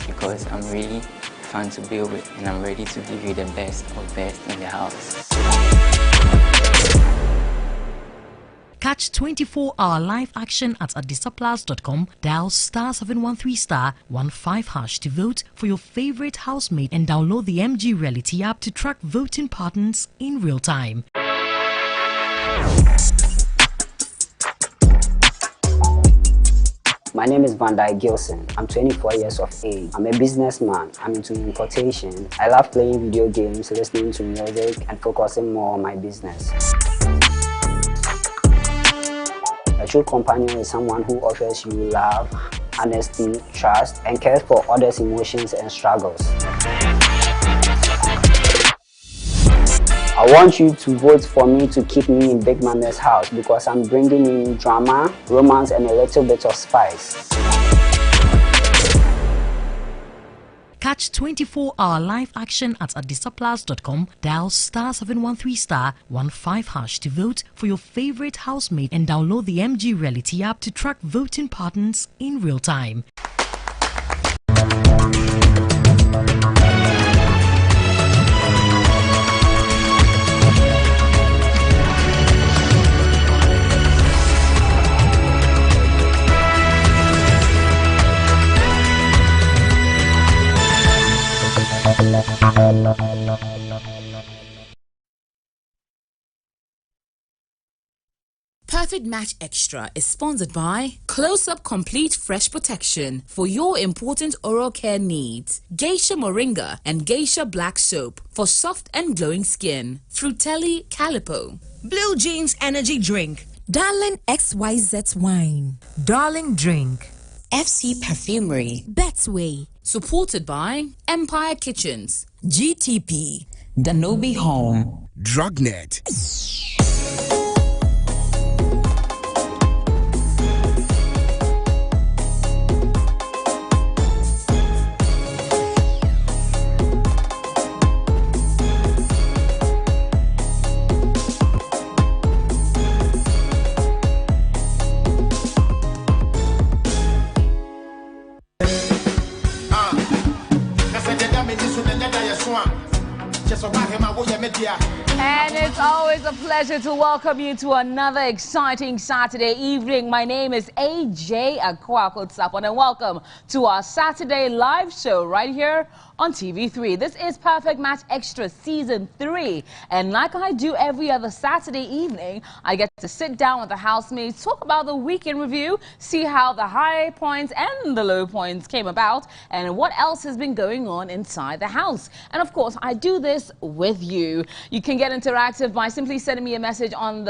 because I'm really fun to build with and I'm ready to give you the best of best in the house. Catch 24-hour live action at adisaplus.com. Dial *713*15# to vote for your favorite housemate and download the MG Reality app to track voting patterns in real time. My name is Bandai Gillson. I'm 24 years of age. I'm a businessman. I'm into importation. I love playing video games, listening to music, and focusing more on my business. A true companion is someone who offers you love, honesty, trust, and cares for others' emotions and struggles. I want you to vote for me to keep me in Big Mama's house because I'm bringing in drama, romance, and a little bit of spice. Catch 24-hour live action at adisaplus.com. Dial *713*15# to vote for your favorite housemate and download the MG Reality app to track voting patterns in real time. Perfect Match Extra is sponsored by Close-Up Complete Fresh Protection for your important oral care needs. Geisha Moringa and Geisha Black Soap for soft and glowing skin. Fratelli Calipo. Blue Jeans Energy Drink. Darling XYZ Wine. Darling Drink. FC Perfumery. Betway. Supported by Empire Kitchens. GTP. Danobi Home. Drugnet. And it's always a pleasure to welcome you to another exciting Saturday evening. My name is AJ Akwakotsapon and welcome to our Saturday live show right here on TV3. This is Perfect Match Extra Season 3. And like I do every other Saturday evening, I get to sit down with the housemates, talk about the weekend review, see how the high points and the low points came about, and what else has been going on inside the house. And of course, I do this with you. You can get interactive by simply sending me a message on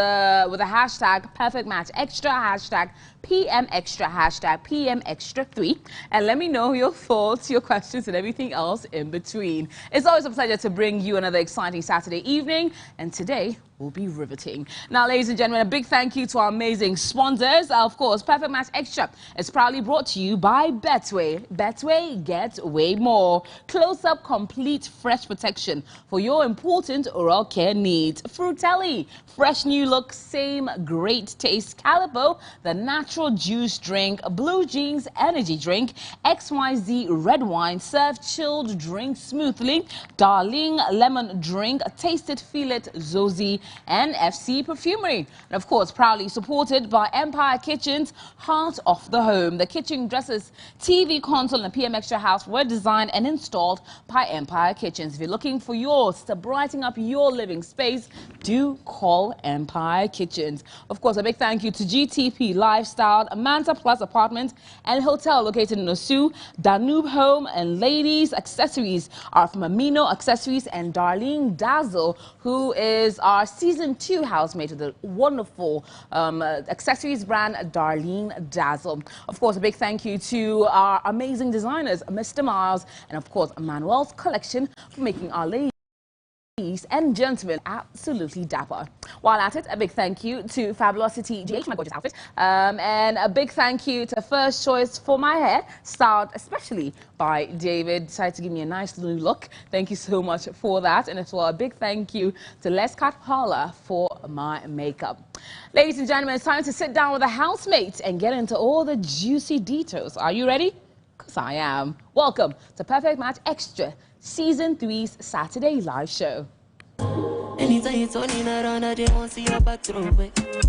with the hashtag Perfect Match Extra, hashtag PM Extra, hashtag PM Extra 3, and let me know your thoughts, your questions, and everything else in between. It's always a pleasure to bring you another exciting Saturday evening, and today will be riveting. Now, ladies and gentlemen, a big thank you to our amazing sponsors. Of course, Perfect Match Extra is proudly brought to you by Betway. Betway, get way more. Close-up complete fresh protection for your important oral care needs. Fratelli, fresh new look, same great taste. Calipo, the natural juice drink. Blue Jeans energy drink. XYZ red wine, serve chilled drink smoothly. Darling lemon drink, taste it, feel it, Zozie, and FC Perfumery. And of course, proudly supported by Empire Kitchens, heart of the home. The kitchen, dresses, TV console, and PM Extra house were designed and installed by Empire Kitchens. If you're looking for yours to brighten up your living space, do call Empire Kitchens. Of course, a big thank you to GTP Lifestyle, Manta Plus Apartments and Hotel located in Osu, Danube Home, and ladies accessories are from Amino Accessories and Darlene Dazzle, who is our Season 2 housemate with the wonderful accessories brand Darlene Dazzle. Of course, a big thank you to our amazing designers, Mr. Miles, and of course, Manuel's Collection for making our ladies and gentlemen absolutely dapper. While at it, a big thank you to Fabulosity GH, my gorgeous outfit, and a big thank you to First Choice for my hair, styled especially by David. Decided to give me a nice new look. Thank you so much for that. And as well, a big thank you to Les Cat Parlor for my makeup. Ladies and gentlemen, it's time to sit down with a housemate and get into all the juicy details. Are you ready? Yes, I am. Welcome to Perfect Match Extra, Season 3's Saturday live show. Anytime you're turning around, I just want to see your back throw it.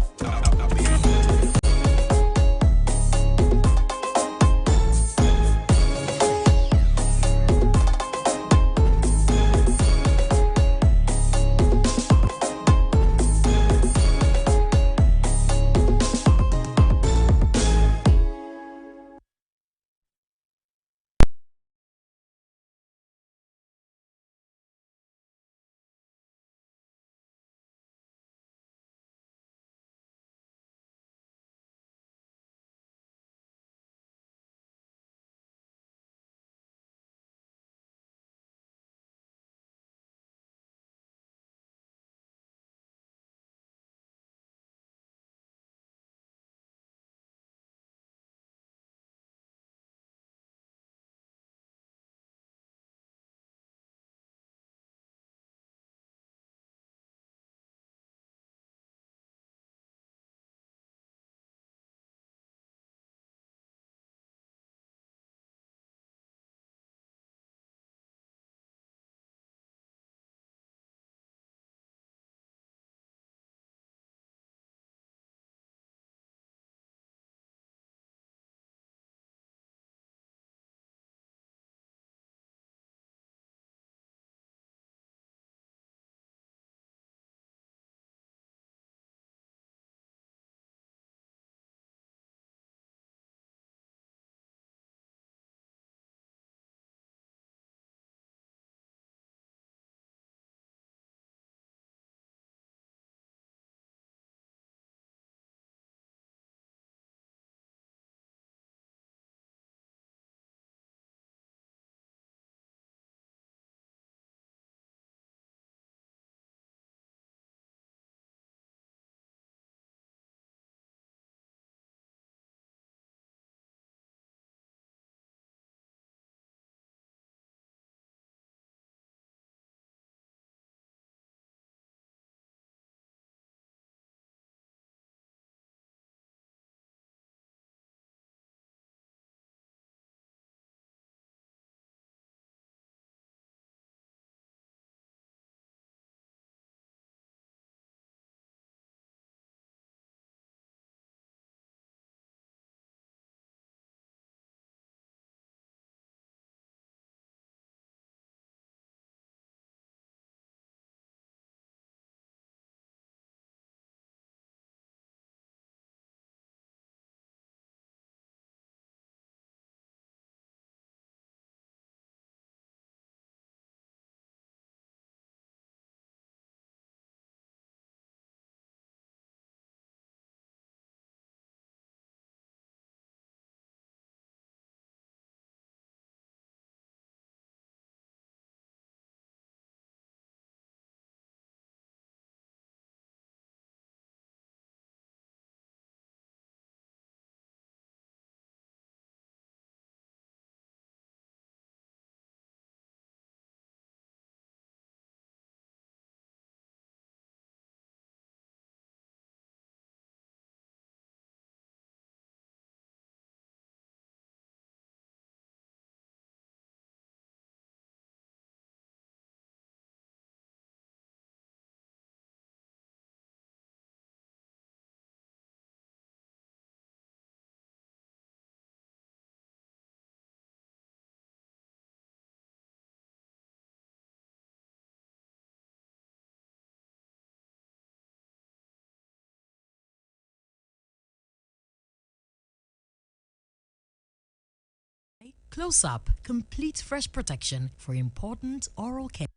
Close Up, complete fresh protection for important oral care.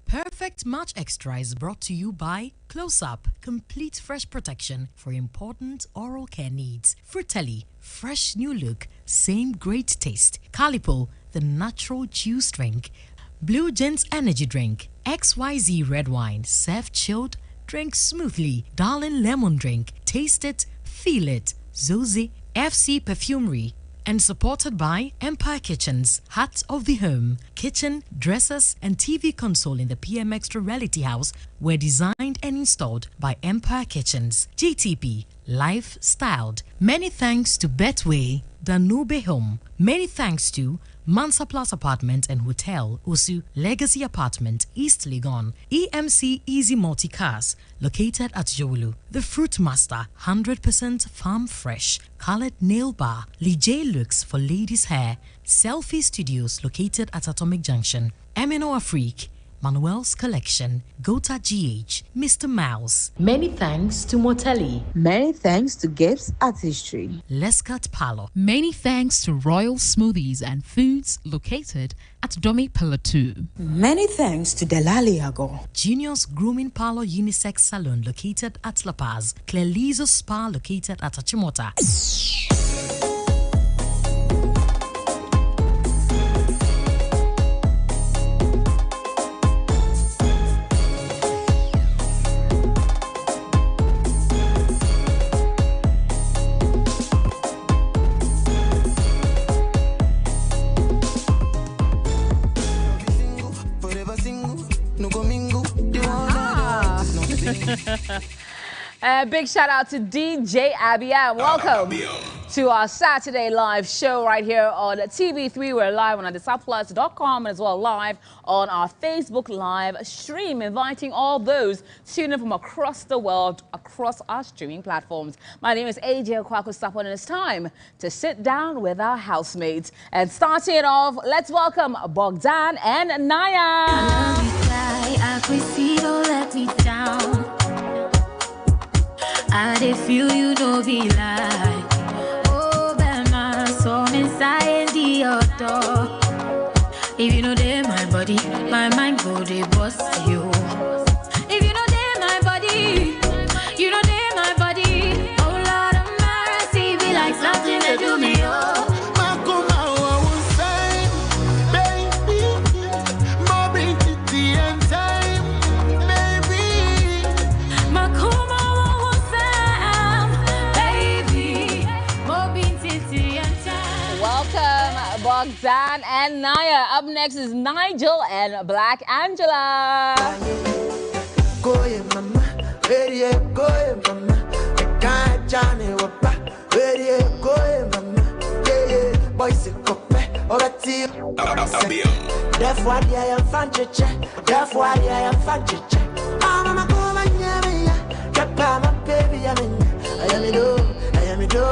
Perfect Match Extra is brought to you by Close Up, complete fresh protection for important oral care needs. Fratelli, fresh new look, same great taste. Calipo, the natural juice drink. Blue Gents Energy Drink. XYZ Red Wine, served chilled, drink smoothly. Darling Lemon Drink, taste it, feel it. Zozi, FC Perfumery. And supported by Empire Kitchens, Heart of the Home. Kitchen, dressers, and TV console in the PM Extra Reality House were designed and installed by Empire Kitchens. GTP, life styled. Many thanks to Betway, Danube Home. Many thanks to Mansa Plus Apartment and Hotel, Osu, Legacy Apartment, East Legon, EMC Easy Multicars, located at Jolu, The Fruit Master, 100% farm fresh, colored nail bar, Lee Looks for ladies' hair, Selfie Studios located at Atomic Junction, Emino Afrique, Manuel's Collection, Gota GH, Mr. Mouse. Many thanks to Motelli. Many thanks to Gibbs Artistry. Lescott Palo. Many thanks to Royal Smoothies and Foods located at Domi Pillar 2. Many thanks to Delaliago. Genius Grooming Parlor Unisex Salon located at La Paz. Clelizo Spa located at Achimota. Big shout out to DJ Abia. Welcome to our Saturday live show right here on TV3. We're live on adisapplus.com as well live on our Facebook live stream, inviting all those tuning in from across the world, across our streaming platforms. My name is AJ Kwaku-Sapon, and it's time to sit down with our housemates. And starting it off, let's welcome Bogdan and Naya. Let me down. I did feel you no be like. Oh, Bema, so inside the auto. If you know they my body, my mind go they bust you. If you know they my body, you know they my body. Oh Lord of mercy, be like something they do me oh. Bogdan and Naya. Up next is Nigel and Black Angela. Go mama, ready go mama. I can't Johnny wapa, ready go mama. Yeah, boys cope, already. That's why I am fanchiche. That's why I am fanchiche. Mama go my nyame, kapa my baby I am it do,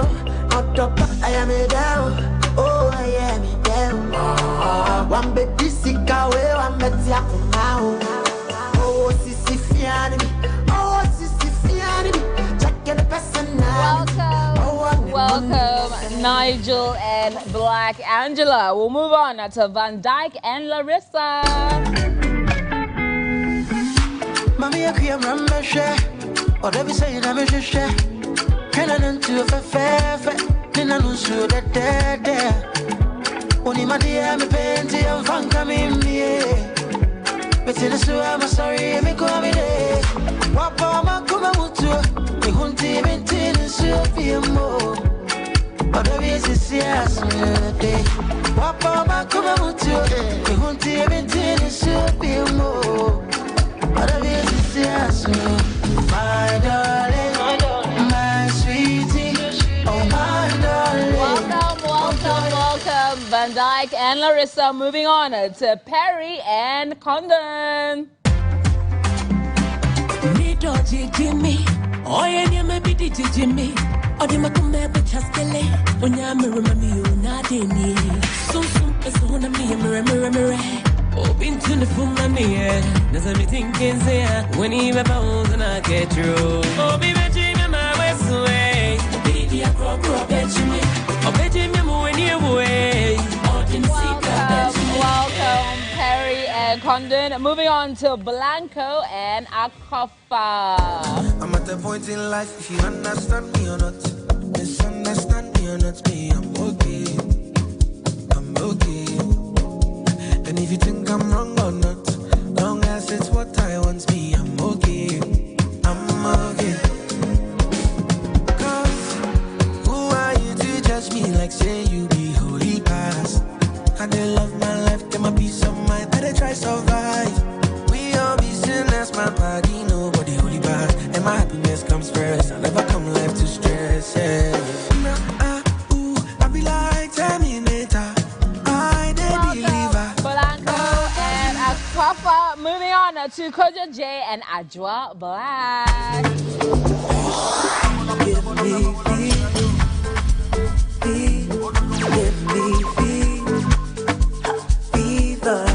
on top I am it down. Oh, I am it down. One baby sick away, one better now. Oh, Sissy Fiani. Oh, Sissy Fiani. Check the person now. Welcome, Nigel and Black Angela. We'll move on to Van Dyke and Larissa. Mommy, I can't remember share. Whatever say, I'm a share. Can I learn to a fair? Then I lose you that there. Only my dear, me painting and fun coming me. But in the sewer, I'm sorry, I'm coming there. What my come out to? Me hunting, maintain the sewer, be more. But the reason is yes, day. What my come out to? Me hunting, maintain the sewer, be more. But the reason is yes, my darling, my sweetie. Oh, my darling. Welcome, Van Dyke and Larissa. Moving on to Perry and Condon. Me dodgy Jimmy, oh yeah, me be Jimmy. Oh, the makumbe be chaskele. When ya remember you not in me. Soon, it's one of me, mirror. Oh, been to the full money, yeah. Doesn't me thinking, say, when he bounce and I get through. Oh, be dreaming my west way. Baby, I grow up at Jimmy. Oh, bet you when you're away. Welcome, Perry and Condon. Moving on to Blanco and Akofa. I'm at the point in life, if you understand me or not, misunderstand me or not, me, I'm okay. And if you think I'm wrong or not, long as it's what I want, me, I'm okay. Cause who are you to judge me like say you be holy past? And they love my life, get my peace of mind, I they try survive. We all be sinners, my body, nobody holy past. And my happiness comes first, I never come life to stress, yeah. I be like Terminator, I Kofa. Moving on to Kojo J and Ajwa Black. Give me fever,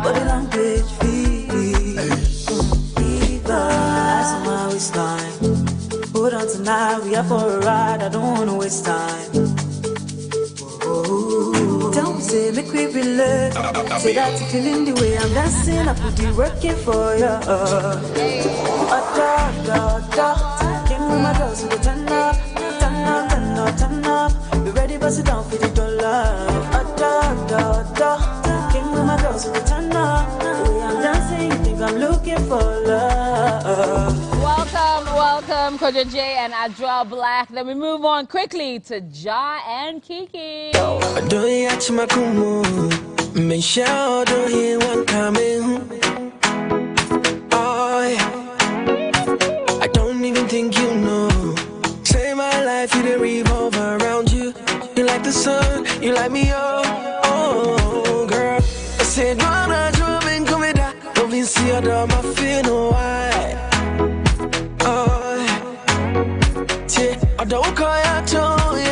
body language fever. That's my waistline. Hold on tonight, we are for a ride. I don't wanna waste time. Tell me, say, make we be late. Say that you're feeling the way I'm dancing. I put the working for you. Give me my girls with the turn up, turn up, turn up, turn up. You ready, bust it down for the dollar. Give me my girls with the turn up. The way I'm dancing, you think I'm looking for love. Welcome, Kojo J and Ajwa Black. Then we move on quickly to Ja and Kiki. Do you catch my kumu? Me shout do you want coming? Oh, yeah. I don't even think you know. Say my life, you the revolve around you. You like the sun, you like me, oh, girl. I said, wanna drove in, come with that. Don't be see your dog, I feel no why. I don't call you to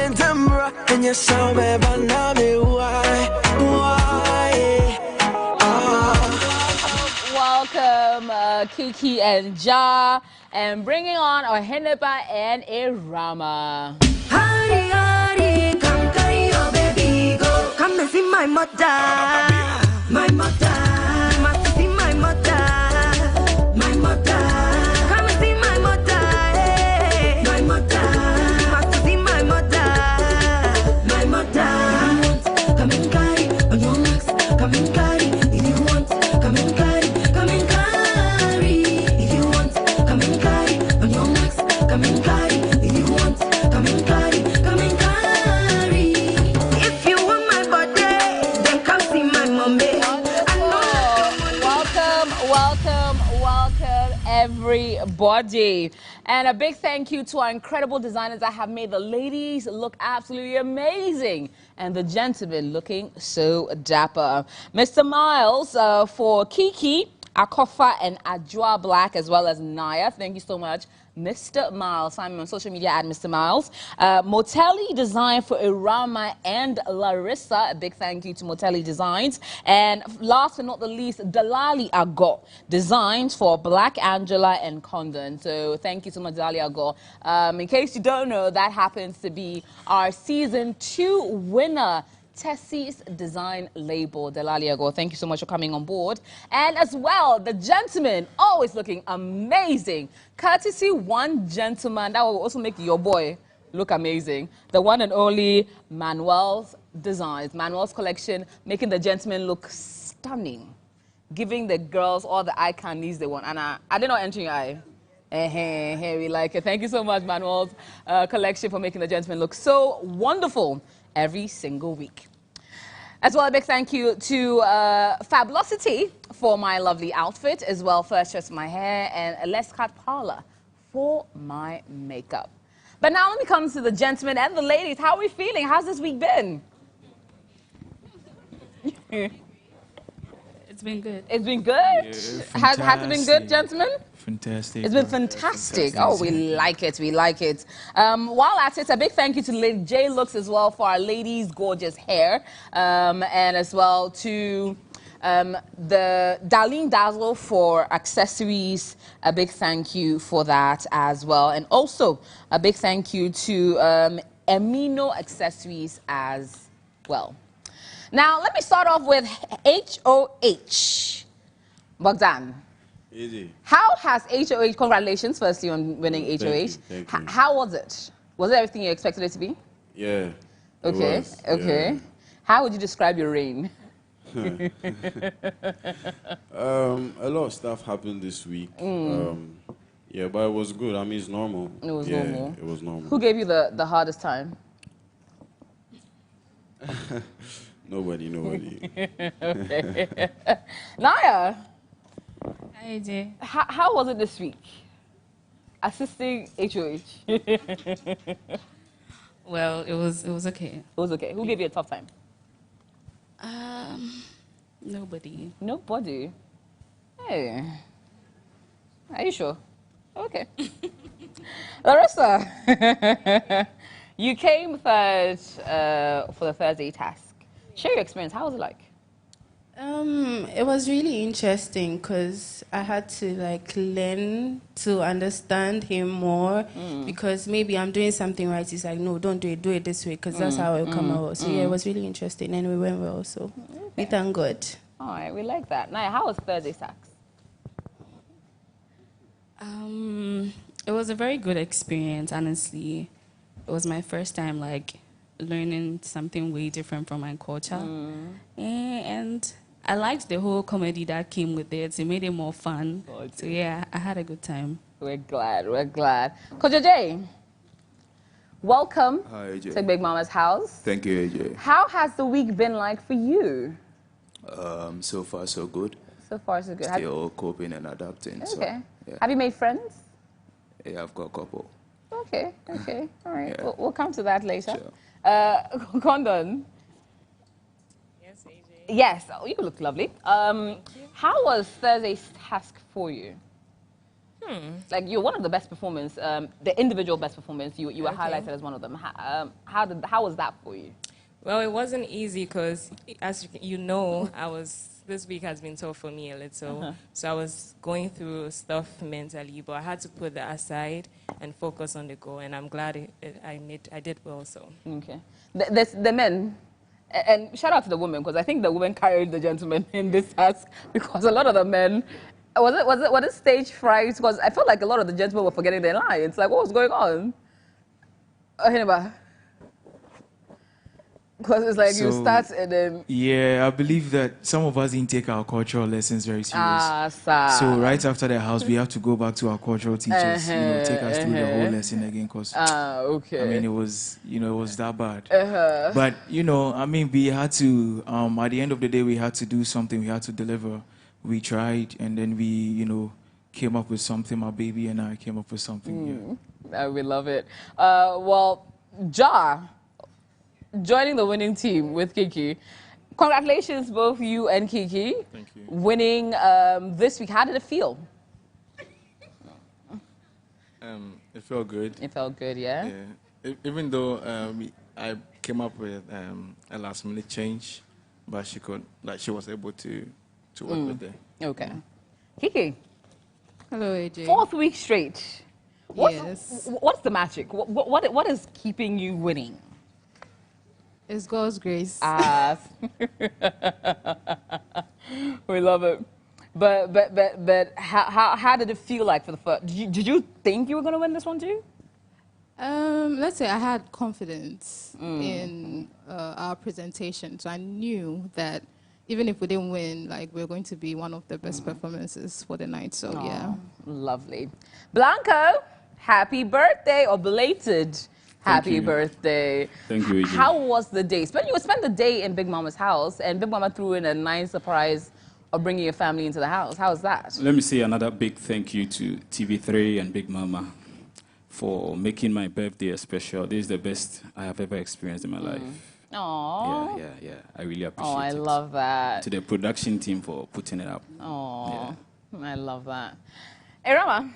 in Tembra, and you saw me, but now me why? Welcome, Kiki and Ja, and bringing on Ohenepa and Irama. Hari, hari, come carry your baby, go. Come and see my mother. My mother. You must see my mother. My mother. Come and see my mother. Hey. My mother. You must see my mother. My mother. Come and carry on your marks. Come and carry if you want. Come and carry. Come and carry if you want. Come and carry on your marks. Come and carry if you want. Come and carry. Come and carry. If you want my body, then come see my mommy. Welcome, everybody. And a big thank you to our incredible designers that have made the ladies look absolutely amazing and the gentlemen looking so dapper. Mr. Miles for Kiki, Akofa, and Ajwa Black, as well as Naya. Thank you so much, Mr. Miles. I'm on social media at Mr. Miles. Motelli Design for Irama and Larissa. A big thank you to Motelli Designs. And last but not the least, Dalali Ago Designs for Black Angela and Condon. So thank you so much, Dalali Ago. In case you don't know, that happens to be our Season 2 winner, Tessie's design label, Delaliago. Thank you so much for coming on board. And as well, the gentleman, always looking amazing. Courtesy one gentleman, that will also make your boy look amazing. The one and only Manuel's Designs. Manuel's collection, making the gentleman look stunning. Giving the girls all the eye candies they want. And I did not enter your eye. Hey, we like it. Thank you so much, Manuel's collection, for making the gentleman look so wonderful every single week. As well, a big thank you to Fabulosity for my lovely outfit, as well First Choice my hair, and Les Cut Parlor for my makeup. But now let me come to the gentlemen and the ladies. How are we feeling? How's this week been? It's been good. It's been good? Yeah, has it been good, gentlemen? Fantastic. It's been fantastic. Oh, we like it. We like it. While at it, a big thank you to Lady J Looks as well for our ladies' gorgeous hair. And as well to the Darlene Dazzle for accessories. A big thank you for that as well. And also a big thank you to Amino Accessories as well. Now, let me start off with HOH. Bogdan. Easy. How has HOH, congratulations firstly on winning HOH. Thank you. How was it? Was it everything you expected it to be? Yeah. Okay, okay. Yeah. How would you describe your reign? A lot of stuff happened this week. Yeah, but it was good. I mean, it's normal. It was normal. It was normal. Who gave you the hardest time? Nobody. Okay. Naya. Hi, AJ. How was it this week? Assisting HOH. Well, it was okay. It was okay. Who gave you a tough time? Nobody. Nobody? Hey. Are you sure? Okay. Larissa, you came third for the Thursday task. Share your experience. How was it like? It was really interesting because I had to like learn to understand him more because maybe I'm doing something right. He's like, no, don't do it this way because that's how it will come out. So yeah, it was really interesting and we went well. So we thank God. All right, we like that. Now, how was Thursday task? It was a very good experience, honestly. It was my first time like learning something way different from my culture. And I liked the whole comedy that came with it. It made it more fun. So yeah, I had a good time. We're glad. Coach J, welcome to Big Mama's house. Thank you, AJ. How has the week been like for you? So far, so good. So far, so good. Still coping and adapting. Okay. So, yeah. Have you made friends? Yeah, I've got a couple. Okay. All right. Yeah. We'll come to that later. Sure. Condon. Yes, AJ. Yes. Oh, you look lovely. How was Thursday's task for you? Like, you're one of the best performers, the individual best performers. You were highlighted as one of them. How was that for you? Well, it wasn't easy because, as you know, this week has been tough for me a little. So I was going through stuff mentally, but I had to put that aside and focus on the goal. And I'm glad I did well. So okay, the men, and shout out to the women because I think the women carried the gentlemen in this task because a lot of the men. Was it stage fright? Because I felt like a lot of the gentlemen were forgetting their lines. Like, what was going on? Because it's like you start and then... Yeah, I believe that some of us didn't take our cultural lessons very serious. So right after the house, we have to go back to our cultural teachers, take us through the whole lesson again. Because okay. I mean, it was that bad. But we had to. At the end of the day, we had to do something. We had to deliver. We tried, and then we, came up with something. My baby and I came up with something. We love it. Ja. Joining the winning team with Kiki. Congratulations, both you and Kiki. Thank you. Winning this week. How did it feel? It felt good. It felt good, yeah? Yeah. Even though I came up with a last-minute change, but she was able to work with it. Okay. Kiki. Hello, AJ. 4th week straight. What's the magic? What is keeping you winning? It's God's grace. We love it. But how did it feel like for the first? Did you think you were going to win this one too? Let's say I had confidence in our presentation, so I knew that even if we didn't win, like we're going to be one of the best performances for the night. So yeah, lovely. Blanco, happy birthday or belated. Happy birthday. Thank you, AJ. How was the day? You spent the day in Big Mama's house, and Big Mama threw in a nice surprise of bringing your family into the house. How was that? Let me say another big thank you to TV3 and Big Mama for making my birthday special. This is the best I have ever experienced in my life. Aww. Yeah. I really appreciate it. I love that. To the production team for putting it up. Aww. Yeah. I love that. Hey, Rama,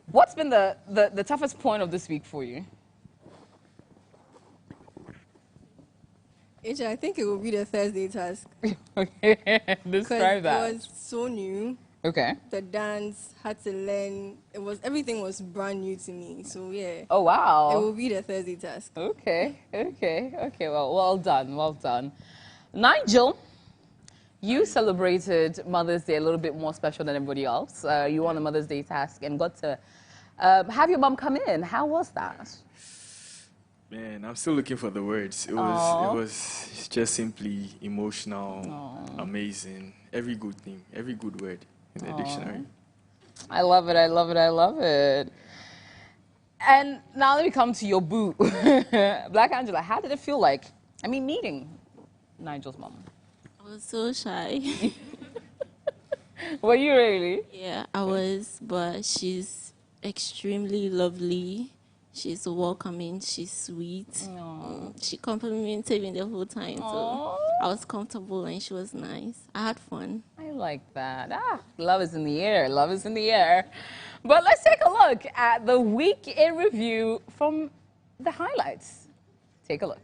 what's been the toughest point of this week for you? AJ, I think it will be the Thursday task. Okay, describe that. It was so new. Okay. The dance, had to learn. Everything was brand new to me. So yeah. Oh wow. It will be the Thursday task. Okay. Well done. Nigel, you celebrated Mother's Day a little bit more special than everybody else. You won a Mother's Day task and got to have your mom come in. How was that? Man, I'm still looking for the words. It was just simply emotional, amazing. Every good thing, every good word in the dictionary. I love it. And now let me come to your boo. Black Angela, how did it feel like, meeting Nigel's mom? I was so shy. Were you really? Yeah, I was, but she's extremely lovely. She's welcoming. She's sweet. She complimented me the whole time, so I was comfortable and she was nice. I had fun. I like that. Love is in the air. Love is in the air. But let's take a look at the week in review from the highlights. Take a look.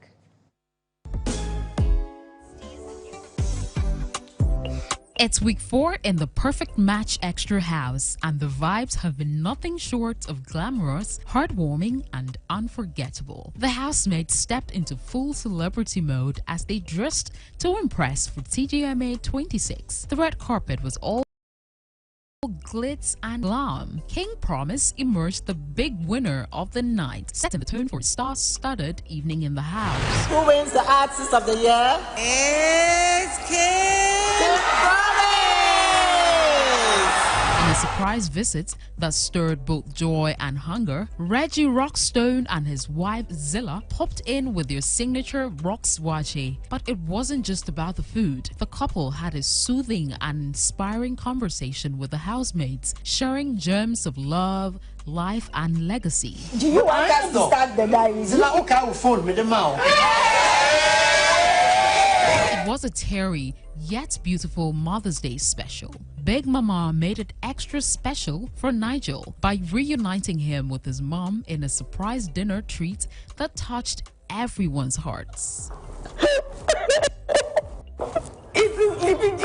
It's week 4 in the Perfect Match Extra house, and the vibes have been nothing short of glamorous, heartwarming, and unforgettable. The housemates stepped into full celebrity mode as they dressed to impress for TGMA 26. The red carpet was all glitz and glam. King Promise emerged the big winner of the night, setting the tone for a star-studded evening in the house. Who wins the Artist of the Year? It's King Promise! In a surprise visit that stirred both joy and hunger, Reggie Rockstone and his wife Zilla popped in with their signature Rockswache. But it wasn't just about the food. The couple had a soothing and inspiring conversation with the housemates, sharing gems of love, life, and legacy. Do you want us to start the diaries? It was a teary yet beautiful Mother's Day special. Big Mama made it extra special for Nigel by reuniting him with his mom in a surprise dinner treat that touched everyone's hearts. It's a sleeping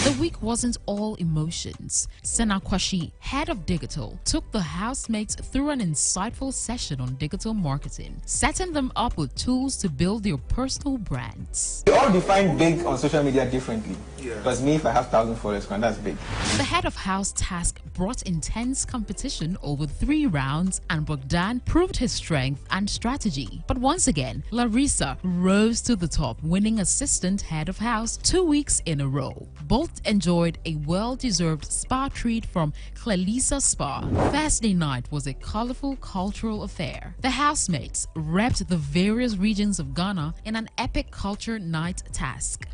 The week wasn't all emotions. Senakwashi, head of digital, took the housemates through an insightful session on digital marketing, setting them up with tools to build their personal brands. We all define big on social media differently. Because me, if I have 1,000 followers, that's big. The head of house task brought intense competition over 3 rounds, and Bogdan proved his strength and strategy. But once again, Larissa rose to the top, winning assistant head of house 2 weeks in a row. Both enjoyed a well-deserved spa treat from Clelisa Spa. Thursday night was a colorful cultural affair. The housemates repped the various regions of Ghana in an epic culture night task.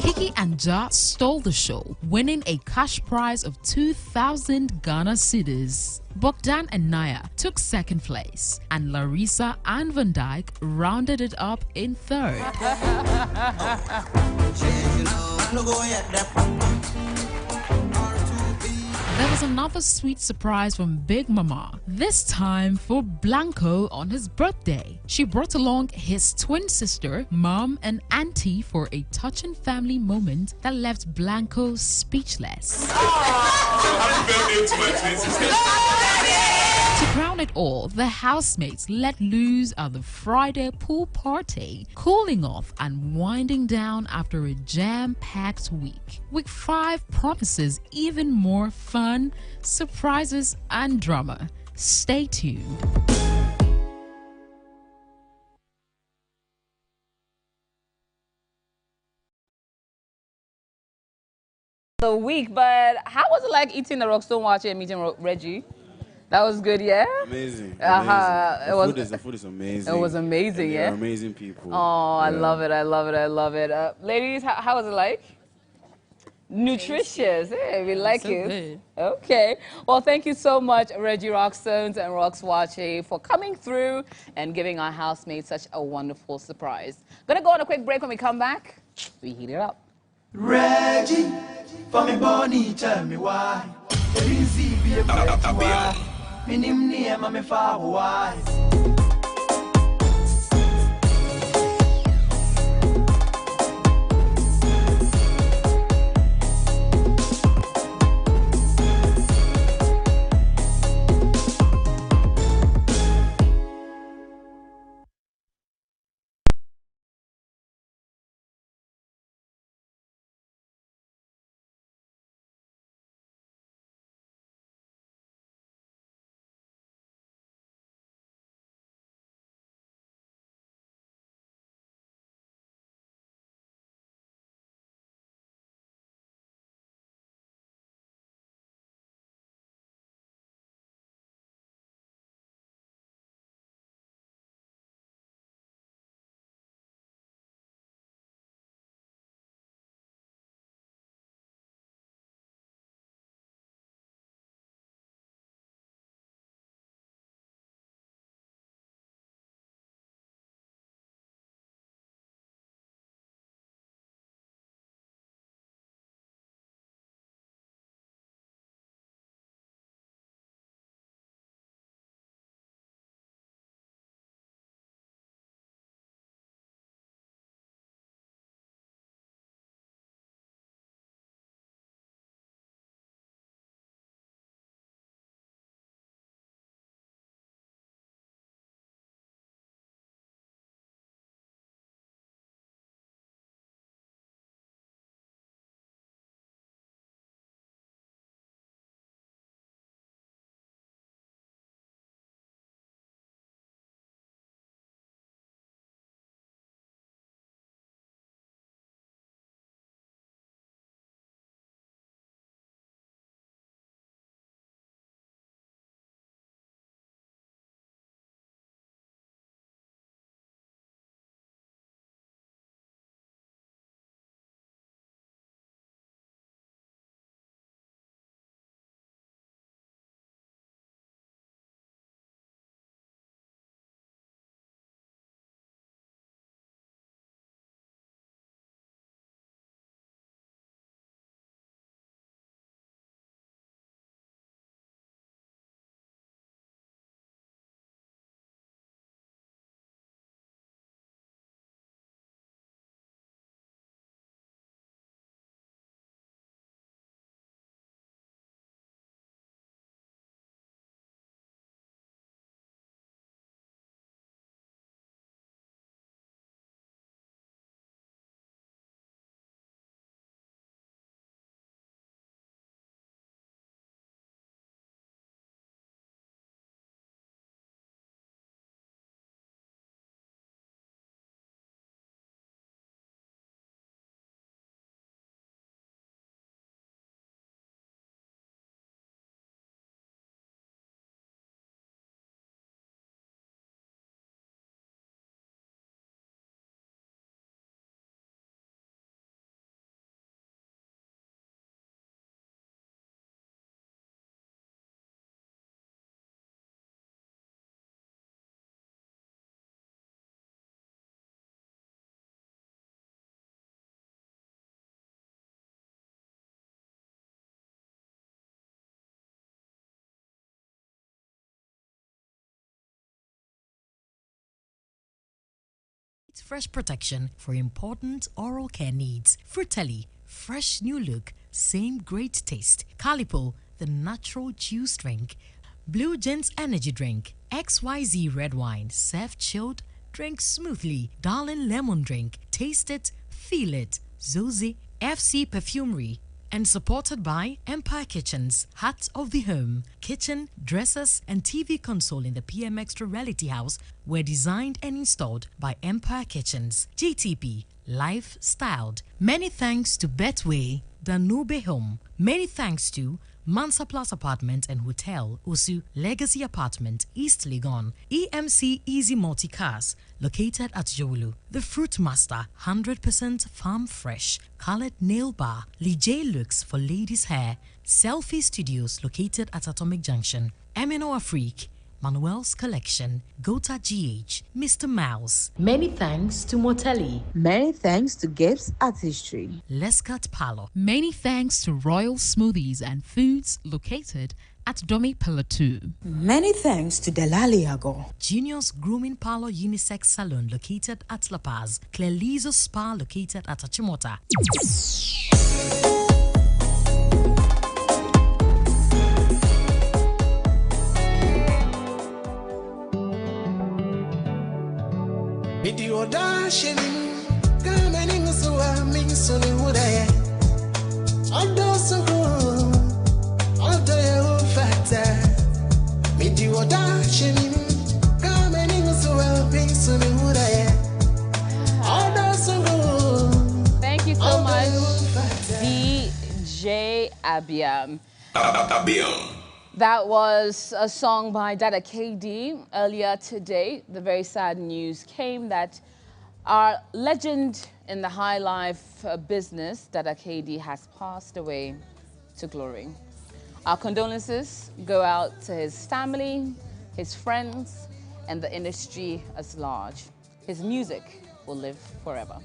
Kiki and Ja stole the show, winning a cash prize of 2,000 Ghana cedis. Bogdan and Naya took second place, and Larissa and Van Dyke rounded it up in third. There was another sweet surprise from Big Mama, this time for Blanco on his birthday. She brought along his twin sister, mom, and auntie for a touching family moment that left Blanco speechless. Happy birthday to my twin sister. To crown it all, the housemates let loose at the Friday pool party, cooling off and winding down after a jam-packed week. Week 5 promises even more fun, surprises, and drama. Stay tuned. The week, but how was it like eating the Rockstone watch and meeting Reggie? That was good, yeah? Amazing. The food is amazing. It was amazing, They're yeah? amazing people. Oh, I love it, I love it, I love it. Ladies, how was it like? Nutritious. Hey, we like so it. good. Okay. Well, thank you so much, Reggie Rockstones and Rockswache, for coming through and giving our housemates such a wonderful surprise. Gonna go on a quick break. When we come back, we heat it up. Reggie, for me bonnie, tell me why. The busy be a great why. Me name near me father wise. fresh protection for important oral care needs. Fratelli, fresh new look, same great taste. Calipo, the natural juice drink. Blue Gent's energy drink. XYZ red wine, served chilled, drink smoothly. Darling lemon drink, taste it, feel it. Zozi, FC Perfumery. And supported by Empire Kitchens, Heart of the Home. Kitchen, dressers, and TV console in the PM Xtra Reality House were designed and installed by Empire Kitchens. GTP, life-styled. Many thanks to Betway, Danube Home. Many thanks to Mansa Plus Apartment and Hotel, Osu Legacy Apartment, East Legon. EMC Easy Multi Cars, located at Jolu. The Fruit Master, 100% farm fresh. Colored Nail Bar, Lijay Looks for ladies' hair. Selfie Studios, located at Atomic Junction. Emino Afrique, Manuel's Collection, Gota GH, Mr. Mouse. Many thanks to Motelli. Many thanks to Gibbs Artistry. Lescott Parlor. Many thanks to Royal Smoothies and Foods located at Domi Pillar 2. Many thanks to Delaliago. Junior's Grooming Parlor Unisex Salon located at La Paz. Clelizo Spa located at Achimota. Thank you so much, DJ Abiam. That was a song by Dada KD. Earlier today, the very sad news came that our legend in the high life business, Dada KD, has passed away to glory. Our condolences go out to his family, his friends, and the industry as large. His music will live forever.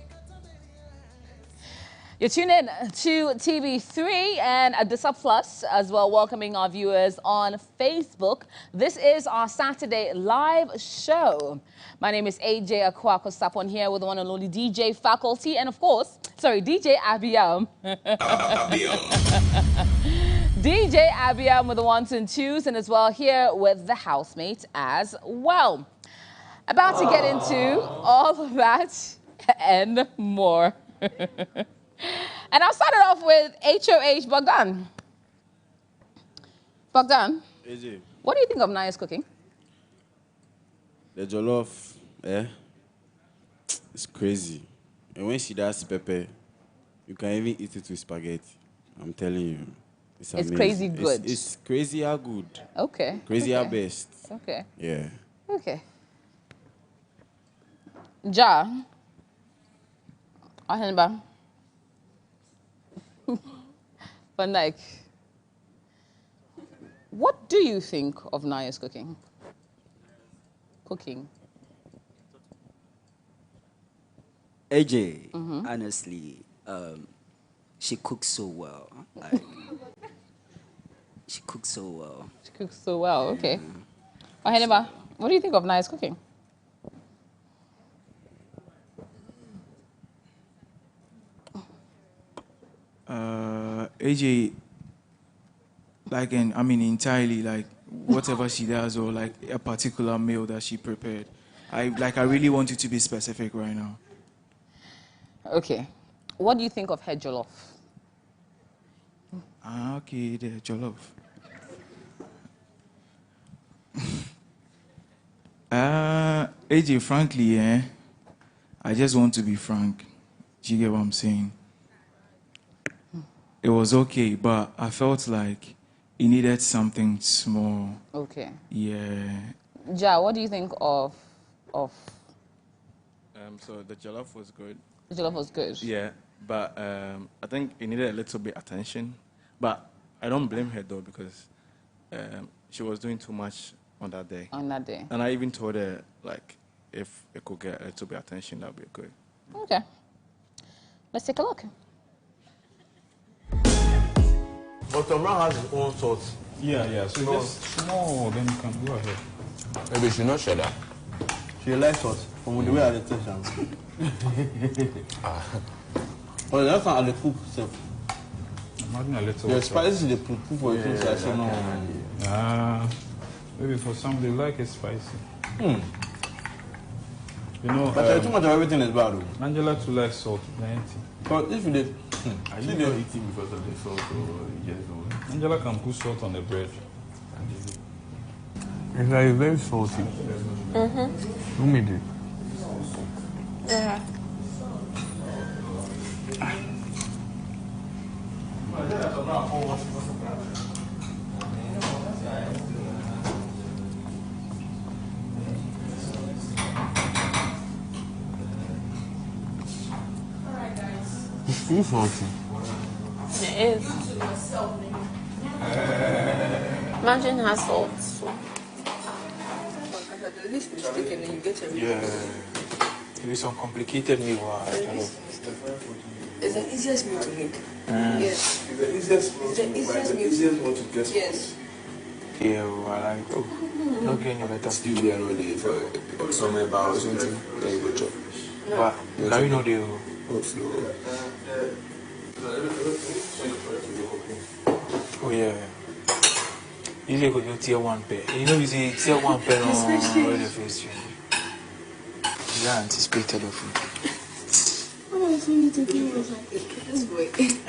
You're tuned in to TV3 and Adisa Plus as well, welcoming our viewers on Facebook. This is our Saturday live show. My name is AJ Akwako Sapon here with the one and only DJ Faculty and, of course, sorry, DJ Abiam. DJ Abiam with the ones and twos, and as well here with the housemate as well. About to get into all of that and more. And I'll start it off with HOH Bogdan. Bogdan, AJ, what do you think of Naya's cooking? the jollof, it's crazy. And when she does pepper, you can even eat it with spaghetti. I'm telling you. It's amazing. Crazy good. It's crazy how good. Okay. Crazy how best. Okay. Yeah. Okay. Ja. Ahenba. But like, what do you think of Naya's cooking? AJ, honestly, she cooks so well. Like, she cooks so well. She cooks so well, okay. Ahenba, what do you think of Naya's cooking? AJ, like, entirely, like, whatever she does or, like, a particular meal that she prepared. I really want you to be specific right now. Okay. What do you think of her jollof? Okay, the jollof. AJ, frankly, I just want to be frank. Do you get what I'm saying? It was okay, but I felt like it needed something small. Okay. Yeah. Ja, what do you think of? So the jollof was good. The jollof was good. Yeah, but I think it needed a little bit attention. But I don't blame her though, because she was doing too much on that day. On that day. And I even told her, like, if it could get a little bit attention, that would be good. Okay. Let's take a look. But Tom Brown has his own sauce. Yeah. So just small, then you can go ahead. Maybe she not share that. She likes salt from the way I taste them. Well, that's not how they cook stuff. Imagine a little. The spices they put for things I say no. Maybe for some they like it spicy. You know, but too much of everything is bad. Angela too likes salt, plenty. But if you did, are you not eating because of the salt or just the way? Angela can put salt on the bread. It's like very salty. Who made it? Yeah. It's too salty. It is. Imagine has salt. At least mistake and then you get everything. Yeah. Maybe some complicated meal. It's the easiest meal to make. Yes. It's the easiest meal to make. It's the easiest one to get. Yes. Yeah, well, I like, not getting any better. Still be another day for some about something. Then you go chop. But, you know the... Oh, yeah. Usually go to tier 1 pair. You know, you say tier 1 pair on the face. You are anticipated of food. Oh, I see you talking about this boy. I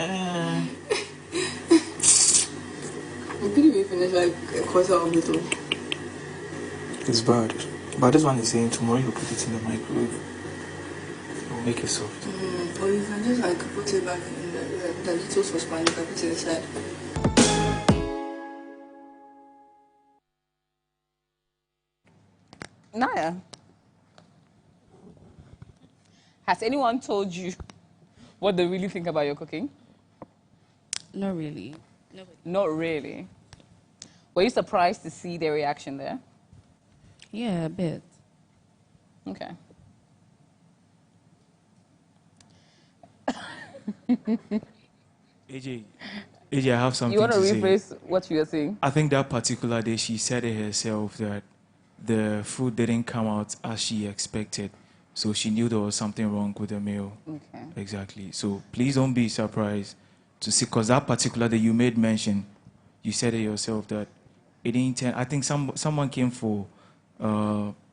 couldn't even finish like a quarter of it all. It's bad. But this one is saying tomorrow you put it in the microwave. It will make it soft. Or you can just like put it back in the little saucepan, you can put it inside. Naya, has anyone told you what they really think about your cooking? Not really. Nobody. Not really. Were you surprised to see their reaction there? Yeah, a bit. Okay. AJ, I have something you want to say. rephrase what you were saying? I think that particular day she said it herself that the food didn't come out as she expected. So she knew there was something wrong with the meal. Okay. Exactly. So please don't be surprised to see, because that particular day you made mention, you said it yourself that it didn't turn. I think someone came for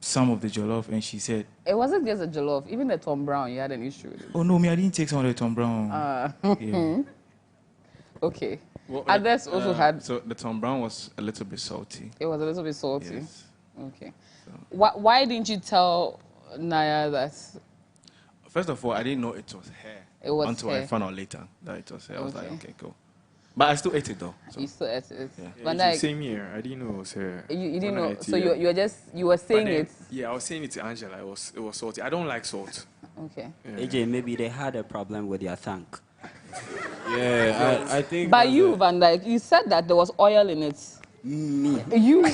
some of the jollof and she said... It wasn't just a jollof. Even the Tom Brown, you had an issue with it. Oh, no, I didn't take some of the Tom Brown. Yeah. Okay. Well, Others also had... So the Tom Brown was a little bit salty. It was a little bit salty. Yes. Okay. So. Why didn't you tell Naya that? First of all, I didn't know it was hair. It was until hair. I found out later that it was hair. I was like, okay, cool. But I still ate it though. So. You still ate it. Yeah. But like, same here. I didn't know it was hair. You didn't know. So you were saying then, it. Yeah, I was saying it to Angela. It was salty. I don't like salt. Okay. Yeah. AJ, maybe they had a problem with their tank. Yeah, I think. But you, Van Dyke, you said that there was oil in it. Me. You.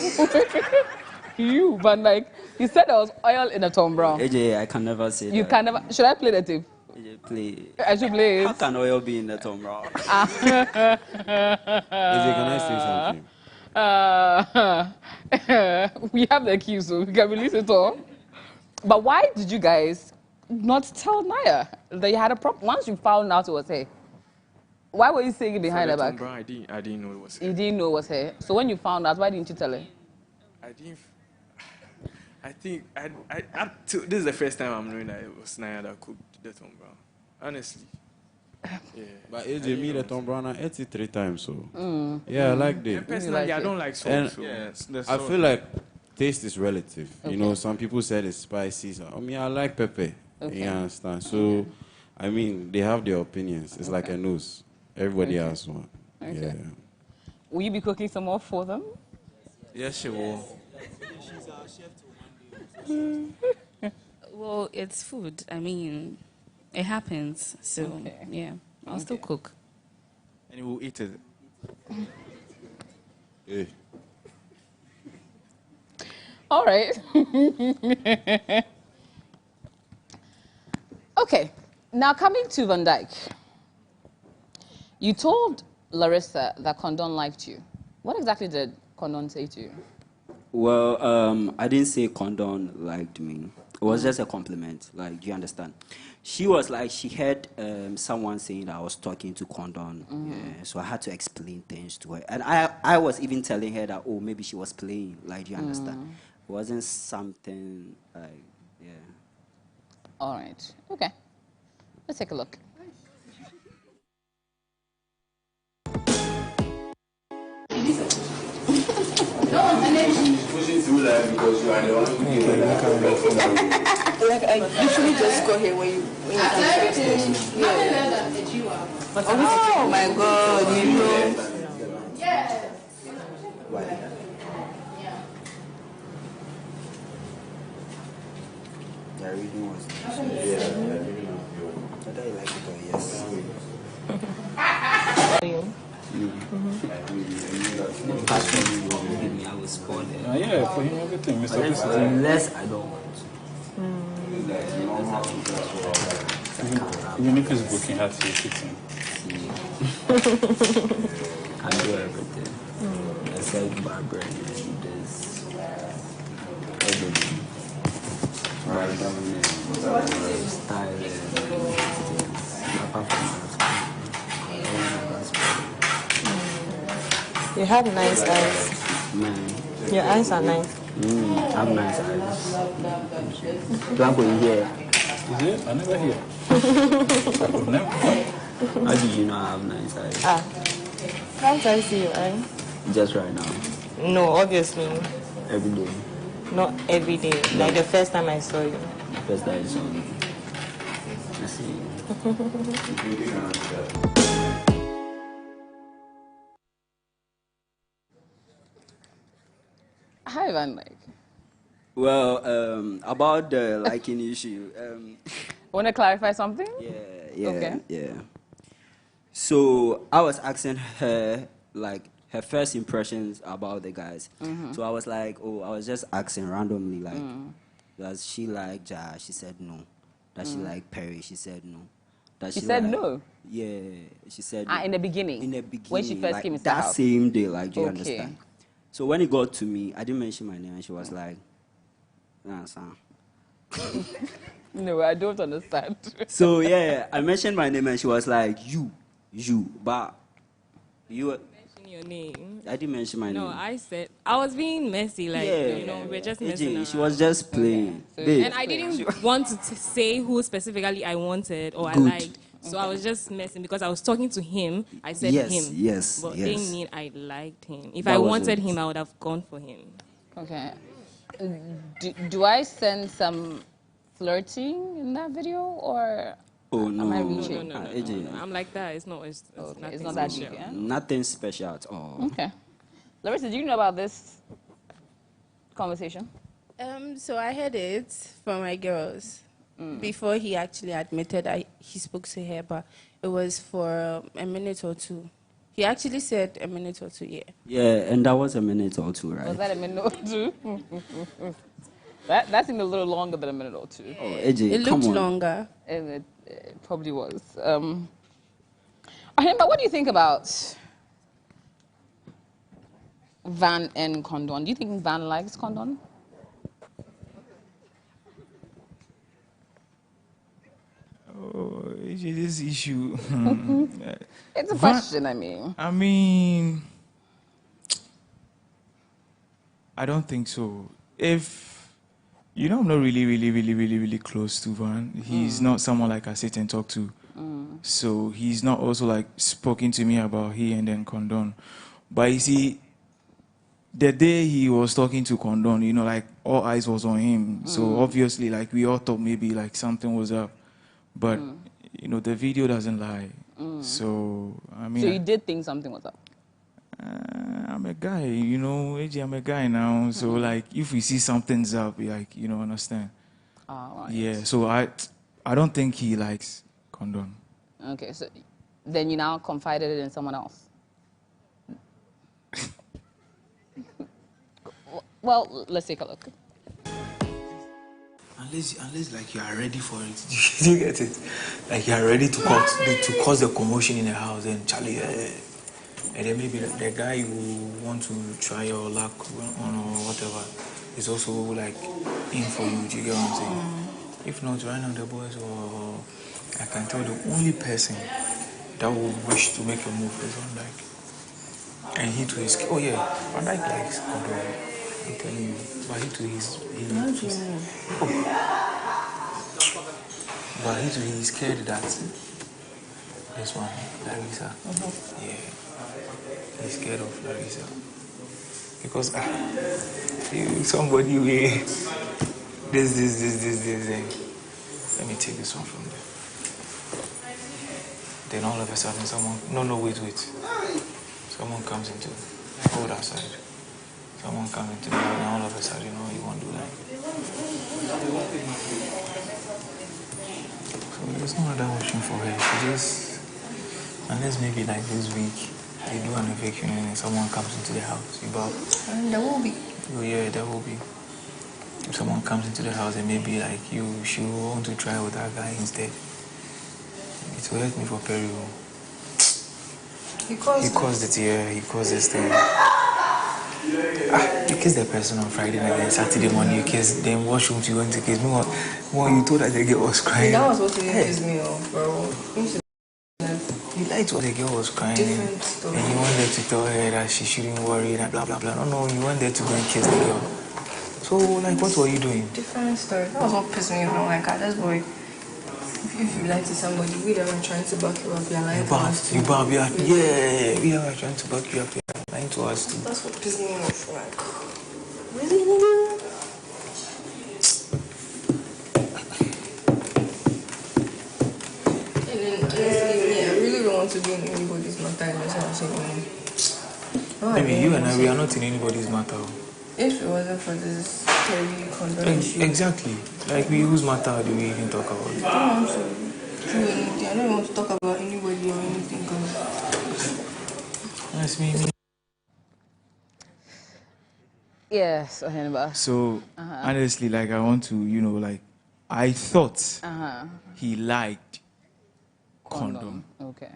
You, Van Dyke, you said there was oil in the Tom Brown. AJ, I can never say that. You can never. Should I play the tape? AJ, play. I should play it. How can oil be in the Tom Brown? AJ, can I say something? We have the key, so we can release it all. But why did you guys not tell Naya that you had a problem? Once you found out it was her, why were you saying it behind her back? Brown, I didn't know it was her. You didn't know it was her. So when you found out, why didn't you tell her? I think this is the first time I'm knowing that it was Naya that cooked the Tom Brown. Honestly. Yeah. But AJ, me the Tom Brown, I ate it 3 times, so yeah, I like it. Personally, I don't like salt. And so I feel like taste is relative. Okay. You know, some people said it's spicy. So, I mean, I like pepper. Okay. You understand? So, I mean, they have their opinions. It's like a nose. Everybody has one. Okay. Yeah. Will you be cooking some more for them? Yes, she will. Well, it's food. I mean, it happens. So, yeah, I'll still cook. And we'll eat it. Hey. All right. Okay. Now, coming to Van Dyke. You told Larissa that Condon liked you. What exactly did Condon say to you? Well, I didn't say condom liked me. It was just a compliment. Like, do you understand? She was like, she heard someone saying that I was talking to condom. Yeah, so I had to explain things to her. And I was even telling her that, oh, maybe she was playing. Like, do you understand? It wasn't something like, yeah. All right. Okay. Let's take a look. Pushing through that because you are the one who gave her that. Like I usually just go here when you Oh my God, you know. Yeah. The reading was I don't like it, but yes. I will spoil it. Yeah, for him, everything. Mr. President. Unless I don't want to. Even if it's broken heart, you're fixing. I do everything. Except Barbara and this. Everything. Styling. Apart from You have nice eyes. Man. Your eyes are nice. I have nice eyes. Do I go in here? Is it? I never hear. How do you know I have nice eyes? Can't I see your eye? Just right now. No, obviously. Every day. Not every day. Like the first time I saw you. First time I saw you. I see you. Hi, Van Dyke. Well, about the liking issue. Want to clarify something? Yeah. Okay. Yeah. So I was asking her like her first impressions about the guys. So I was like, I was just asking randomly like, does she like Ja? She said no. Does she like Perry? She said no. Does She said no? Yeah, she said in the beginning? In the beginning. When she first like, came into that the house? same day, like, do you understand? So when it got to me, I didn't mention my name, and she was like, nah, son. No, I don't understand. So yeah, I mentioned my name, and she was like, you, but you. Mention your name. I didn't mention my name. No, I said I was being messy, like we're just messing around. She was just playing. And I didn't want to say who specifically I wanted or Good. I liked. So I was just messing because I was talking to him. I said Yes, him. yes, But yes. didn't mean I liked him. If That I was wanted it. him, I would have gone for him. Okay. Do I send some flirting in that video or Oh no. No, am I reaching? no. I'm like that. It's not It's not that deep, yeah? Nothing special at all. Okay. Larissa, do you know about this conversation? So I heard it from my girls before he actually admitted he spoke to her, but it was for a minute or two. He actually said a minute or two, yeah. Yeah, and that was a minute or two, right? Was that a minute or two? That seemed a little longer than a minute or two. Oh, AJ, It come looked on. longer. And it probably was. But what do you think about Van and Condon? Do you think Van likes Condon? Oh, this issue. It's a question, I mean. I don't think so. If, I'm not really close to Van. He's not someone like I sit and talk to. So he's not also like spoken to me about he and then Condon. But you see, the day he was talking to Condon, like all eyes was on him. So obviously, like we all thought maybe like something was up. But, the video doesn't lie. So, I mean. So you did think something was up? I'm a guy, AJ, I'm a guy now. So, like, if we see something's up, like, understand. Right. Yeah, so I don't think he likes Condon. Okay, so then you now confided it in someone else? Well, let's take a look. Unless like you are ready for it. Do you get it? Like you are ready to cause the commotion in the house and Charlie, and then maybe the guy you want to try your luck on or whatever is also like in for you. Do you get what I'm saying? If not, right now the boys, or I can tell the only person that will wish to make a move is on like, and he to his, oh yeah, I like condom. I'm telling you, but he to his, but he's scared that this one, Larissa, yeah, he's scared of Larissa because somebody will this. Let me take this one from there. Then all of a sudden, someone, no, wait. Someone comes into, hold that side. Someone comes into the house, and all of a sudden, no, you won't do that. So there's no other option for her. She just, unless maybe like this week, they do an eviction and someone comes into the house, you bow. And there will be. Oh yeah, there will be. If someone comes into the house and maybe like she will want to try with that guy instead. It will hurt me for Perry. He caused it, yeah, he caused this thing. You kiss the person on Friday night and Saturday morning you kiss, then washroom you went to kiss me. Well, you told that the girl was crying. That was what he pissed me off, bro. You liked what the girl was crying and you wanted to tell her that she shouldn't worry and blah blah blah. No, you wanted to go and kiss the girl. So, like, what were you doing? Different story. That was what pissed me off. Like, this boy, if you lie to somebody, we are trying to back you up, you're lying to us too. Yeah, we are trying to back you up, you're lying to us too. That's what pissed me off. Like, really? And then, honestly, I really don't want to be in anybody's matter unless I'm saying, Maybe you and I, we are not in anybody's matter. If it wasn't for this Terry condom issue. Exactly. Like, whose matter do we even talk about? I don't want to do anything. I don't want to talk about anybody or anything. That's me. Yes, Ahenba. So, honestly, like, I want to, like, I thought he liked condom. Okay.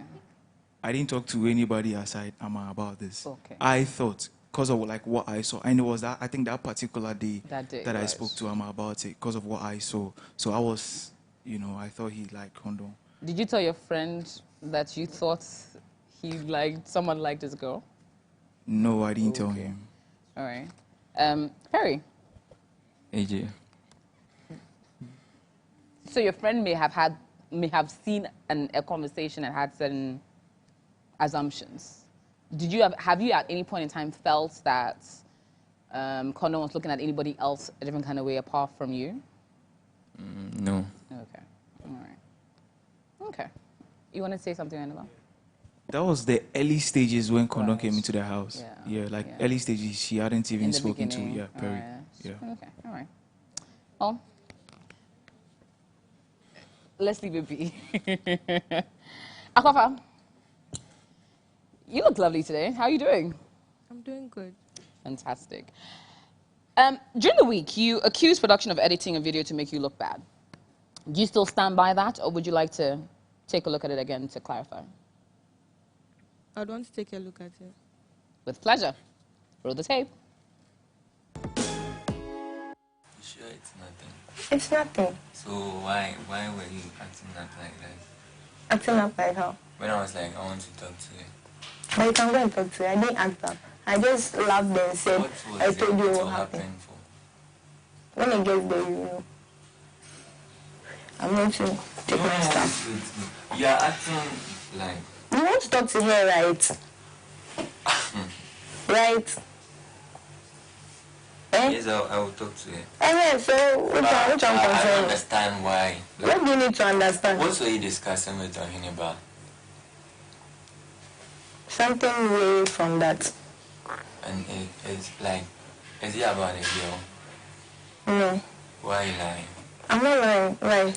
I didn't talk to anybody aside Amma about this. Okay. I thought, because of like what I saw, and it was that I think that particular day that I spoke to Amma about it because of what I saw. So I was, I thought he liked condom. Did you tell your friend that you thought someone liked this girl? No, I didn't tell him. All right. Perry. AJ. So your friend may have seen a conversation and had certain assumptions. Have you at any point in time felt that Condom was looking at anybody else a different kind of way apart from you? No. Okay. All right. Okay. You want to say something, Annabelle? That was the early stages when Condom came into the house. Early stages she hadn't even spoken to Perry. Yeah. Okay. All right. Well, let's leave it be. Akwafa, you look lovely today. How are you doing? I'm doing good. Fantastic. During the week, you accused production of editing a video to make you look bad. Do you still stand by that, or would you like to take a look at it again to clarify? I'd want to take a look at it. With pleasure. Roll the tape. Sure, it's nothing. It's nothing. So why were you acting up like that? Acting up like how? When I was like, I want to talk to you. But you can go and talk to her. I didn't act up. I just laughed and said, I told you what happened. When it gets there, you know. I'm going to take my stuff. You are acting like... You want to talk to her, right? Right? Yes, I will talk to her. So which one I don't concerned? understand why. What do you need to understand? What were you discussing with him about? Something way from that. And it's like, is it about a girl? No. Why are you lying? I'm not lying. Why?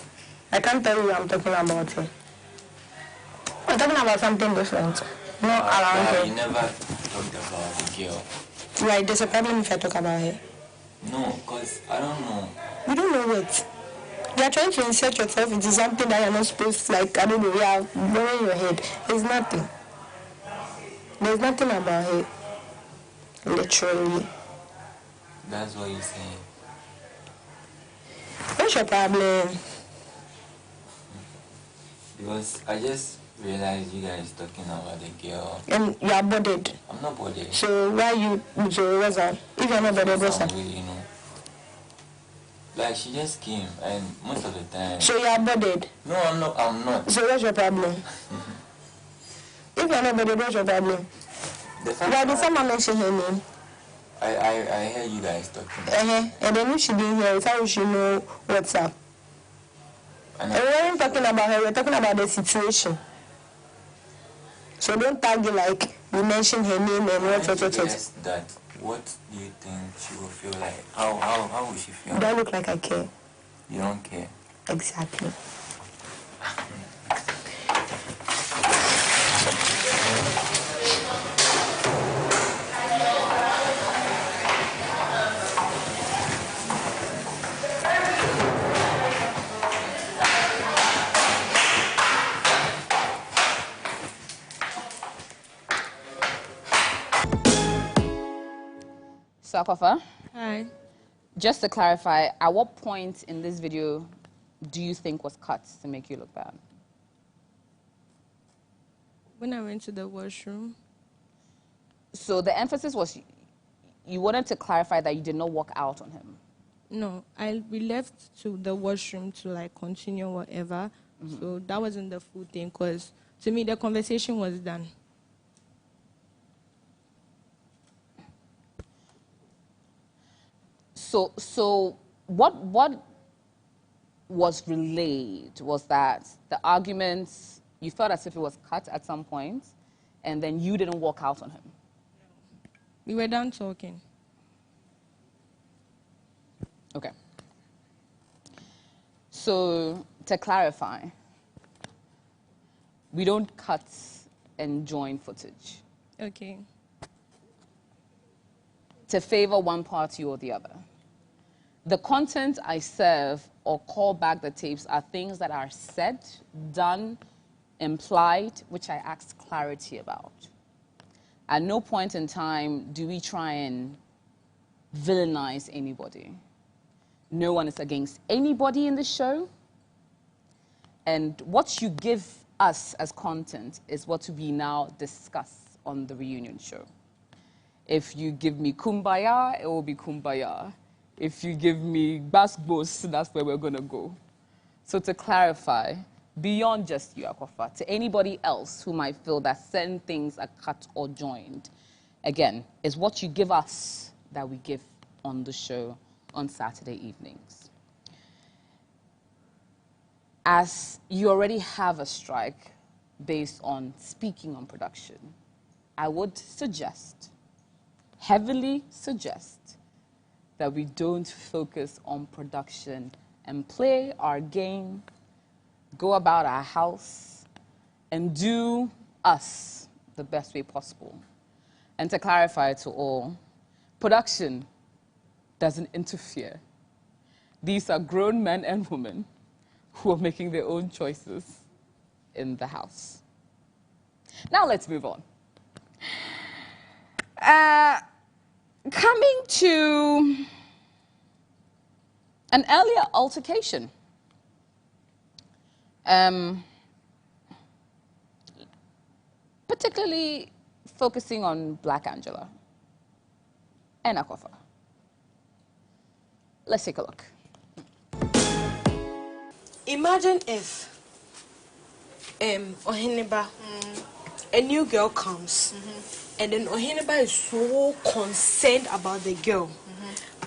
I can't tell you what I'm talking about here. I'm talking about something different. Not around her. You never talked about the girl. Right, there's a problem if I talk about her. No, because I don't know. You don't know what? You are trying to insert yourself into something that you're not supposed to, like, I don't know, you are blowing your head. It's nothing. There's nothing about it. Literally. That's what you're saying. What's your problem? Because I just realized you guys talking about the girl. And you are bothered. I'm not bothered. So why you so what's that? If you're not bothered, what's that? You know. Like she just came and most of the time. So you are bothered? No, I'm not. So what's your problem? If you're not bothered, what's your problem? Why did someone mention her name? I heard you guys talking. And then if she didn't hear it, how would she know what's up? And we weren't talking about her, we're talking about the situation. So don't tag it like you mentioned her name and what. That. What do you think she will feel like? How will she feel? Do I look like I care? You don't care. Exactly. Sakofa? Hi. Just to clarify, at what point in this video do you think was cut to make you look bad? When I went to the washroom. So the emphasis was you wanted to clarify that you did not walk out on him. No, we left to the washroom to like continue whatever. So that wasn't the full thing because to me the conversation was done. So what was relayed was that the arguments, you felt as if it was cut at some point, and then you didn't walk out on him. We were done talking. Okay. So to clarify, we don't cut and join footage. Okay. To favor one party or the other. The content I serve or call back the tapes are things that are said, done, implied, which I asked clarity about. At no point in time do we try and villainize anybody. No one is against anybody in the show. And what you give us as content is what we now discuss on the reunion show. If you give me kumbaya, it will be kumbaya. If you give me basbos, that's where we're going to go. So to clarify, beyond just you, Akofa, to anybody else who might feel that certain things are cut or joined, again, is what you give us that we give on the show on Saturday evenings. As you already have a strike based on speaking on production, I would suggest, heavily suggest, that we don't focus on production and play our game, go about our house, and do us the best way possible. And to clarify to all, production doesn't interfere. These are grown men and women who are making their own choices in the house. Now let's move on. Coming to an earlier altercation. Particularly focusing on Black Angela and Akofa. Let's take a look. Imagine if Oheneba, a new girl comes, and then Oheneba is so concerned about the girl.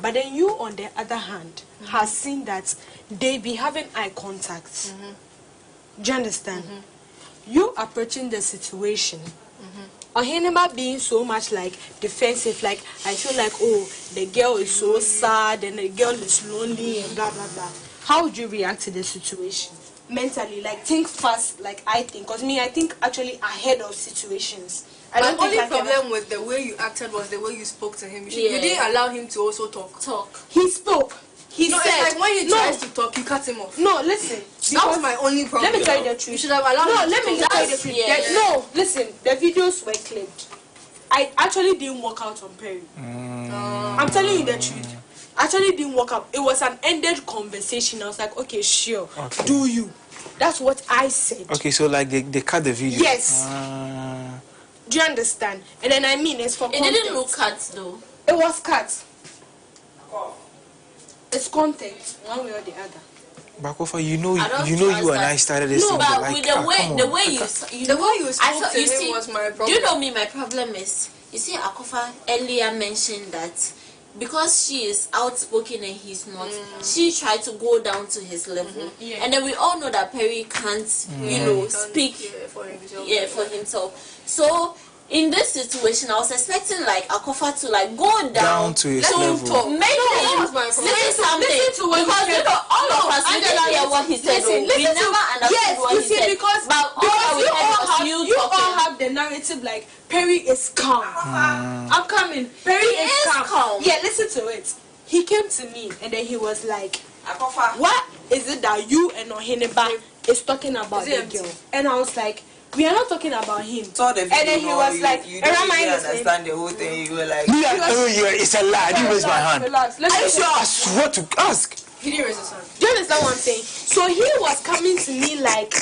But then you, on the other hand, has seen that they be having eye contact. Do you understand? You approaching the situation. Oheneba being so much like defensive, like I feel like, oh, the girl is so sad and the girl is lonely and blah, blah, blah. How would you react to the situation? Mentally, like think fast, like I think. Because me, I think actually ahead of situations. The only problem with the way you acted was the way you spoke to him. You didn't allow him to also talk. He spoke. He said. It's like when he tries to talk, you cut him off. No, listen. That was my only problem. Let me tell you the truth. You should have allowed him to let me talk. tell you the truth. No, listen. The videos were clipped. I actually didn't walk out on Perry. I'm telling you the truth. I actually didn't walk out. It was an ended conversation. I was like, okay, sure, do you? That's what I said. Okay, so like they cut the video. Yes. Do you understand? And then I mean, it's for content. It didn't look cut though. It was cut. It's content, one way or the other. Bakofa, you know you and I started this thing. No, but like, with the way you spoke to him was my problem. Do you know me? My problem is, you see, Akofa earlier mentioned that because she is outspoken and he's not, she tried to go down to his level. And then we all know that Perry can't, speak for himself. So in this situation, I was expecting like Akofa to like go down to his level. Make him say something. Because all of us we didn't hear what he said. We never understood what he said. Because you all have the narrative like Perry is calm. I'm coming. Perry is calm. Yeah, listen to it. He came to me and then he was like, what is it that you and Oheneba is talking about the girl? And I was like, we are not talking about him. And then he was like, you didn't understand the whole thing. You were like, it's a lie. I didn't raise my hand. Relax. I swear to ask. He didn't raise his hand. Do you understand what I'm saying? So he was coming to me like,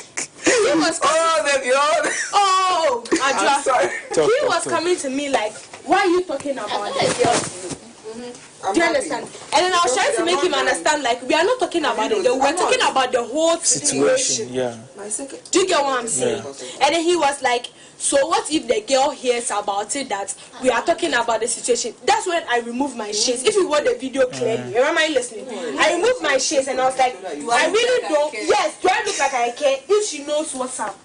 I'm sorry. He was coming to me like, why are you talking about the girl? Do you understand? And then I was trying to make him understand, like, we are not talking about the girl, we're talking about the whole situation. Yeah. Do you get what I'm saying? And then he was like, so what if the girl hears about it that we are talking about the situation? That's when I removed my shades. If you watch the video clearly, remember you listening? I removed my shades and I was like, I really don't. Yes, do I look like I care if she knows what's up?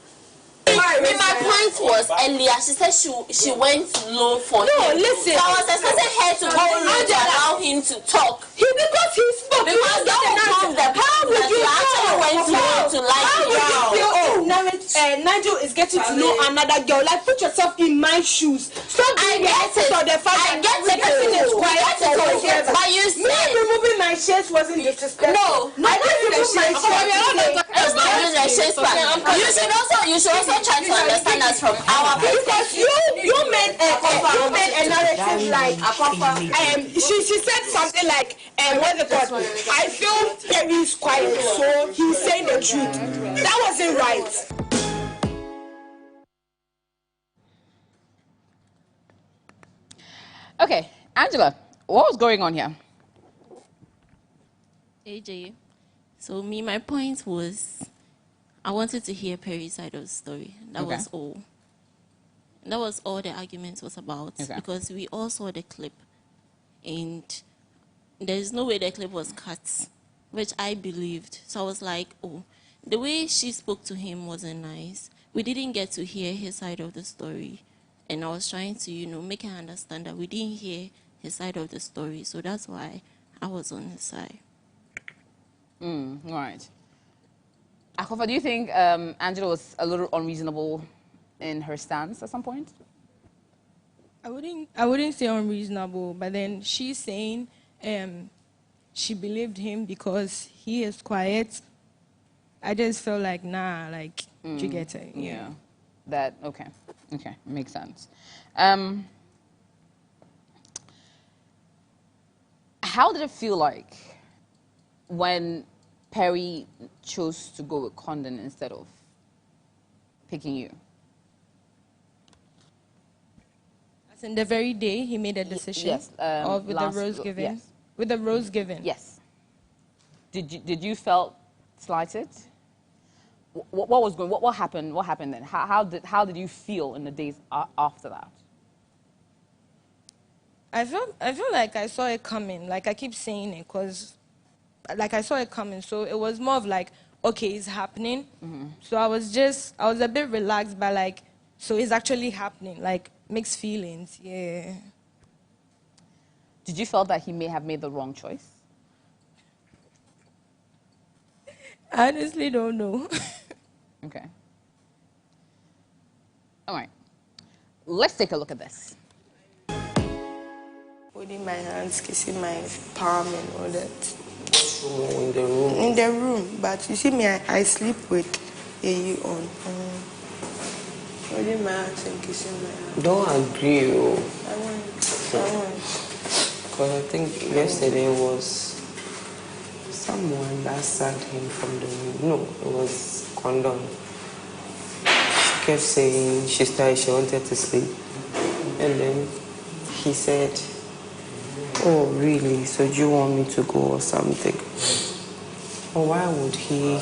My point was earlier, she said she went low for him. No, listen. So I was expecting her to go low to allow him to talk. Because he spoke. Because that will prove the part that you actually went low to like him. Nigel is getting to know another girl. Like, put yourself in my shoes. Stop being the opposite of the fact that the person is quiet for whatever. But you said me removing my shades wasn't disrespectful. No, I didn't remove my shades. It's not doing the shades part. You should also try to understand us from our perspective. Because you made a narrative like she said something like what's it called? I feel Perry's quiet, so he's saying the truth. That wasn't right. Okay, Angela, what was going on here? AJ, so my point was, I wanted to hear Perry's side of the story. That was all. That was all the argument was about. Because we all saw the clip. And there's no way the clip was cut, which I believed. So I was like, oh, the way she spoke to him wasn't nice. We didn't get to hear his side of the story. And I was trying to, make her understand that we didn't hear his side of the story. So that's why I was on his side. Right. Akofa, do you think Angela was a little unreasonable in her stance at some point? I wouldn't say unreasonable, but then she's saying she believed him because he is quiet. I just felt like, nah, like, you get it. Yeah. That, okay, makes sense. How did it feel like when Perry chose to go with Condon instead of picking you? As in the very day he made a decision? Yes. Or with the rose given? Yes. With the rose given? Yes. Did you felt slighted? What was going? What happened? What happened then? How did you feel in the days after that? I feel like I saw it coming. Like I keep saying it because, like I saw it coming. So it was more of like, okay, it's happening. So I was a bit relaxed, but like, so it's actually happening. Like mixed feelings. Yeah. Did you feel that he may have made the wrong choice? I honestly don't know. Okay. All right. Let's take a look at this. Holding my hands, kissing my palm and all that. In the room? In the room. But you see me, I sleep with AU on. Holding my hands and kissing my hands. Don't agree, oh. I want. Because I think yesterday was someone that sacked him from the room. No, it was Condon. She kept saying she wanted to sleep. And then he said, oh, really? So do you want me to go or something? Or why would he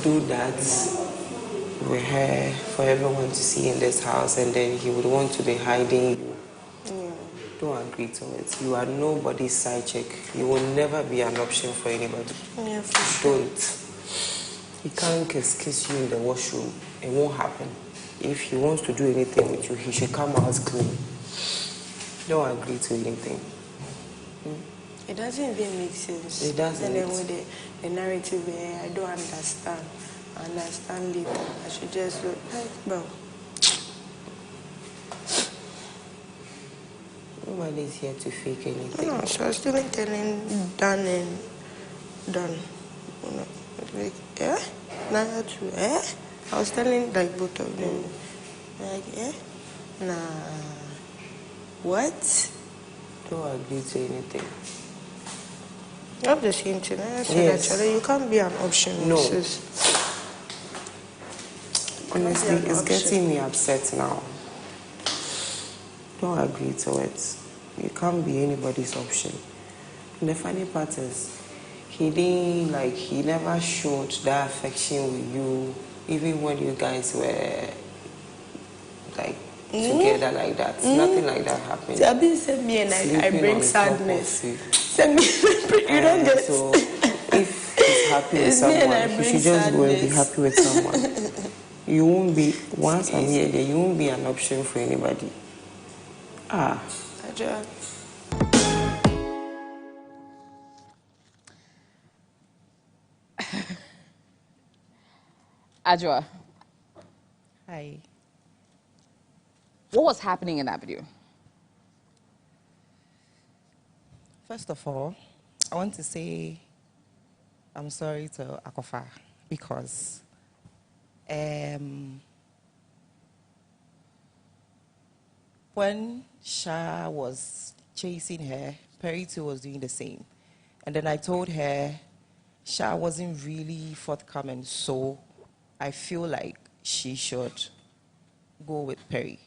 do that with her for everyone to see in this house, and then he would want to be hiding you? Don't agree to it. You are nobody's side chick. You will never be an option for anybody. Yeah, for sure. Don't. He can't kiss you in the washroom. It won't happen. If he wants to do anything with you, he should come out clean. Don't agree to anything. It doesn't even make sense. It doesn't. And then with the narrative, I don't understand. I understand later. I should just look like, bro. Nobody's here to fake anything. No, so I was still telling Dan and Dan. Like, yeah? Naya too, eh? I was telling like both of them. Like, eh? Nah. What? Don't agree to anything. Not the same thing. I said Yes. actually, you can't be an option. No. Sis. Honestly, it's option. getting me upset now. Don't agree to it. You can't be anybody's option. And the funny part is, he never showed that affection with you, even when you guys were like together like that. Nothing like that happened. Sabi said me and I Sleeping bring on top sadness. of you. Send me, you don't get. So if he's happy with It's me and I someone, he bring should just go and be sadness. happy with someone. You won't be, once I'm here, there, you won't be an option for anybody. Ah. Aja. Adjoa, Hi. what was happening in that video? First of all, I want to say I'm sorry to Akofa because when Sha was chasing her, Perry too was doing the same. And then I told her Sha wasn't really forthcoming, so I feel like she should go with Perry.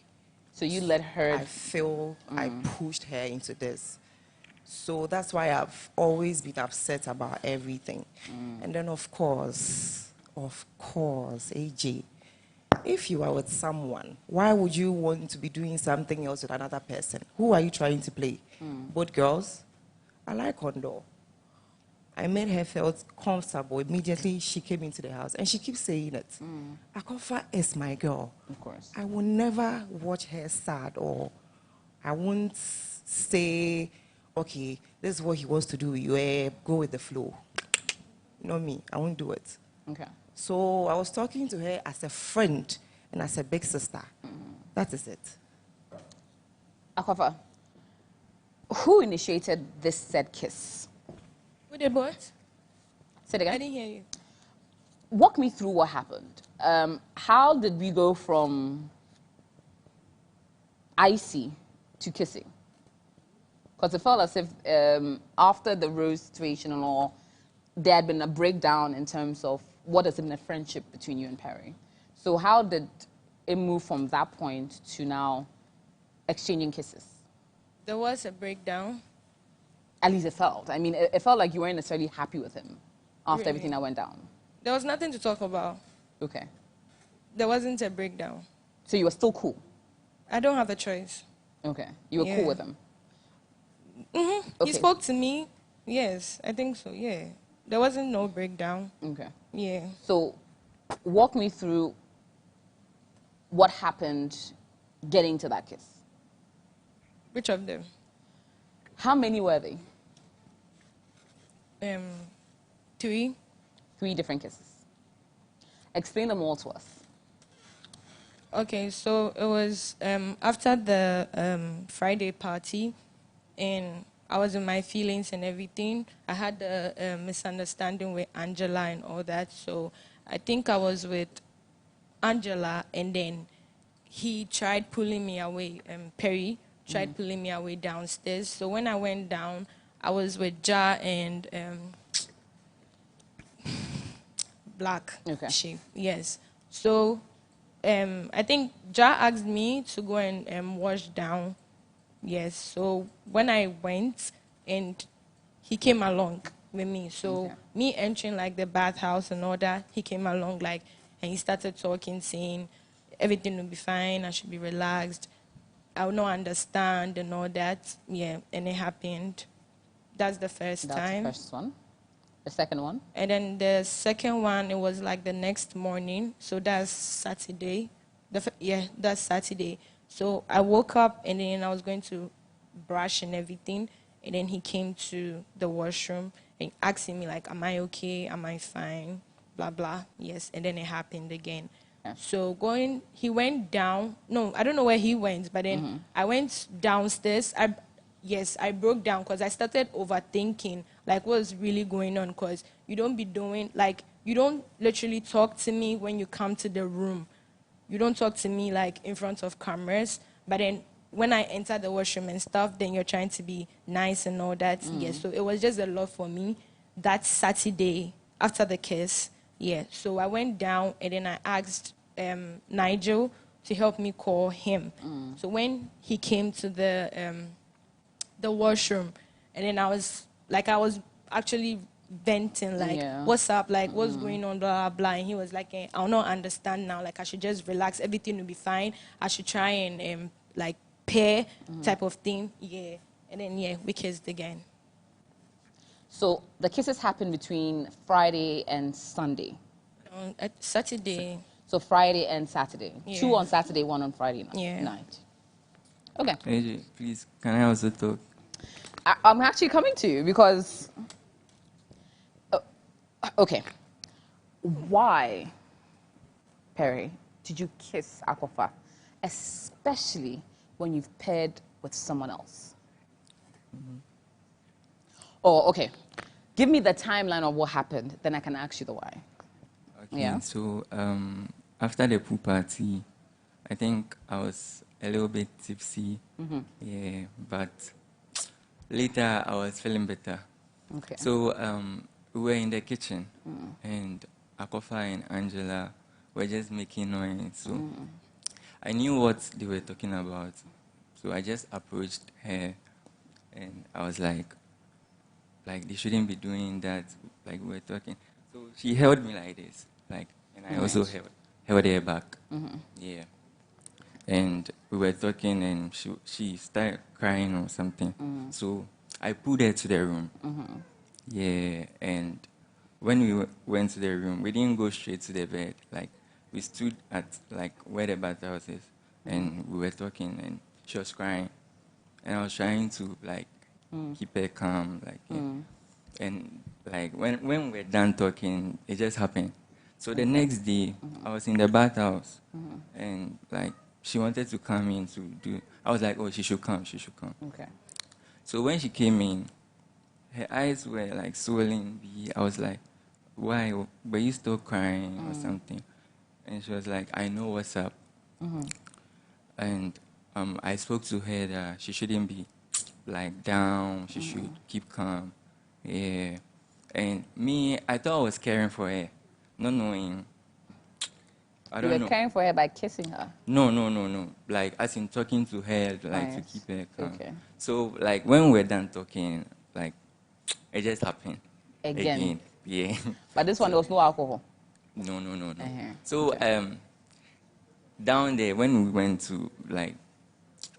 So you let her... I feel I pushed her into this. So that's why I've always been upset about everything. And then of course, AJ, if you are with someone, why would you want to be doing something else with another person? Who are you trying to play? Both girls? I like Kondo. I made her feel comfortable. Immediately she came into the house and she keeps saying it. Akofa is my girl. Of course. I will never watch her sad, or I won't say, okay, this is what he wants to do. You go with the flow. You know me, I won't do it. Okay. So I was talking to her as a friend and as a big sister. That is it. Akwafa, who initiated this said kiss? Who did what? Say it again. I didn't hear you. Walk me through what happened. How did we go from icy to kissing? Because it felt as if after the rose situation and all, there had been a breakdown in terms of what is in a friendship between you and Perry. So how did it move from that point to now exchanging kisses? There was a breakdown. At least it felt. I mean, it felt like you weren't necessarily happy with him after Really? everything that went down. There was nothing to talk about. Okay. There wasn't a breakdown. So you were still cool? I don't have a choice. Okay. You were Yeah. cool with him? Mm-hmm. Okay. He spoke to me. Yes, I think so, yeah. There wasn't no breakdown. Okay. Yeah. So walk me through what happened getting to that kiss. Which of them? How many were they? 3. 3 different kisses. Explain them all to us. Okay, so it was after the Friday party, and I was in my feelings and everything. I had a misunderstanding with Angela and all that, so I think I was with Angela, and then he tried pulling me away. Perry tried pulling me away downstairs. So when I went down, I was with Ja and Black Sheep. Yes. So I think Ja asked me to go and wash down. Yes. So when I went, and he came along with me. So me entering like the bathhouse and all that, he came along like, and he started talking, saying everything will be fine. I should be relaxed. I will not understand and all that. Yeah, and it happened. That's the first time. That's the first one. The second one? And then the second one, it was like the next morning. So that's Saturday. That's Saturday. So I woke up and then I was going to brush and everything. And then he came to the washroom and asking me like, am I okay? Am I fine? Blah, blah. Yes. And then it happened again. Yeah. So he went down. No, I don't know where he went, but then I went downstairs. I broke down because I started overthinking, like, what's really going on, because you don't literally talk to me when you come to the room. You don't talk to me, like, in front of cameras, but then when I enter the washroom and stuff, then you're trying to be nice and all that. Yeah, so it was just a lot for me that Saturday after the kiss. Yeah, so I went down and then I asked Nigel to help me call him. So when he came to the washroom, and then I was actually venting, like, what's up, like, what's going on, blah, blah, blah. And he was like, I'll not understand now, like, I should just relax, everything will be fine. I should try and, like, pair type of thing. Yeah. And then, we kissed again. So the kisses happened between Friday and Sunday? Saturday. So Friday and Saturday. Yeah. 2 on Saturday, 1 on Friday night. Yeah. Okay. AJ, please, can I also talk? I'm actually coming to you because... okay. Why, Perry, did you kiss Akofa, especially when you've paired with someone else? Oh, okay. Give me the timeline of what happened, then I can ask you the why. Okay, Yeah. so after the pool party, I think I was a little bit tipsy. Yeah, but later I was feeling better. Okay. So we were in the kitchen, and Akofa and Angela were just making noise. So I knew what they were talking about. So I just approached her, and I was like, they shouldn't be doing that. Like, we were talking. So she held me like this, like, and I also held her back. Yeah. And we were talking, and she started crying or something. So I pulled her to the room. Yeah, and when we went to the room, we didn't go straight to the bed. Like, we stood at, like, where the bathhouse is, and we were talking, and she was crying. And I was trying to, like, keep her calm, like, and, like, when we were done talking, it just happened. So the next day, I was in the bathhouse, and, like, she wanted to come in to do... I was like, oh, she should come. Okay. So when she came in, her eyes were, like, swollen. I was like, why? Were you still crying or something? And she was like, I know what's up. And I spoke to her that she shouldn't be, like, down. She should keep calm. Yeah. And me, I thought I was caring for her, not knowing... I don't know. You were caring for her by kissing her? No. Like, as in talking to her, like, to keep her calm. Okay. So, like, when we were done talking, like, it just happened. Again? Yeah. But this one, there was no alcohol? No. So, down there, when we went to, like,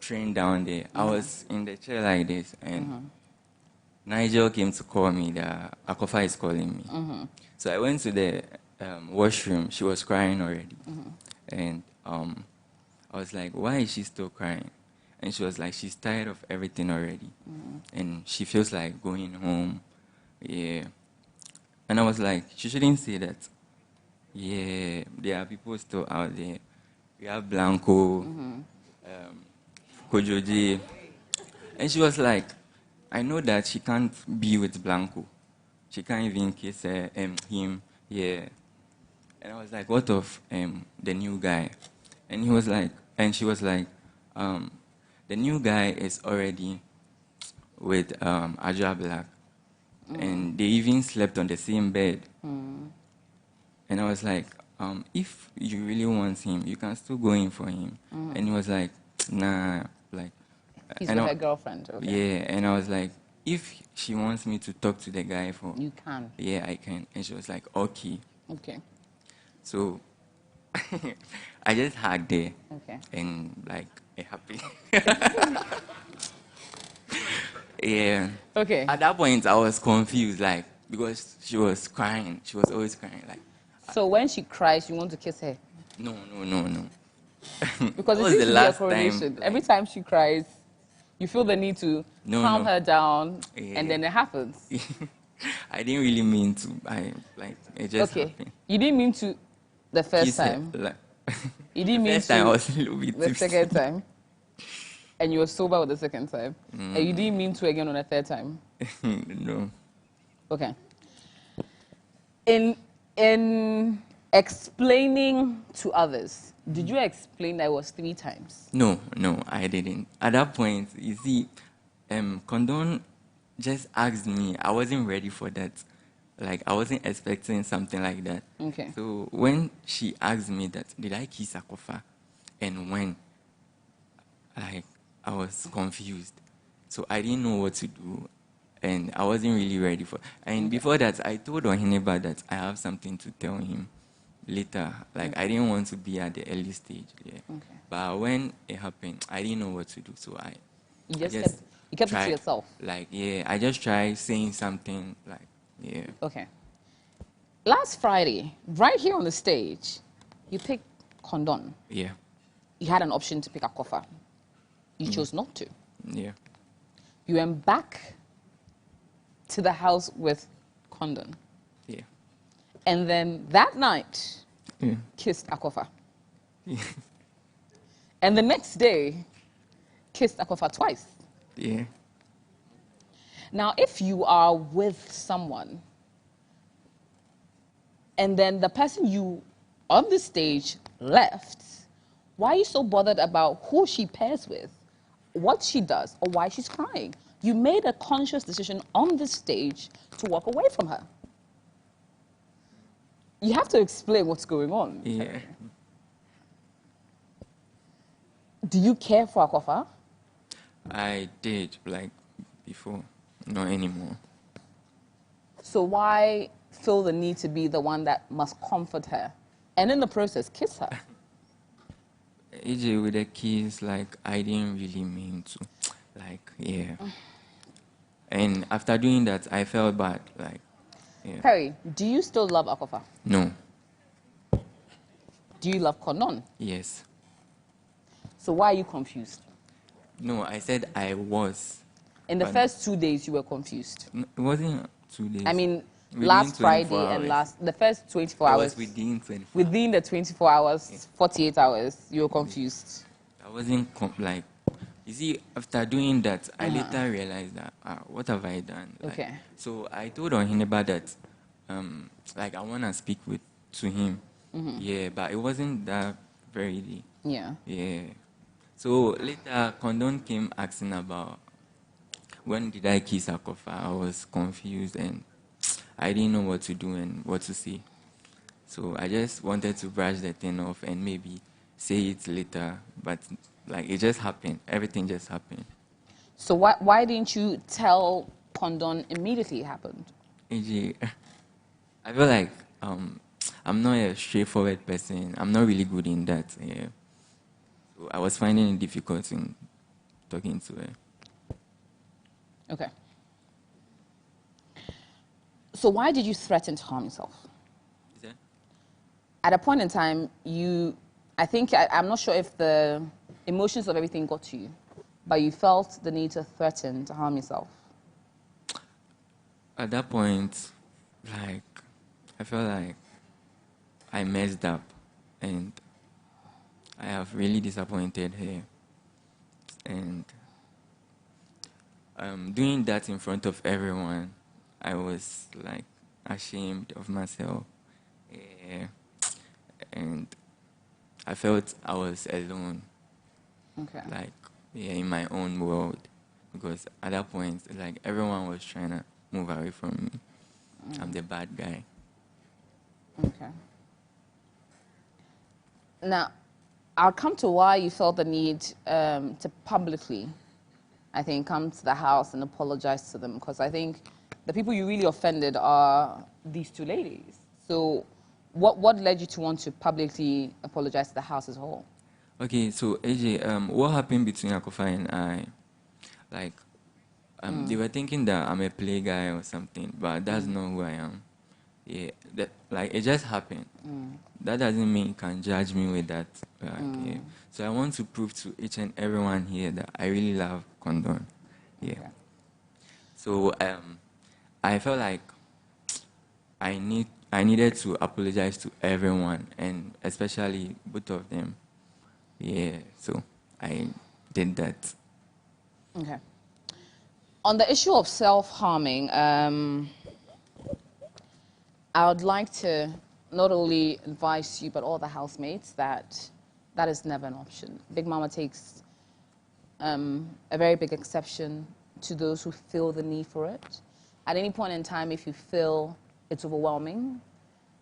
train down there, I was in the chair like this, and Nigel came to call me that Akofa is calling me. So I went to the washroom. She was crying already. And I was like, why is she still crying? And she was like, she's tired of everything already. And she feels like going home. Yeah. And I was like, she shouldn't say that. Yeah, there are people still out there. We have Blanco, Kojoji. And she was like, I know that she can't be with Blanco. She can't even kiss him. Yeah. And I was like, what of the new guy? And he was like, and she was like, the new guy is already with Aja Black, and they even slept on the same bed. And I was like, if you really want him, you can still go in for him. And he was like, nah, like. He's and with I- her girlfriend. Okay. Yeah, and I was like, if she wants me to talk to the guy for, You can. Yeah, I can. And she was like, okay. Okay. So I just hugged her. Okay. And like, happy. Yeah. Okay. At that point, I was confused, like, because she was crying. She was always crying, like. So when she cries, you want to kiss her? No. Because That it was seems the to be a last correlation. time. Every time she cries, you feel the need to calm her down, Yeah. and then it happens. I didn't really mean to. It just Okay. happened. You didn't mean to the first Kiss her, time. like- You didn't The mean first to time I was a little bit the tipsy. second time. And you were sober with the second time. And you didn't mean to again on the third time. No. Okay. In explaining to others, did you explain that it was 3 times? No, I didn't. At that point, you see, Condon just asked me. I wasn't ready for that. Like, I wasn't expecting something like that. Okay. So when she asked me that, did I kiss Akofa? And when, like, I was confused. So I didn't know what to do. And I wasn't really ready for. And before that, I told Ohineba that I have something to tell him later. Like, I didn't want to be at the early stage. Yeah. Okay. But when it happened, I didn't know what to do. So You I just kept it to tried, yourself. Like, yeah, I just tried saying something. Like, yeah. Okay. Last Friday, right here on the stage, you picked Condon. Yeah. You had an option to pick Akofa. You chose not to. Yeah. You went back to the house with Condon. Yeah. And then that night, Yeah. kissed Akofa. And the next day, kissed Akofa twice. Yeah. Now, if you are with someone, and then the person you on the stage left, why are you so bothered about who she pairs with, what she does, or why she's crying? You made a conscious decision on the stage to walk away from her. You have to explain what's going on. Yeah. Do you care for Akofa? I did, like, before. Not anymore. So why feel the need to be the one that must comfort her? And in the process, kiss her? AJ with the kiss, like, I didn't really mean to. Like, yeah. And after doing that, I felt bad. Like, yeah. Perry, do you still love Akofa? No. Do you love Konon? Yes. So why are you confused? No, I said I was. In the But first 2 days, you were confused. It wasn't 2 days. I mean, Within last 24 Friday and hours. the first 24 I hours. was within 24. Within the 24 hours, 48 hours, you were confused. I wasn't, like, you see, after doing that, I later realized that, what have I done? Like, Okay. So I told Ohineba that, like, I want to speak to him. Mhm. Yeah, but it wasn't that very. Yeah. Yeah. So later, Condon came asking about when did I kiss Akofa. I was confused and I didn't know what to do and what to say. So I just wanted to brush the thing off and maybe say it later. But, like, it just happened. Everything just happened. So why didn't you tell Condon immediately it happened? AJ, I feel like I'm not a straightforward person. I'm not really good in that. Yeah. So I was finding it difficult in talking to her. Okay. So why did you threaten to harm yourself? Is that? At a point in time, I'm not sure if the emotions of everything got to you, but you felt the need to threaten to harm yourself. At that point, like, I felt like I messed up and I have really disappointed her. And doing that in front of everyone, I was, like, ashamed of myself. Yeah. And I felt I was alone. Okay. Like, yeah, in my own world. Because at that point, like, everyone was trying to move away from me. I'm the bad guy. Okay. Now, I'll come to why you felt the need to publicly, I think, come to the house and apologize to them. Because I think the people you really offended are these two ladies. So what led you to want to publicly apologize to the house as a whole? Okay, so AJ, what happened between Akofa and I? Like, they were thinking that I'm a play guy or something, but that's not who I am. Yeah, that, like, it just happened. That doesn't mean you can judge me with that. Yeah. So I want to prove to each and everyone here that I really love Condon. Yeah. Okay. So I felt like I needed to apologize to everyone, and especially both of them. Yeah. So I did that. Okay. On the issue of self-harming, I would like to not only advise you, but all the housemates that that is never an option. Big Mama takes a very big exception to those who feel the need for it. At any point in time, if you feel it's overwhelming,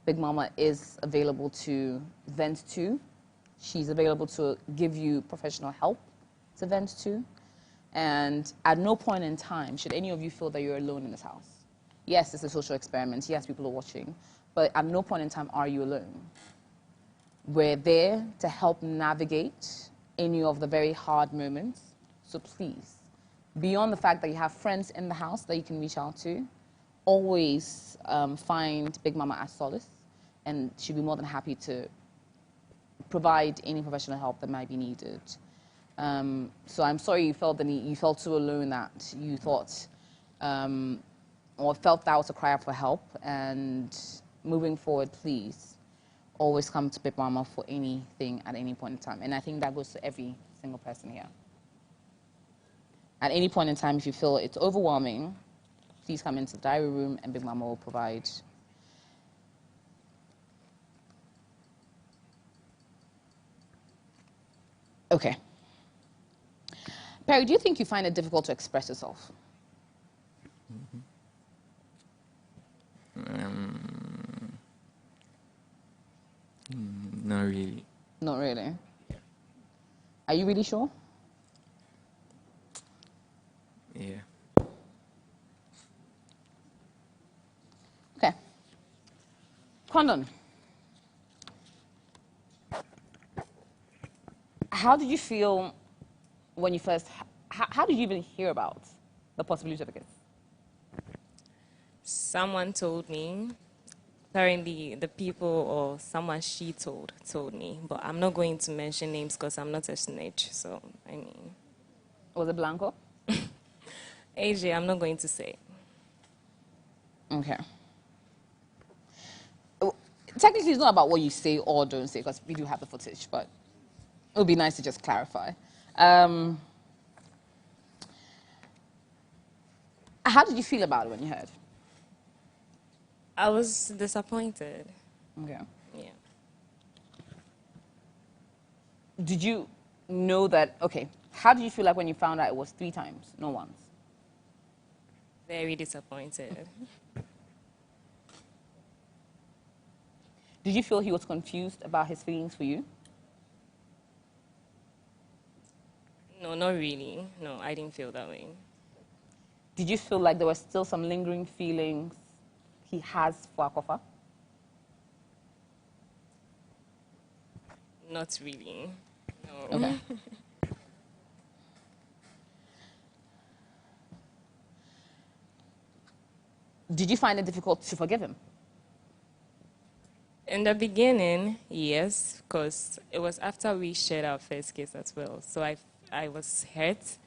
Big Mama is available to vent to. She's available to give you professional help to vent to. And at no point in time should any of you feel that you're alone in this house. Yes, it's a social experiment. Yes, people are watching. But at no point in time are you alone. We're there to help navigate any of the very hard moments. So please, beyond the fact that you have friends in the house that you can reach out to, always find Big Mama as solace. And she'll be more than happy to provide any professional help that might be needed. So I'm sorry you felt the need, you felt so alone that you thought, or felt that was a cry out for help. And moving forward, please, always come to Big Mama for anything at any point in time. And I think that goes to every single person here. At any point in time, if you feel it's overwhelming, please come into the diary room and Big Mama will provide. Okay. Perry, do you think you find it difficult to express yourself? Not really. Not really. Are you really sure? Yeah. Okay. Condon. How did you feel when you first, how did you even hear about the possibility of a kiss? Someone told me. Apparently, the people or someone she told me. But I'm not going to mention names because I'm not a snitch. So, I mean. Was it Blanco? AJ, I'm not going to say. Okay. Technically, it's not about what you say or don't say, because we do have the footage, but it would be nice to just clarify. How did you feel about it when you heard? I was disappointed. Okay. Yeah. Did you know that, okay, how did you feel like when you found out it was 3 times, not once? Very disappointed. Did you feel he was confused about his feelings for you? No, not really. No, I didn't feel that way. Did you feel like there were still some lingering feelings he has for Akofa? Not really. No. Okay. Did you find it difficult to forgive him? In the beginning, yes, because it was after we shared our first kiss as well. So I was hurt.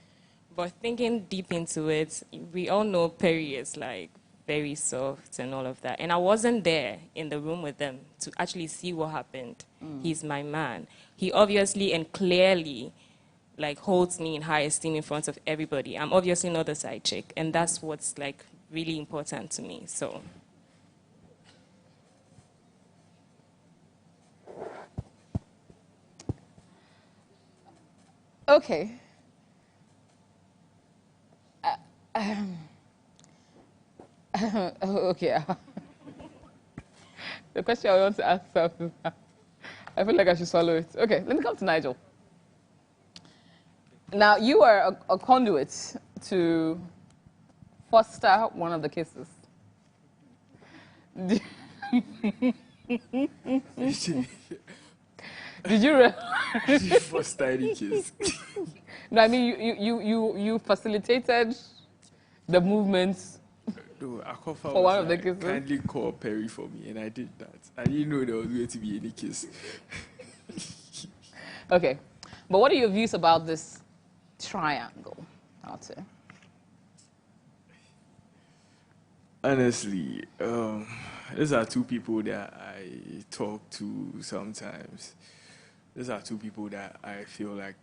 But thinking deep into it, we all know Perry is like very soft and all of that. And I wasn't there in the room with them to actually see what happened. He's my man. He obviously and clearly like holds me in high esteem in front of everybody. I'm obviously not a side chick, and that's what's like really important to me. So. Okay. Okay. The question I want to ask something. I feel like I should swallow it. Okay, let me come to Nigel. Now, you are a conduit to foster one of the kisses. Did you foster any kiss? No, I mean you facilitated the movements. No, Akofa for one of the like, kisses. kindly call Perry for me, and I did that. I didn't know there was going to be any kiss. Okay, but what are your views about this triangle out there? Honestly, these are two people that I talk to sometimes. These are two people that I feel like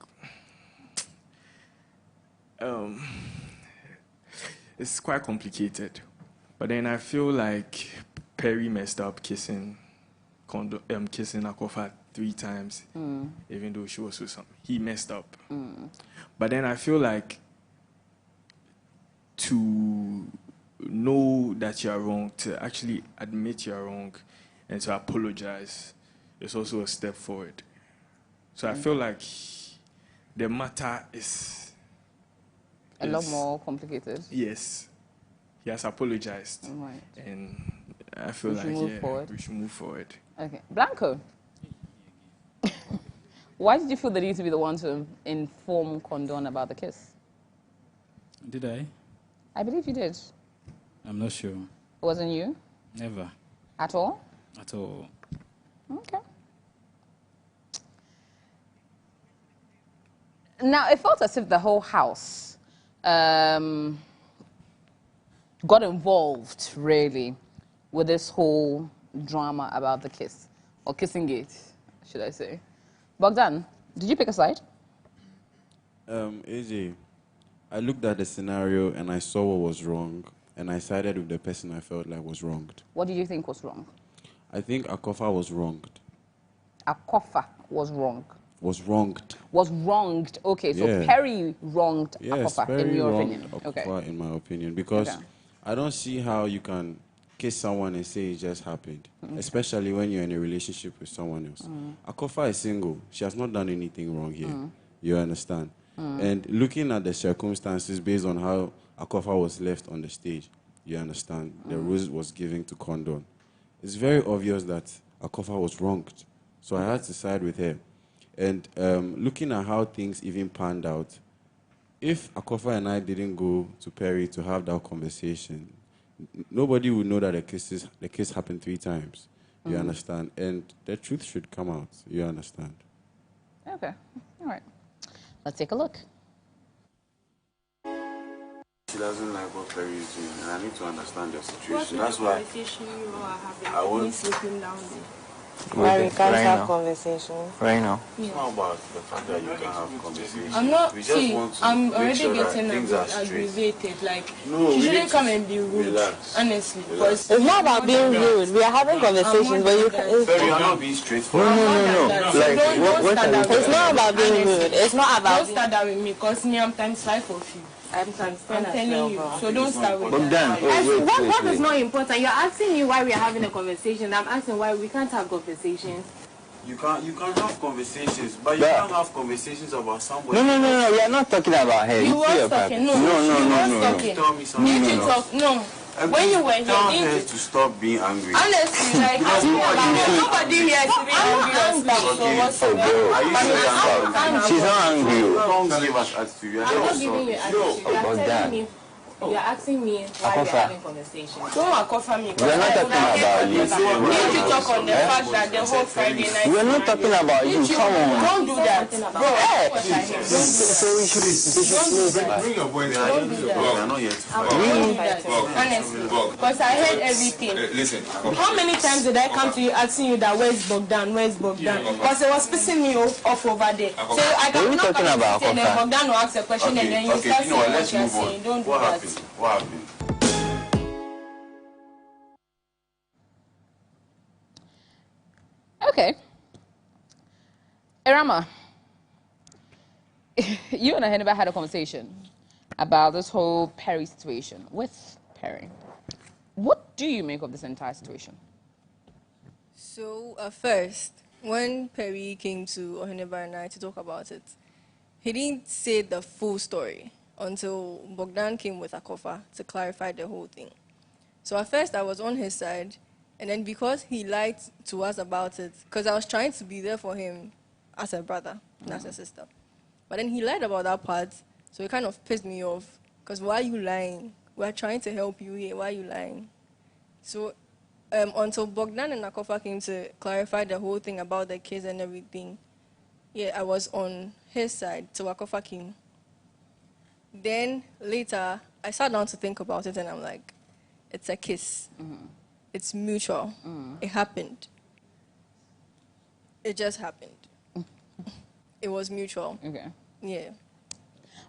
it's quite complicated. But then I feel like Perry messed up kissing Akofa 3 times, even though she was with some. He messed up. But then I feel like to know that you are wrong, to actually admit you are wrong, and to apologize is also a step forward. So I feel like the matter is a lot more complicated. Yes, he has apologized, right. And I feel like we should move forward. Okay, Blanco. Why did you feel the need to be the one to inform Condon about the kiss? Did I? I believe you did. I'm not sure. It wasn't you? Never. At all? At all. Okay. Now, it felt as if the whole house got involved, really, with this whole drama about the kiss, or kissing gate, should I say. Bogdan, did you pick a side? AJ, I looked at the scenario and I saw what was wrong, and I sided with the person I felt like was wronged. What do you think was wrong? I think Akofa was wronged. Akofa was wrong. Was wronged. Was wronged. Okay, so Yeah. Perry wronged Akofa, Perry in your wronged opinion. Akofa, in my opinion, because Okay. I don't see how you can kiss someone and say it just happened, especially when you're in a relationship with someone else. Akofa is single. She has not done anything wrong here. You understand? And looking at the circumstances based on how Akofa was left on the stage, you understand? The rose was given to Condon. It's very obvious that Akofa was wronged. So I had to side with her. And looking at how things even panned out, if Akofa and I didn't go to Perry to have that conversation, nobody would know that the kiss happened 3 times. You understand? And the truth should come out. You understand? Okay. All right. Let's take a look. She doesn't like what Perry is doing, and I need to understand the situation. What's That's the why conversation you are having? I want- Me sleeping down there. Why we can't Right have now. conversations? Right now. it's not about the fact that you can have conversations. I'm not, We just see, want to I'm make already sure that getting things are straight. aggravated. Like, No, you we need shouldn't to come and be rude, relax. honestly. Relax. Because It's not about being rude. We are having conversations, but you can. Perry, you're not being straightforward. No. Like, what are you It's not about being rude. It's not about. Don't start that with me, because me, I'm times 5 of you. I'm telling you, so don't start with But that. Dan, What is not important? You're asking me why we are having a conversation. I'm asking why we can't have conversations. You can have conversations, but you can't have conversations about somebody. No. We are not talking about her. You see was your talking. part. No. Tell me something. Did you talk? No. When you were here, Tell didn't her you? to stop being angry. Honestly, like, nobody here is being angry or stuff, so what's Oh, girl. Are you serious? She's not angry. Don't give us attitude. You are I'm not not giving you attitude. You are telling me. You're asking me why we're Akofa. having conversations. Don't Akofa me. We're not talking about you. Did you talk on the fact that the whole Friday night? We're not talking about you. Come on. Don't do that, bro. So we should Bring your boy there. Don't do that. We are not here to fight. Don't do that, honestly. Because I heard everything. Listen. How many times did I come to you asking you that where's Bogdan? Where's Bogdan? Because it was pissing me off over there. So I What are you cannot talking come about, and say then Akofa? Bogdan will ask a question and then you start You know what? saying Let's what you're move saying. on. Don't do What that. happened? What happened? Okay. Irama, you and Hannibal had a conversation about this whole Perry situation with Perry. What do you make of this entire situation? So, at first, when Perry came to Oheneba and I to talk about it, he didn't say the full story until Bogdan came with Akofa to clarify the whole thing. So at first, I was on his side, and then because he lied to us about it, because I was trying to be there for him as a brother and as a sister. But then he lied about that part, so it kind of pissed me off, because why are you lying? We're trying to help you here, why are you lying? So until Bogdan and Akofa came to clarify the whole thing about the kids and everything, yeah, I was on his side till Akofa came. Then later, I sat down to think about it, and I'm like, it's a kiss. It's mutual. It happened. It just happened. It was mutual. Okay. Yeah.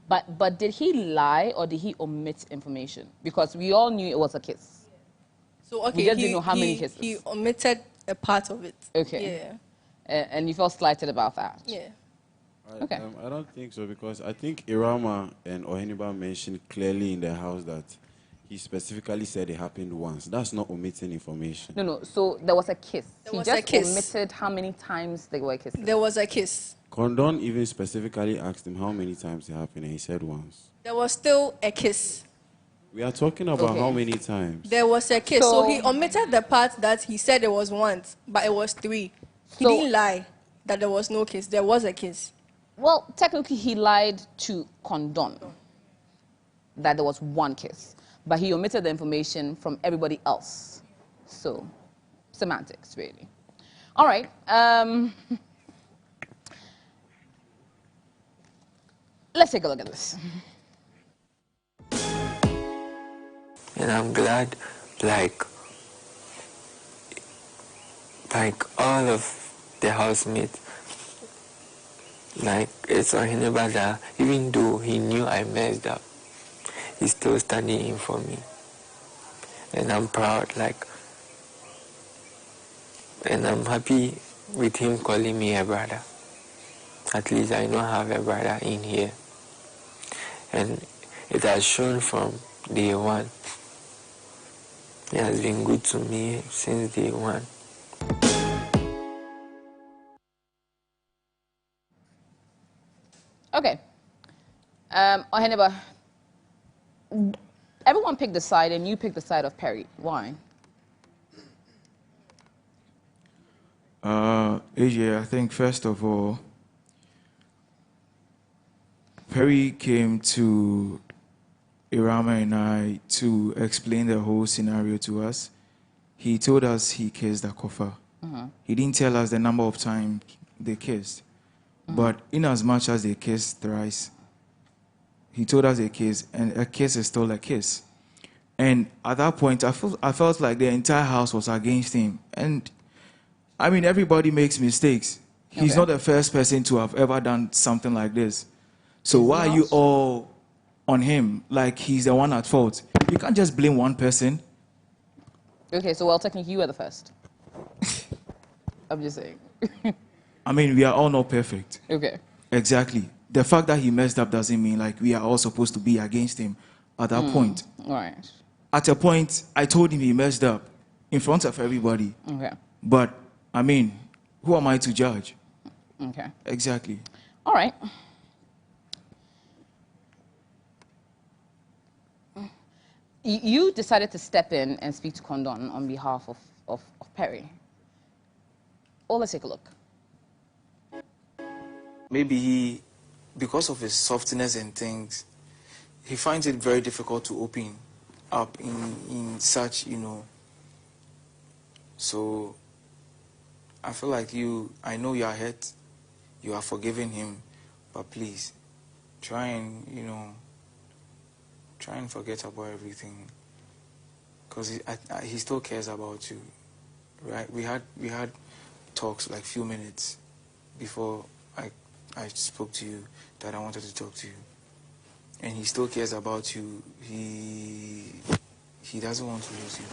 But did he lie or did he omit information? Because we all knew it was a kiss. So okay, we just didn't know how many kisses. He omitted a part of it. Okay. Yeah. And you felt slighted about that. Yeah. Okay. I don't think so, because I think Irama and Oheniba mentioned clearly in the house that he specifically said it happened once. That's not omitting information. No. So there was a kiss. There he was just a kiss. omitted how many times they were kissing. There was a kiss. Condon even specifically asked him how many times it happened, and he said once. There was still a kiss. We are talking about how many times. There was a kiss. So he omitted the part that he said it was once, but it was 3. He didn't lie that there was no kiss. There was a kiss. Well, technically, he lied to Condon that there was one kiss, but he omitted the information from everybody else. So, semantics, really. All right. Let's take a look at this. And I'm glad, like all of the housemates, like it's on Hannibal that even though he knew I messed up, he's still standing in for me. And I'm proud, and I'm happy with him calling me a brother. At least I know I have a brother in here. And it has shown from day one. He has been good to me since day one. Okay. Oheneba, everyone picked the side, and you picked the side of Perry. Why? AJ, I think first of all, Perry came to Irama and I to explain the whole scenario to us. He told us he kissed Akofa. He didn't tell us the number of times they kissed. But in as much as they kissed thrice, he told us they kissed, and a kiss is still a kiss. And at that point, I felt like the entire house was against him. And I mean, everybody makes mistakes. He's not the first person to have ever done something like this. So why are you all on him like he's the one at fault? You can't just blame one person. Okay, so well, technically you were the first. I'm just saying. I mean, we are all not perfect. Okay. Exactly. The fact that he messed up doesn't mean like we are all supposed to be against him at that point. All right. At a point, I told him he messed up in front of everybody. Okay. But, I mean, who am I to judge? Okay. Exactly. All right. You decided to step in and speak to Condon on behalf of Perry. Well, let's take a look. Maybe he, because of his softness and things, he finds it very difficult to open up in such, So I feel like I know you are hurt, you are forgiving him, but please, try and forget about everything, because he still cares about you, right? We had talks like few minutes before I spoke to you that I wanted to talk to you, and he still cares about you. He doesn't want to lose you,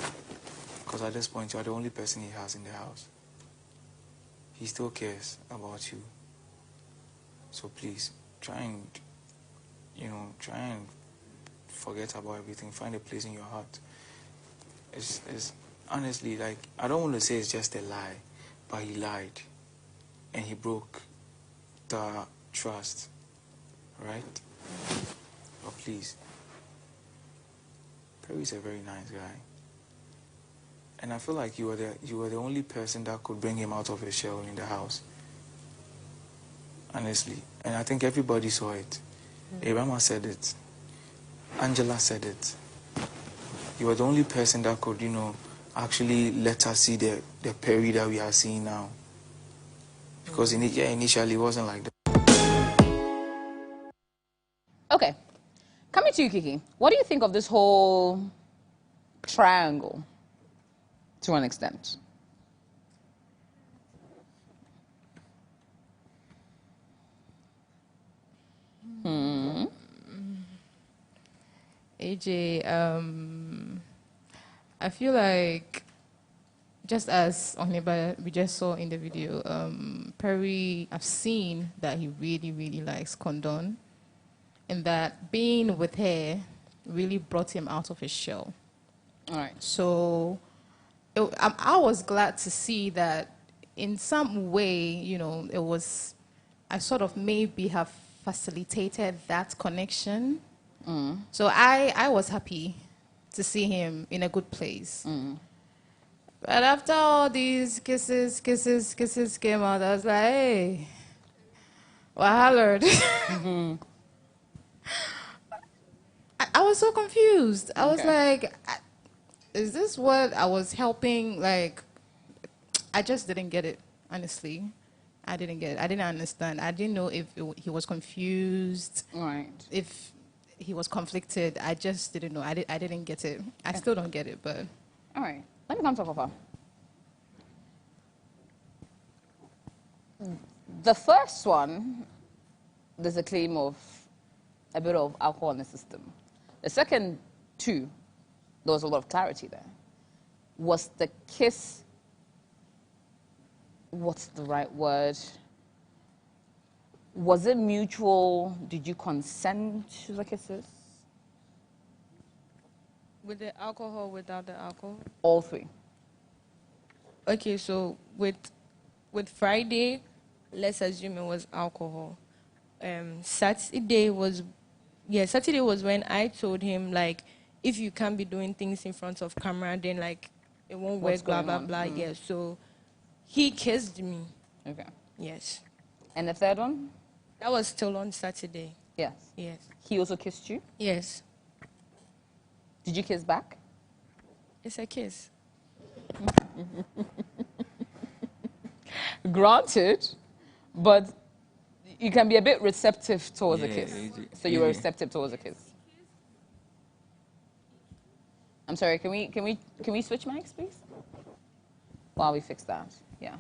because at this point you are the only person he has in the house. He still cares about you, so please try and you know, try and forget about everything. Find a place in your heart. It's honestly, like, I don't want to say it's just a lie, but he lied. And he broke the trust, right? But please, Perry's a very nice guy. And I feel like you were the only person that could bring him out of his shell in the house. Honestly. And I think everybody saw it. Irama said it. Angela said it. You were the only person that could, you know, actually let us see the Perry that we are seeing now. Because initially it wasn't like that. Okay. Coming to you, Kiki. What do you think of this whole triangle to an extent? AJ, I feel like, just as Oneba we just saw in the video, Perry, I've seen that he really, really likes Condon, and that being with her really brought him out of his shell. All right. So I was glad to see that in some way, you know, I sort of maybe have facilitated that connection. So I was happy to see him in a good place. But after all these kisses came out, I was like, hey, well, I was so confused. I was like, is this what I was helping? Like, I just didn't get it, honestly. I didn't get it. I didn't understand. I didn't know if he was confused. Right. If he was conflicted. I just didn't know. I didn't get it. I still don't get it, but... All right. Let me come talk about the first one. There's a claim of a bit of alcohol in the system. The second two, there was a lot of clarity there. Was the kiss... What's the right word? Was it mutual? Did you consent to the kisses? With the alcohol, without the alcohol? All three. Okay, so with Friday, let's assume it was alcohol. Saturday was when I told him, like, if you can't be doing things in front of camera, then, like, it won't work, blah, blah, blah. Yeah, so he kissed me. Okay. Yes. And the third one? That was still on Saturday. Yes. Yes. He also kissed you? Yes. Did you kiss back? It's a kiss. Granted, but you can be a bit receptive towards a kiss. So you were receptive towards a kiss. I'm sorry, can we switch mics, please? While we fix that. Yeah.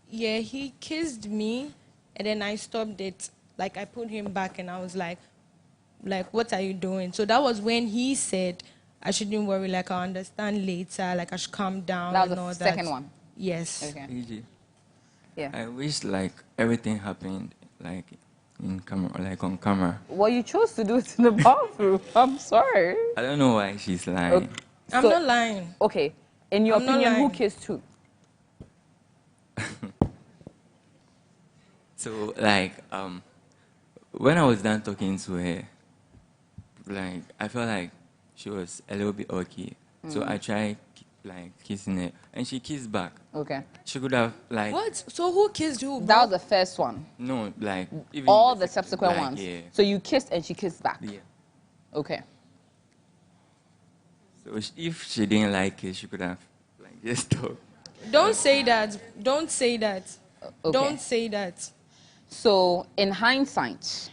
Yeah, he kissed me, and then I stopped it. Like, I put him back, and I was like, what are you doing? So that was when he said, I shouldn't worry, like, I'll understand later, like, I should calm down. That was and all the second one? Yes. Okay. AJ, yeah. I wish, like, everything happened, like, in camera, like, on camera. Well, you chose to do it in the bathroom. I'm sorry. I don't know why she's lying. Okay. I'm not lying. Okay. In your opinion, who kissed who? So, like, when I was done talking to her, like, I felt like she was a little bit okay. So I tried, like, kissing her, and she kissed back. Okay. She could have, like... What? So who kissed who? Bro? That was the first one. No, like... Even all the subsequent like, ones? Yeah. So you kissed and she kissed back? Yeah. Okay. So if she didn't like it, she could have, like, just talked. Don't say that. Don't say that. Okay. Don't say that. So, in hindsight,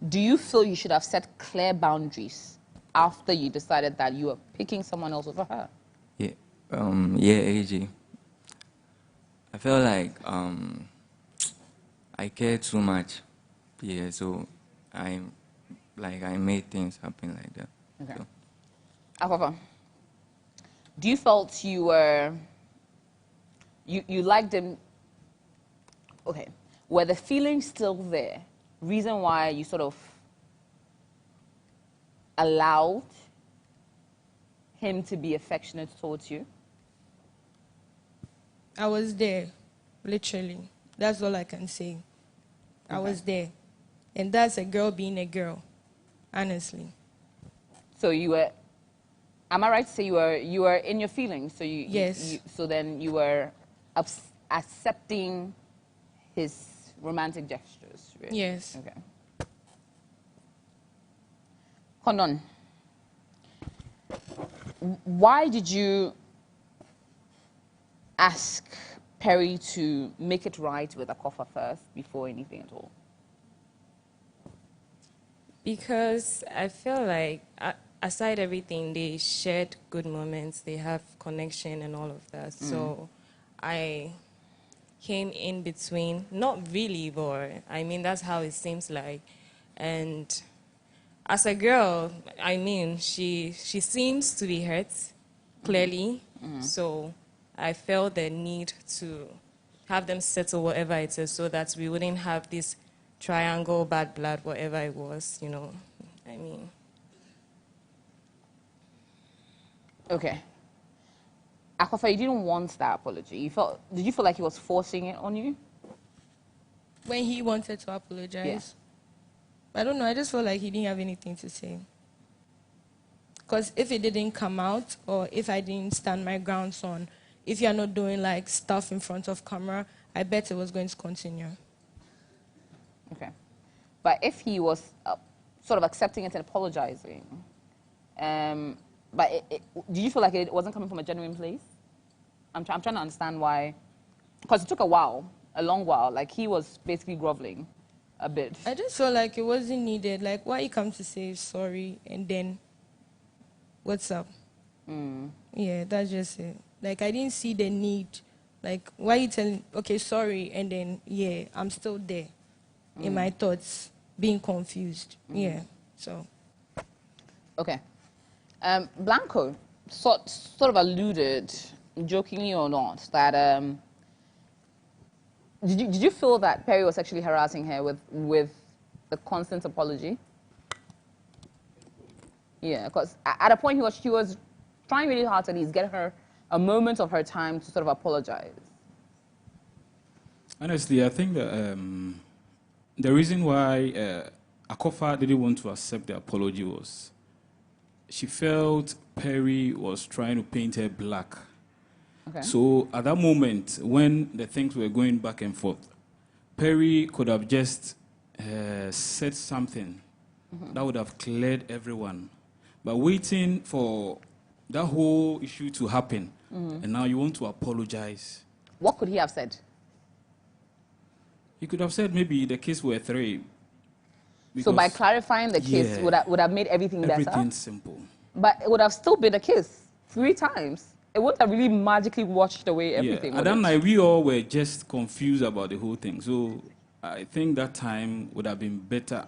do you feel you should have set clear boundaries after you decided that you were picking someone else over her? Yeah, AJ. I felt like I cared too much. Yeah, so I made things happen like that. Okay. So. However, do you felt you were you liked him? Okay. Were the feelings still there reason why you sort of allowed him to be affectionate towards you? I was there, literally. That's all I can say. I was there. And that's a girl being a girl, honestly. So you were, am I right to say you were in your feelings? So Yes. So then you were accepting his romantic gestures, really? Yes. Okay. Kondon, why did you ask Perry to make it right with Akofa first before anything at all? Because I feel like, aside everything, they shared good moments, they have connection and all of that. So I came in between, not really, but I mean, that's how it seems like. And as a girl, I mean, she seems to be hurt, clearly. So I felt the need to have them settle whatever it is so that we wouldn't have this triangle, bad blood, whatever it was, you know. I mean. Okay. Akofa, you didn't want that apology. Did you feel like he was forcing it on you? When he wanted to apologize. I don't know, I just felt like he didn't have anything to say. Because if it didn't come out, or if I didn't stand my grounds on, if you're not doing like stuff in front of camera, I bet it was going to continue. Okay. But if he was sort of accepting it and apologizing, but did you feel like it wasn't coming from a genuine place? I'm trying to understand why. Because it took a while, a long while. Like, he was basically groveling a bit. I just felt like it wasn't needed. Like, why you come to say sorry and then, what's up? Yeah, that's just it. Like, I didn't see the need. Like, why you telling, okay, sorry, and then, yeah, I'm still there in my thoughts, being confused. Yeah, so. Okay. Blanco sort of alluded, jokingly or not, that did you feel that Perry was actually harassing her with the constant apology? Yeah, because at a point he was trying really hard to at least get her a moment of her time to sort of apologize. Honestly, I think that the reason why Akofa didn't want to accept the apology was she felt Perry was trying to paint her black. Okay. So at that moment, when the things were going back and forth, Perry could have just said something that would have cleared everyone. But waiting for that whole issue to happen, and now you want to apologize. What could he have said? He could have said maybe the kids were 3. So by clarifying the kiss would have made everything better? Everything simple. But it would have still been a kiss 3 times. It wouldn't have really magically washed away everything. At that night, we all were just confused about the whole thing. So I think that time would have been better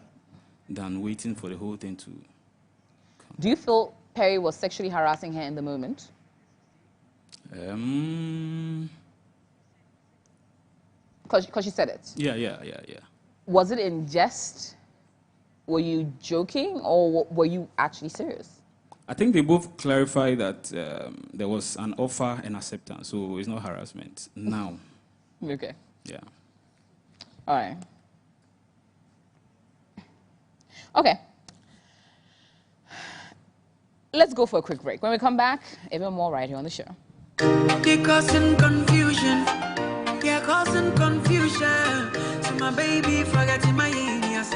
than waiting for the whole thing to come. Do you feel Perry was sexually harassing her in the moment? Because she said it. Yeah. Was it in jest? Were you joking, or were you actually serious? I think they both clarified that there was an offer and acceptance, so it's not harassment now. Okay. Yeah. All right. Okay. Let's go for a quick break. When we come back, even more right here on the show. They're causing confusion. Yeah, causing confusion. So my baby forgetting my yes.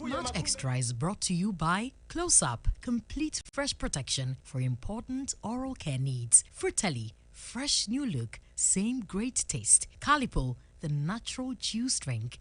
Match Xtra is brought to you by Close Up, complete fresh protection for important oral care needs. Fratelli, fresh new look, same great taste. Calipo, the natural juice drink.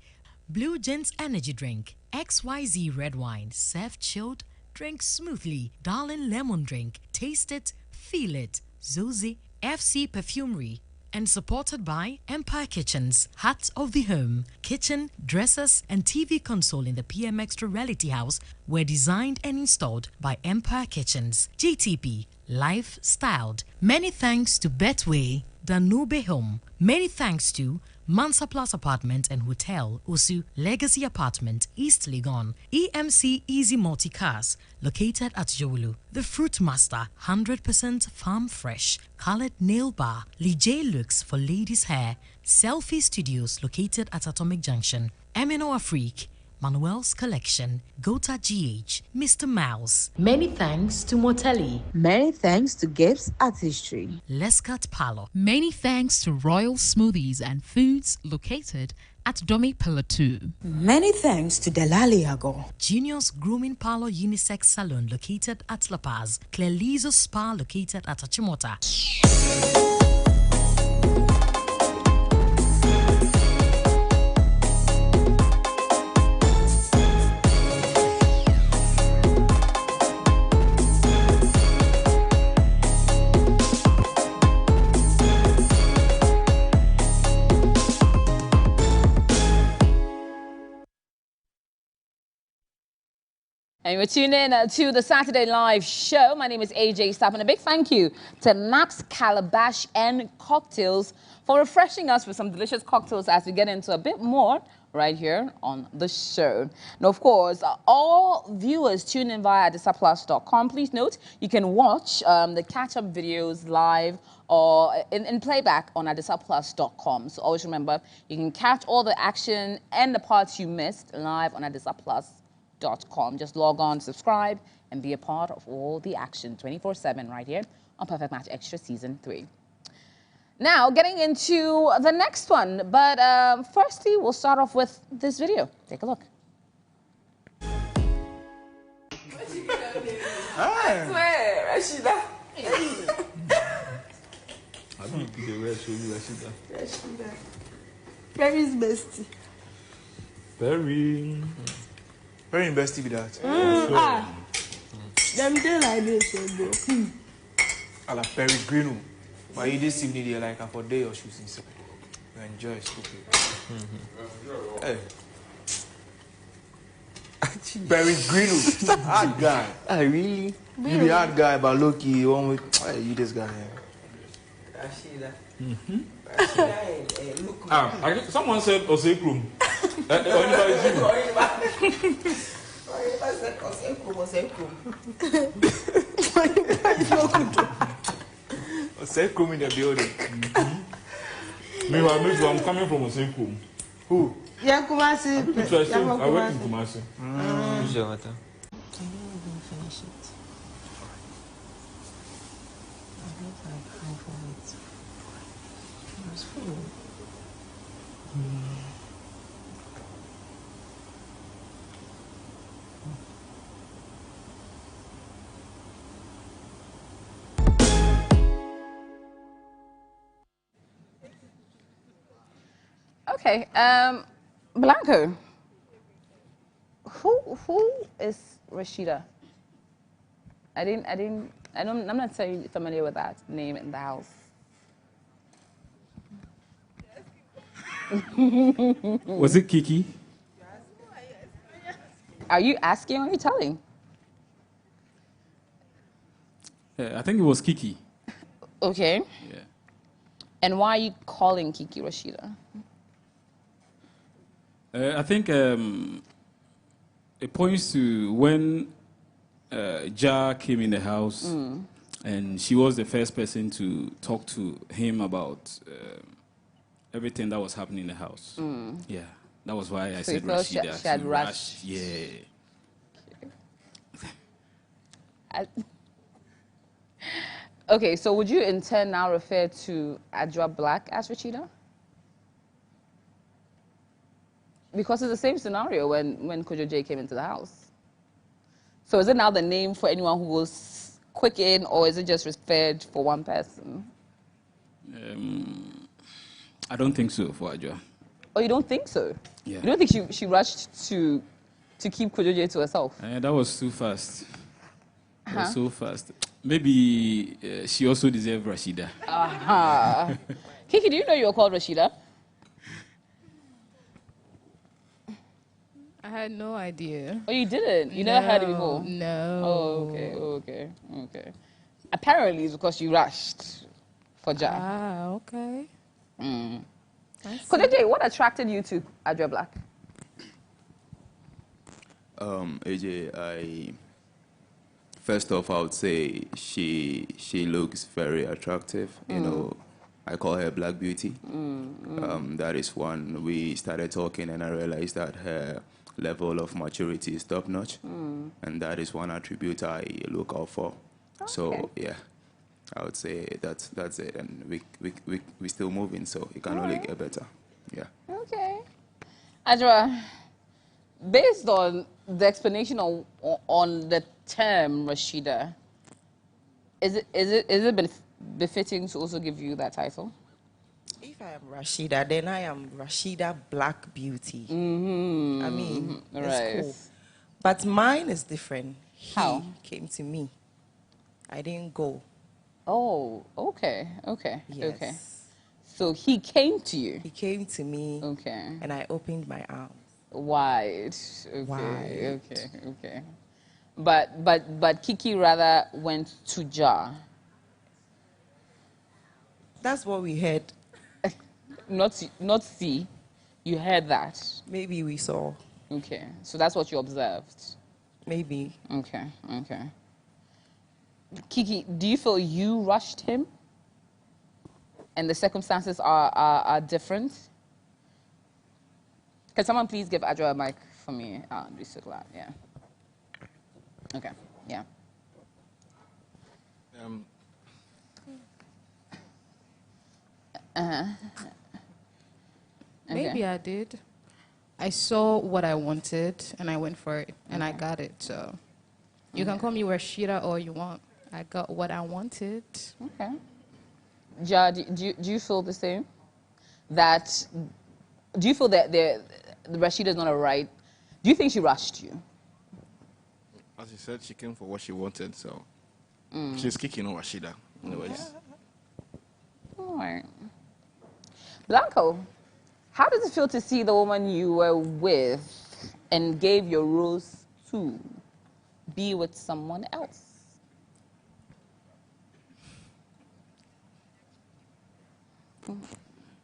Blue Gents energy drink. XYZ red wine, served chilled, drink smoothly. Darling lemon drink, taste it, feel it. Zozi, FC Perfumery. And supported by Empire Kitchens, Heart of the Home. Kitchen, dressers, and TV console in the PM Extra Reality House were designed and installed by Empire Kitchens. GTP, life styled. Many thanks to Betway, Danube Home. Many thanks to Mansa Plus Apartment and Hotel, Osu Legacy Apartment, East Legon. EMC Easy Multi Cars, located at Jowulu. The Fruit Master, 100% farm fresh. Colored Nail Bar, Lijay Looks for ladies' hair. Selfie Studios, located at Atomic Junction. Emino Afrique, Manuel's Collection, Gota GH, Mr. Mouse. Many thanks to Motelli. Many thanks to Gibbs Artistry. Lescott Palo. Many thanks to Royal Smoothies and Foods located at Domi Pillar 2. Many thanks to Delaliago. Genius Grooming Parlor Unisex Salon located at La Paz. Clelizo Spa located at Achimota. And we're tuning in to the Saturday Live show. My name is AJ Stapp, and a big thank you to Max Calabash and Cocktails for refreshing us with some delicious cocktails as we get into a bit more right here on the show. Now, of course, all viewers tune in via adisaplus.com. Please note, you can watch the catch-up videos live or in playback on adisaplus.com. So always remember, you can catch all the action and the parts you missed live on adisaplus.com. Just log on, subscribe, and be a part of all the action 24/7 right here on Perfect Match Extra Season 3. Now, getting into the next one, but firstly, we'll start off with this video. Take a look. I swear, Rashida. Rashida. Perry's bestie. Perry bestie be that. Them day like this, bro. I like Perry Green. But you this evening they like for day or shoes inside. You enjoy stupid. Hey. Perry Green, hard guy. Really? You be hard guy, but look, you want with you this guy. Rashida. Someone said Osekrum. Osekrum in the building. Meanwhile, I'm coming from Osekrum. Who? Yeah, Kumasi. I work in Kumasi. Who's your water? Finish it. It was full. Okay, Blanco. Who is Rashida? I'm not necessarily familiar with that name in the house. Was it Kiki? Are you asking or are you telling? I think it was Kiki. Okay. Yeah. And why are you calling Kiki Rashida? I think it points to when Ja came in the house, and she was the first person to talk to him about everything that was happening in the house. Yeah, that was why I said Rashida. She had rushed. Yeah. Okay, so would you in turn now refer to Adra Black as Rashida? Because it's the same scenario when Kojo J came into the house. So is it now the name for anyone who was quick in, or is it just referred for one person? I don't think so for Adjoa. Oh, you don't think so? Yeah. You don't think she rushed to keep Kojo J to herself? That was too fast. That was Uh-huh. so fast. Maybe she also deserved Rashida. Aha. Kiki, do you know you were called Rashida? I had no idea. Oh, you didn't? You never heard it before? No. Oh, okay. Apparently, it's because you rushed for Ja. Ah, okay. Kojo J, what attracted you to Adjoa Black? AJ, first off, I would say she looks very attractive. You know, I call her Black Beauty. That is one. We started talking, and I realized that her level of maturity is top notch, and that is one attribute I look out for. Okay. So yeah, I would say that's it, and we still moving, so it can only get better. Yeah. Okay. Adjoa, based on the explanation on the term Rashida, is it befitting to also give you that title? If I am Rashida, then I am Rashida Black Beauty. I mean, it's cool. But mine is different. He came to me. I didn't go. Oh, okay. Yes. Okay. So he came to you? He came to me. Okay. And I opened my arms. Wide. Okay. Wide. Okay. But Kiki rather went to Ja. That's what we heard. Not see. You heard that. Maybe we saw. Okay. So that's what you observed. Maybe. Okay. Kiki, do you feel you rushed him? And the circumstances are different? Can someone please give Adjoa a mic for me? Be so glad. Yeah. Okay. Yeah. Maybe I did. I saw what I wanted and I went for it and I got it. So you can call me Rashida all you want. I got what I wanted. Okay. Ja, do you feel the same? Do you feel that the Rashida is not a right? Do you think she rushed you? As you said, she came for what she wanted, so she's kicking on Rashida. Anyways. All right. Blanco, how does it feel to see the woman you were with and gave your rose to be with someone else?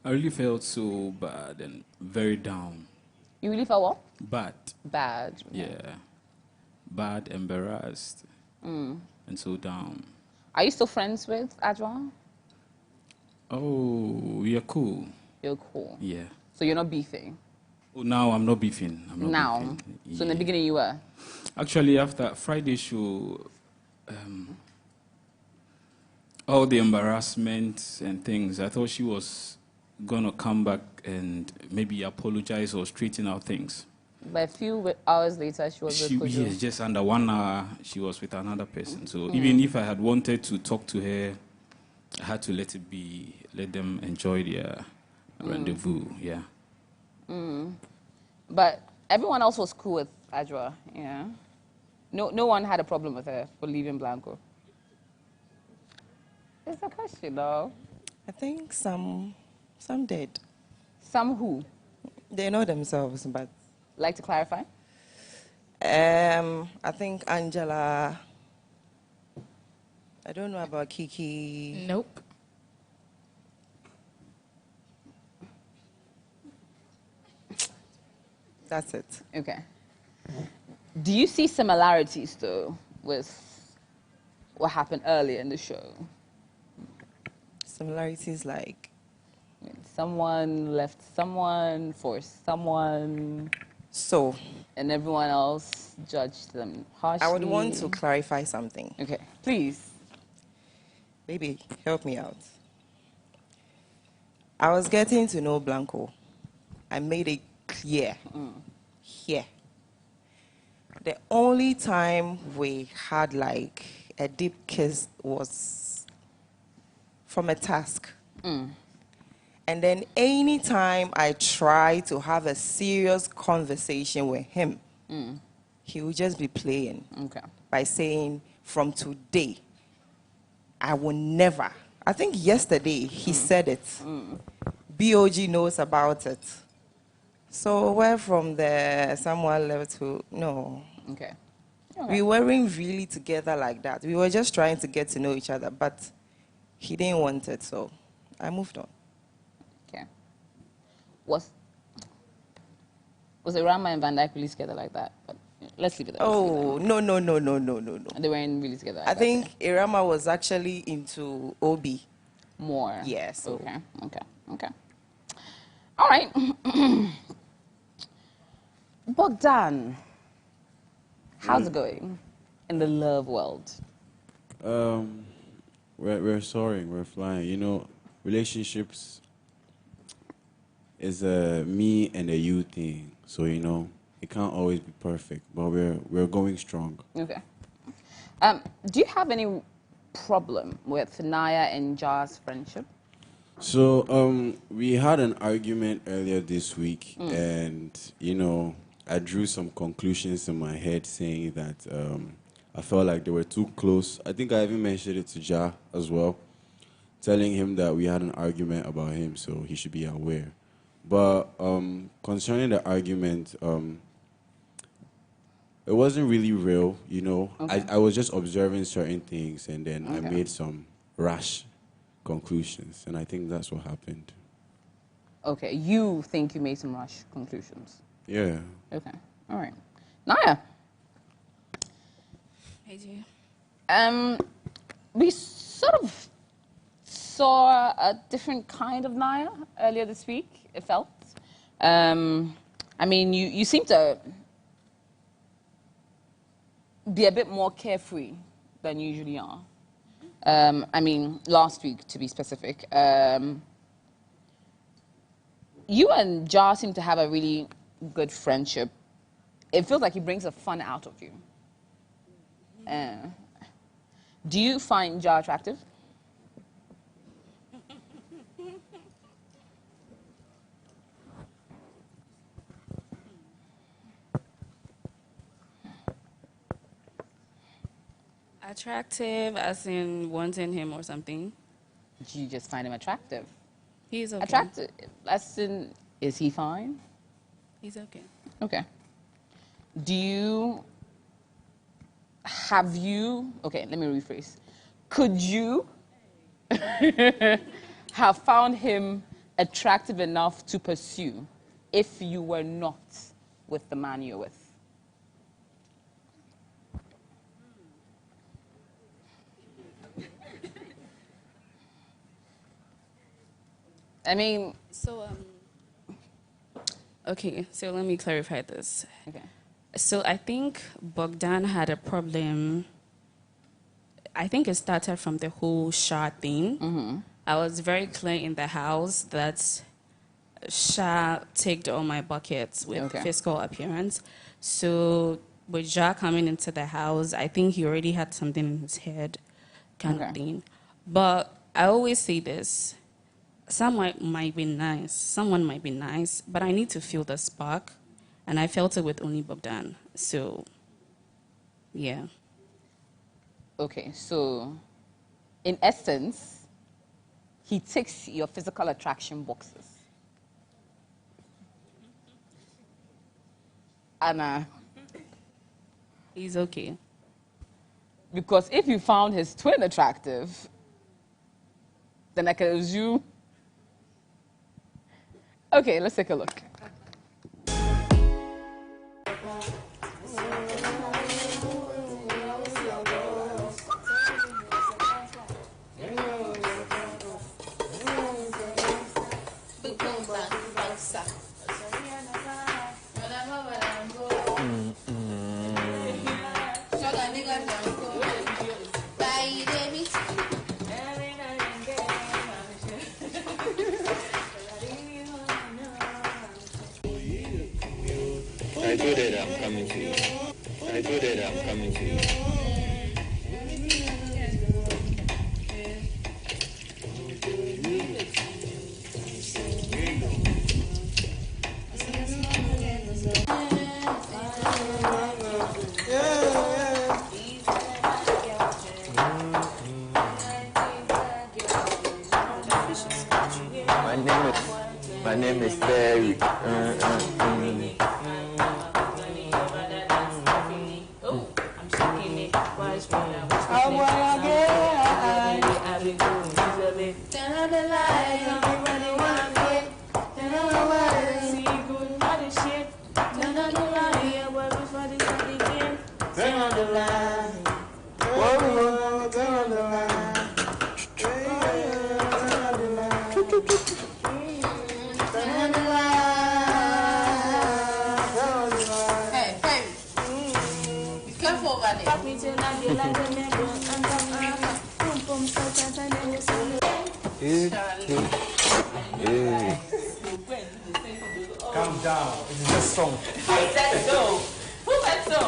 I really felt so bad and very down. You really felt what? Bad. Bad. Yeah. Bad, embarrassed, and so down. Are you still friends with Adjoa? Oh, you're cool. You're cool. Yeah. So you're not beefing? Oh, now I'm not beefing. Now? So in the beginning you were? Actually, after Friday show, all the embarrassment and things, I thought she was going to come back and maybe apologize or straighten out things. But a few hours later, she was with Kojo. Yes, just under 1 hour, she was with another person. So even if I had wanted to talk to her, I had to let it be, let them enjoy their rendezvous, yeah. But everyone else was cool with Adjoa, yeah? No one had a problem with her for leaving Blanco. It's a question, though. I think some did. Some who? They know themselves, but... Like to clarify? I think Angela... I don't know about Kiki. Nope. That's it. Okay. Do you see similarities, though, with what happened earlier in the show? Similarities like? Someone left someone for someone. So? And everyone else judged them harshly. I would want to clarify something. Okay, please. Baby, help me out. I was getting to know Blanco. I made a clear. Here. The only time we had like a deep kiss was from a task. And then any time I try to have a serious conversation with him, he will just be playing by saying, from today, I will never. I think yesterday he said it. BOG knows about it. So where from the someone left to, no. Okay. We weren't really together like that. We were just trying to get to know each other, but he didn't want it, so I moved on. Okay. Was Irama and Bandai really together like that? But let's leave it there. Oh, no. They weren't really together like I that. think Irama was actually into Obi. More. Yes. Okay. All right. Bogdan, how's it going in the love world? We're soaring, we're flying. You know, relationships is a me and a you thing. So, you know, it can't always be perfect, but we're going strong. Okay. Do you have any problem with Naya and Jar's friendship? So, we had an argument earlier this week, and, you know, I drew some conclusions in my head saying that I felt like they were too close. I think I even mentioned it to Ja as well, telling him that we had an argument about him, so he should be aware. But concerning the argument, it wasn't really real, you know. Okay. I was just observing certain things, and then I Okay. made some rash conclusions, and I think that's what happened. Okay, you think you made some rash conclusions. Yeah. Okay, all right. Naya. Hey, G. We sort of saw a different kind of Naya earlier this week, it felt. I mean, you seem to be a bit more carefree than you usually are. I mean, last week, to be specific. You and Jar seem to have a really good friendship. It feels like he brings the fun out of you. Do you find Jar attractive? Attractive, as in wanting him or something. Do you just find him attractive? He's okay. Attractive, as in, is he fine? He's okay. Okay. Okay, let me rephrase. Could you have found him attractive enough to pursue if you were not with the man you're with? I mean... Okay, so let me clarify this. Okay. So I think Bogdan had a problem. I think it started from the whole Shah thing. I was very clear in the house that Shah ticked all my buckets with physical appearance. So with Shah coming into the house, I think he already had something in his head kind of thing. But I always say this. Someone might be nice, but I need to feel the spark. And I felt it with only Bogdan. So, yeah. Okay, so in essence, he ticks your physical attraction boxes. And he's okay. Because if you found his twin attractive, then I can assume. Okay, let's take a look. told her that I'm coming to you. I told her that I'm coming to you. My name is Barry. Calm down. This is just song. I said so. Who said so?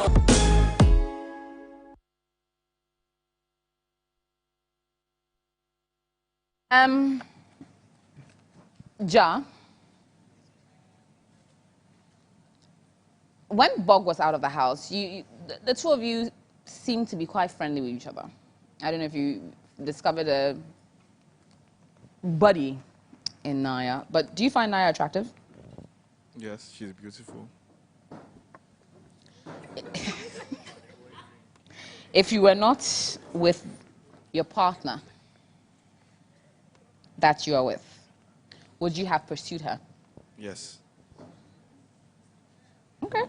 Ja, when Bog was out of the house, the two of you seemed to be quite friendly with each other. I don't know if you discovered a buddy in Naya, but do you find Naya attractive? Yes, she's beautiful. If you were not with your partner that you are with, would you have pursued her? Yes. Okay.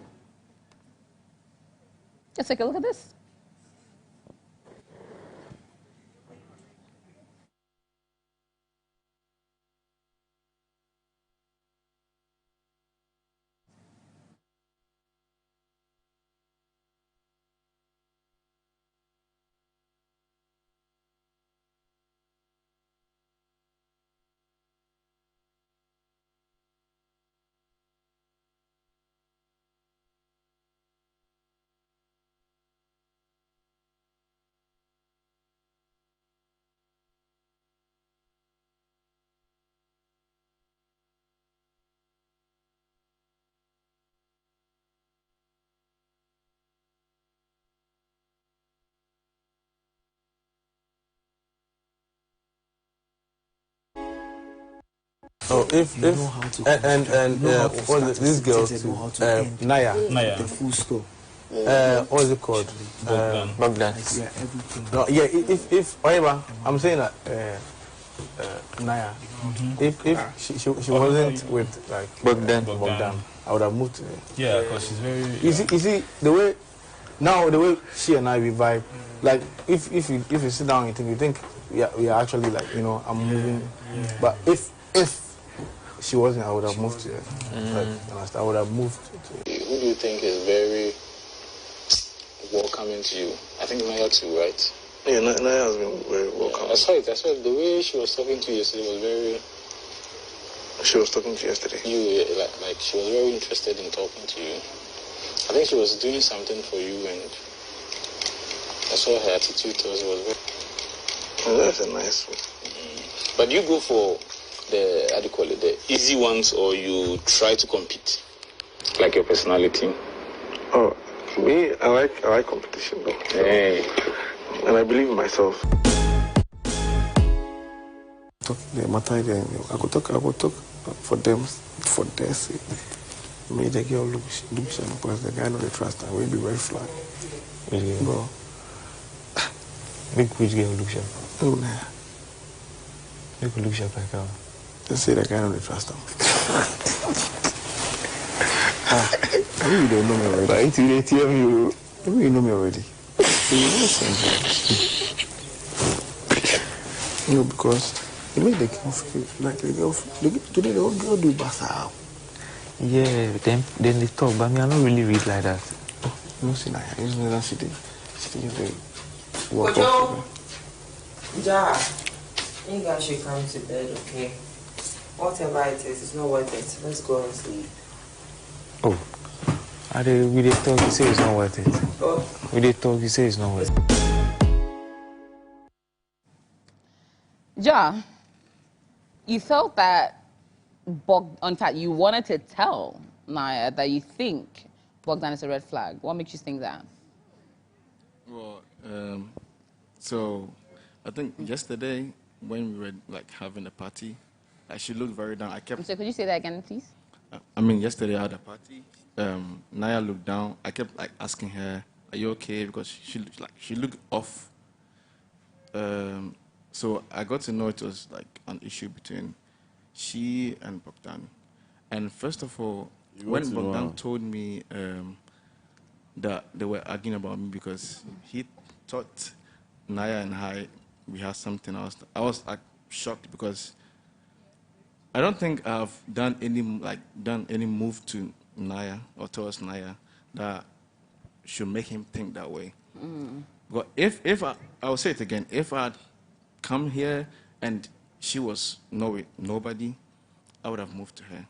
Let's take a look at this. Oh, if this girl Naya, the full stop. What's it called? Bogdan. No, yeah. If however, I'm saying that Naya, if she wasn't with like Bogdan, I would have moved to her. Yeah, because she's very. You see the way she and I we vibe. Like if you sit down and you think we are actually like I'm moving, but if she wasn't, I would have moved to her. Like, I would have moved to her. Who do you think is very welcoming to you? I think Naya too, right? Yeah, Naya has been very welcoming. I saw it. The way she was talking to you yesterday was very. She was talking to you yesterday. You like she was very interested in talking to you. I think she was doing something for you, and I saw her attitude towards it was very. Oh, that's a nice one. But you go for the how do you call it, the easy ones, or you try to compete, like your personality? Oh, me, I like competition though. Hey. And I believe in myself. The matter then I go talk for them for their sake. Me the girl looks because the guy know they trust her. Will be very flat. Bro. Make which girl looks sharp? Oh nah. Make look sharp like how? They say the guy know they trust him. I really don't know me already. But it's really tell you. You know me already. Because you make the girl like the girl. Today the old girl do basa. Yeah, then they talk, but me I don't really read like that. Oh, no, see now. You know that city very. Kojo, Ja, you guys should come to bed, okay? Whatever it is, it's not worth it. Let's go and sleep. Oh, We did talk, you say it's not worth it. We did talk, you say it's not worth it. Ja, you felt that in fact, you wanted to tell Naya that you think Bogdan is a red flag. What makes you think that? Well, so I think yesterday when we were like having a party, she looked very down. So could you say that again, please? I mean, yesterday at the party, Naya looked down. I kept like asking her, "Are you okay?" Because she looked off. So I got to know it was like an issue between she and Bogdan. And first of all, when Bogdan told me that they were arguing about me because he thought Naya and we had something else, I was like, shocked because I don't think I've done any move to Naya or towards Naya that should make him think that way. But if I will say it again, if I'd come here and she was nobody, I would have moved to her.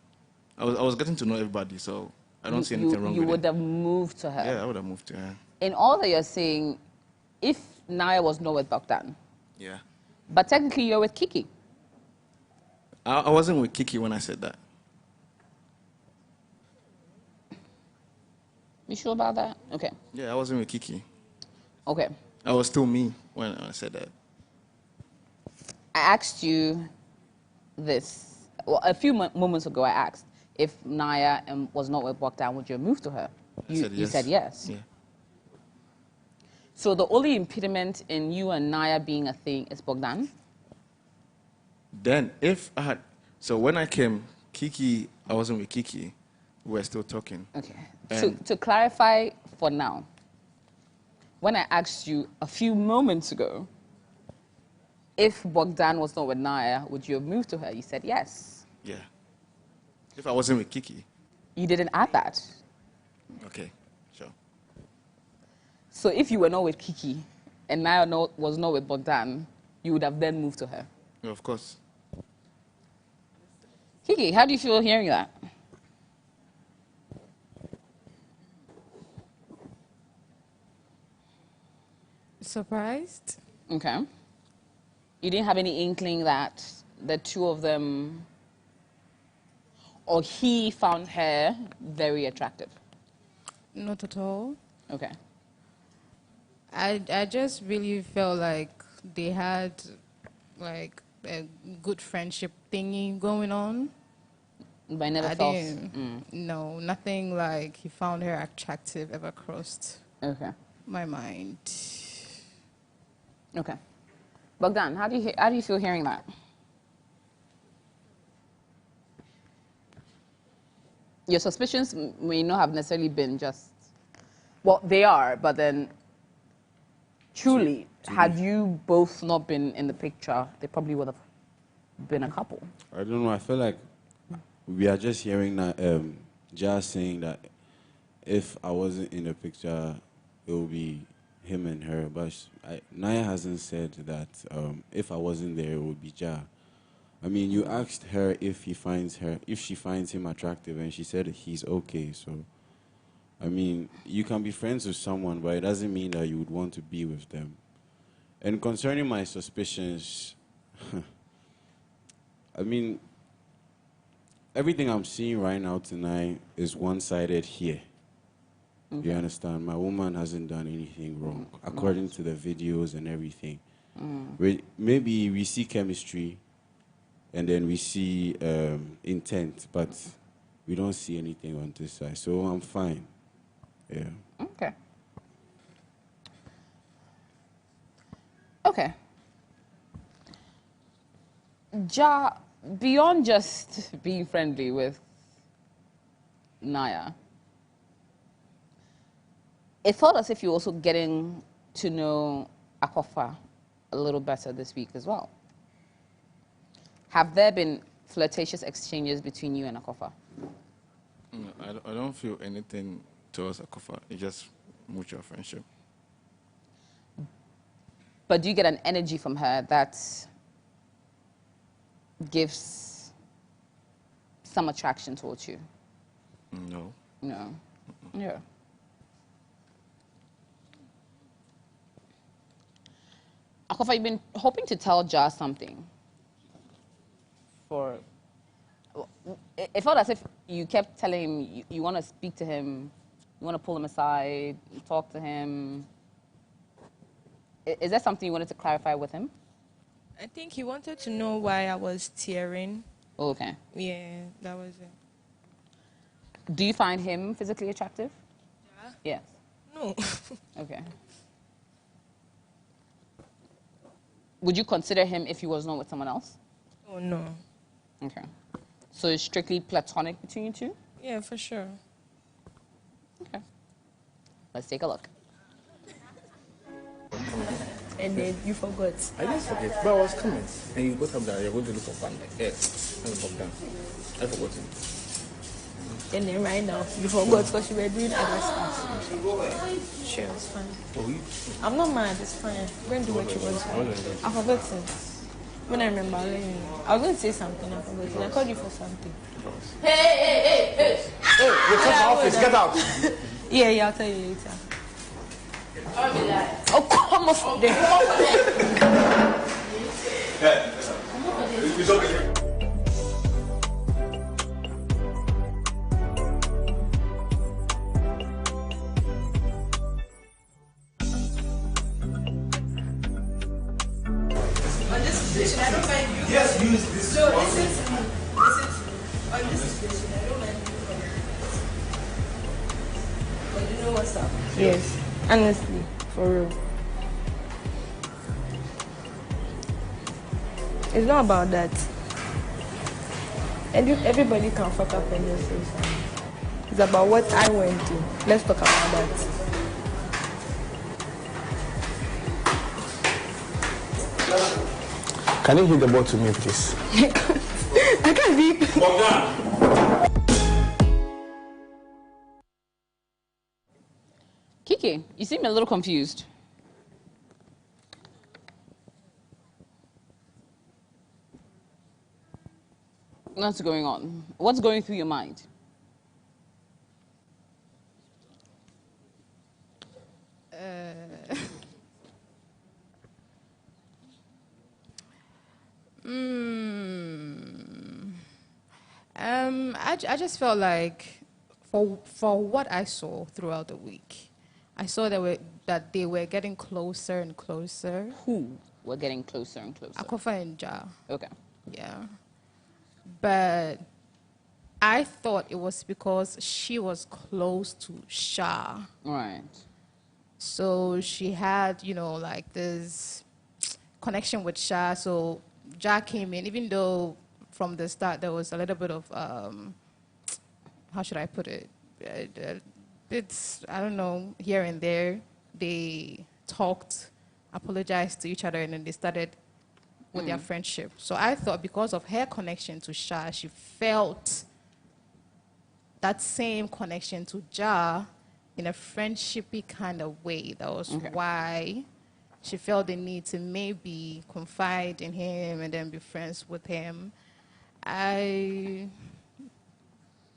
I was getting to know everybody, so I don't see anything wrong with it. You would have moved to her? Yeah, I would have moved to her. In all that you're saying, if Naya was not with Bogdan, yeah, but technically you're with Kiki. I wasn't with Kiki when I said that. You sure about that? Okay. Yeah, I wasn't with Kiki. Okay. I was still me when I said that. I asked you this. Well, a few moments ago, I asked if Naya was not with Bogdan, would you move to her? You said yes. Yeah. So the only impediment in you and Naya being a thing is Bogdan? Then, so when I came, Kiki, I wasn't with Kiki. We were still talking. Okay. To clarify for now, when I asked you a few moments ago, if Bogdan was not with Naya, would you have moved to her? You said yes. Yeah. If I wasn't with Kiki. You didn't add that. Okay, sure. So if you were not with Kiki and Naya was not with Bogdan, you would have then moved to her? Yeah, of course. Kiki, how do you feel hearing that? Surprised. Okay. You didn't have any inkling that the two of them, or he found her very attractive? Not at all. Okay. I just really felt like they had like a good friendship thingy going on. But I never felt... No, nothing like he found her attractive ever crossed my mind. Okay. Bogdan, how do you feel hearing that? Your suspicions may not have necessarily been just... Well, they are, but then truly, had you both not been in the picture, they probably would have been a couple. I don't know. I feel like we are just hearing that, just saying that if I wasn't in the picture, it would be him and her. But Naya hasn't said that if I wasn't there, it would be Ja. I mean, you asked her if she finds him attractive, and she said he's okay. So, I mean, you can be friends with someone, but it doesn't mean that you would want to be with them. And concerning my suspicions, I mean, everything I'm seeing right now tonight is one-sided here. You understand? My woman hasn't done anything wrong, according to the videos and everything. Maybe we see chemistry, and then we see intent, but we don't see anything on this side. So I'm fine. Yeah. Okay. Okay. Ja, beyond just being friendly with Naya, it felt as if you're also getting to know Akofa a little better this week as well. Have there been flirtatious exchanges between you and Akofa? No, I don't feel anything towards Akofa. It's just mutual friendship. But do you get an energy from her that gives some attraction towards you? No. No. Yeah. Akofa, you've been hoping to tell Ja something for... It felt as if you kept telling him you want to speak to him, you want to pull him aside, talk to him. Is that something you wanted to clarify with him? I think he wanted to know why I was tearing. Oh, okay. Yeah, that was it. Do you find him physically attractive? Yeah. Yes. No. Okay. Would you consider him if he was not with someone else? Oh, no. Okay. So it's strictly platonic between you two? Yeah, for sure. Okay. Let's take a look. And then you forgot. I didn't forget, but I was coming. And you got up there, you're going to look for Bandai. I forgot him. And then right now, you forgot because you were doing other stuff. Sure, it's fine. Oh, you? I'm not mad, it's fine. Go and do what you want to do. I forgot it. When I remember, I'll let you know. I was going to say something, I forgot it. I called you for something. Hey! Hey, you're from the office, get out! Yeah, I'll tell you later. Oh, come off there. It's okay. I don't mind you. Yes, use this. No, listen to me. Listen to me. On this situation, I don't mind you. But you know what's up? Yes, honestly, for real. It's not about that. Everybody can fuck up and just say something. It's about what I went through. Let's talk about that. Can you hit the ball to me, please? I can't be. Kiki, you seem a little confused. What's going on? What's going through your mind? I just felt like for what I saw throughout the week, I saw that they were getting closer and closer. Who were getting closer and closer? Akofa and Ja. Okay. Yeah. But I thought it was because she was close to Sha. Right. So she had, like this connection with Sha. So Ja came in, even though from the start there was a little bit of, how should I put it? It's, I don't know, here and there. They talked, apologized to each other, and then they started with their friendship. So I thought because of her connection to Sha, she felt that same connection to Ja in a friendshipy kind of way. That was why she felt the need to maybe confide in him and then be friends with him. I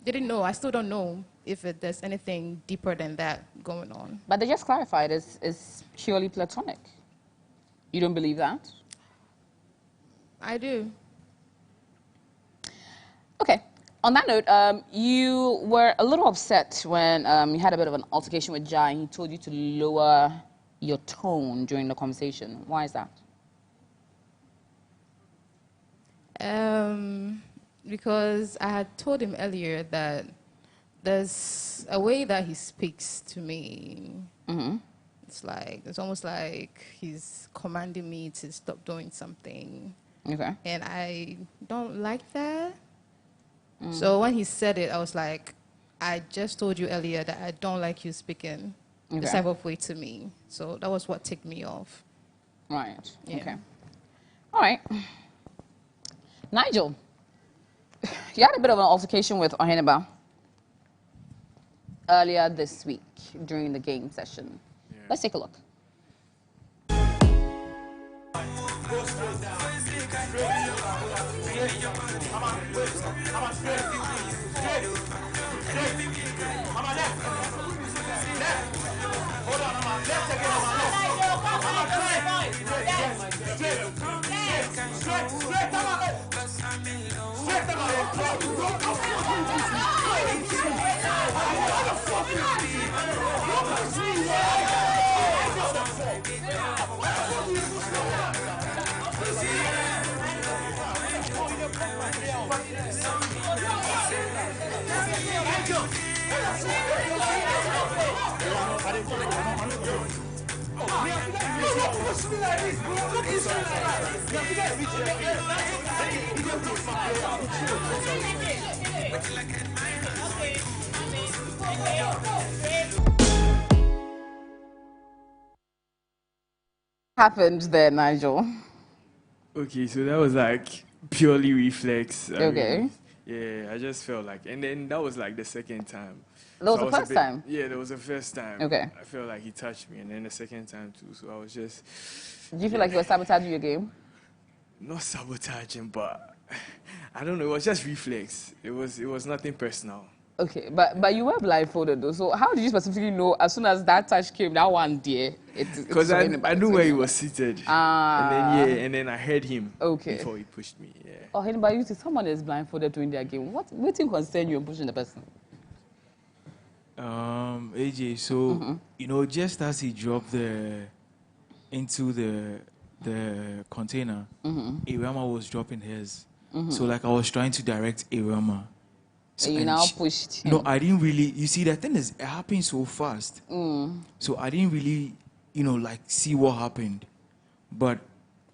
didn't know. I still don't know if there's anything deeper than that going on. But they just clarified it's purely platonic. You don't believe that? I do. Okay. On that note, you were a little upset when you had a bit of an altercation with Ja and he told you to lower your tone during the conversation. Why is that? Because I had told him earlier that there's a way that he speaks to me. Mm-hmm. It's almost like he's commanding me to stop doing something. Okay. And I don't like that. So when he said it, I was like, I just told you earlier that I don't like you speaking this type of way to me. So that was what ticked me off. Right. Yeah. Okay. All right. Nigel, you had a bit of an altercation with Oheneba earlier this week during the game session. Yeah. Let's take a look. Happened there, Nigel? Okay, so that was like purely reflex. Okay. Yeah, I just felt like, and then that was like the second time. That was the first time? Yeah, that was the first time. Okay. I felt like he touched me, and then the second time too. So I was just. Did you feel like you were sabotaging your game? Not sabotaging, but I don't know. It was just reflex. It was nothing personal. Okay, but you were blindfolded though. So how did you specifically know as soon as that touch came, that one there? Because I knew where he was seated. And then I heard him. Okay. Before he pushed me. Yeah. Oh, but you see, someone is blindfolded doing their game. What thing concern you in pushing the person? AJ, so just as he dropped into the container, Irama was dropping his. So like I was trying to direct Irama. So, and you now pushed him. No, I didn't really. You see, the thing is, it happened so fast. So I didn't really, like see what happened. But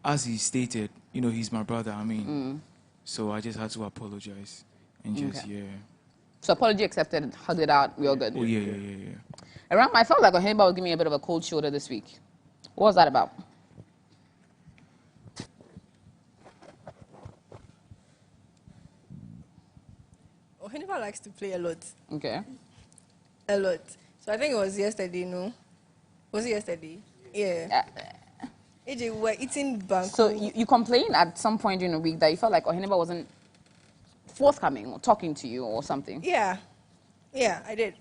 as he stated, he's my brother. I mean, so I just had to apologize and just So apology accepted, hugged it out, we all good. Oh yeah. Around, I felt like Ohimba was giving me a bit of a cold shoulder this week. What was that about? Ohimba likes to play a lot. Okay. A lot. So I think it was yesterday, no? Was it yesterday? Yeah. AJ, we were eating banku. So you complained at some point during the week that you felt like Ohimba wasn't forthcoming or talking to you or something. Yeah, I did.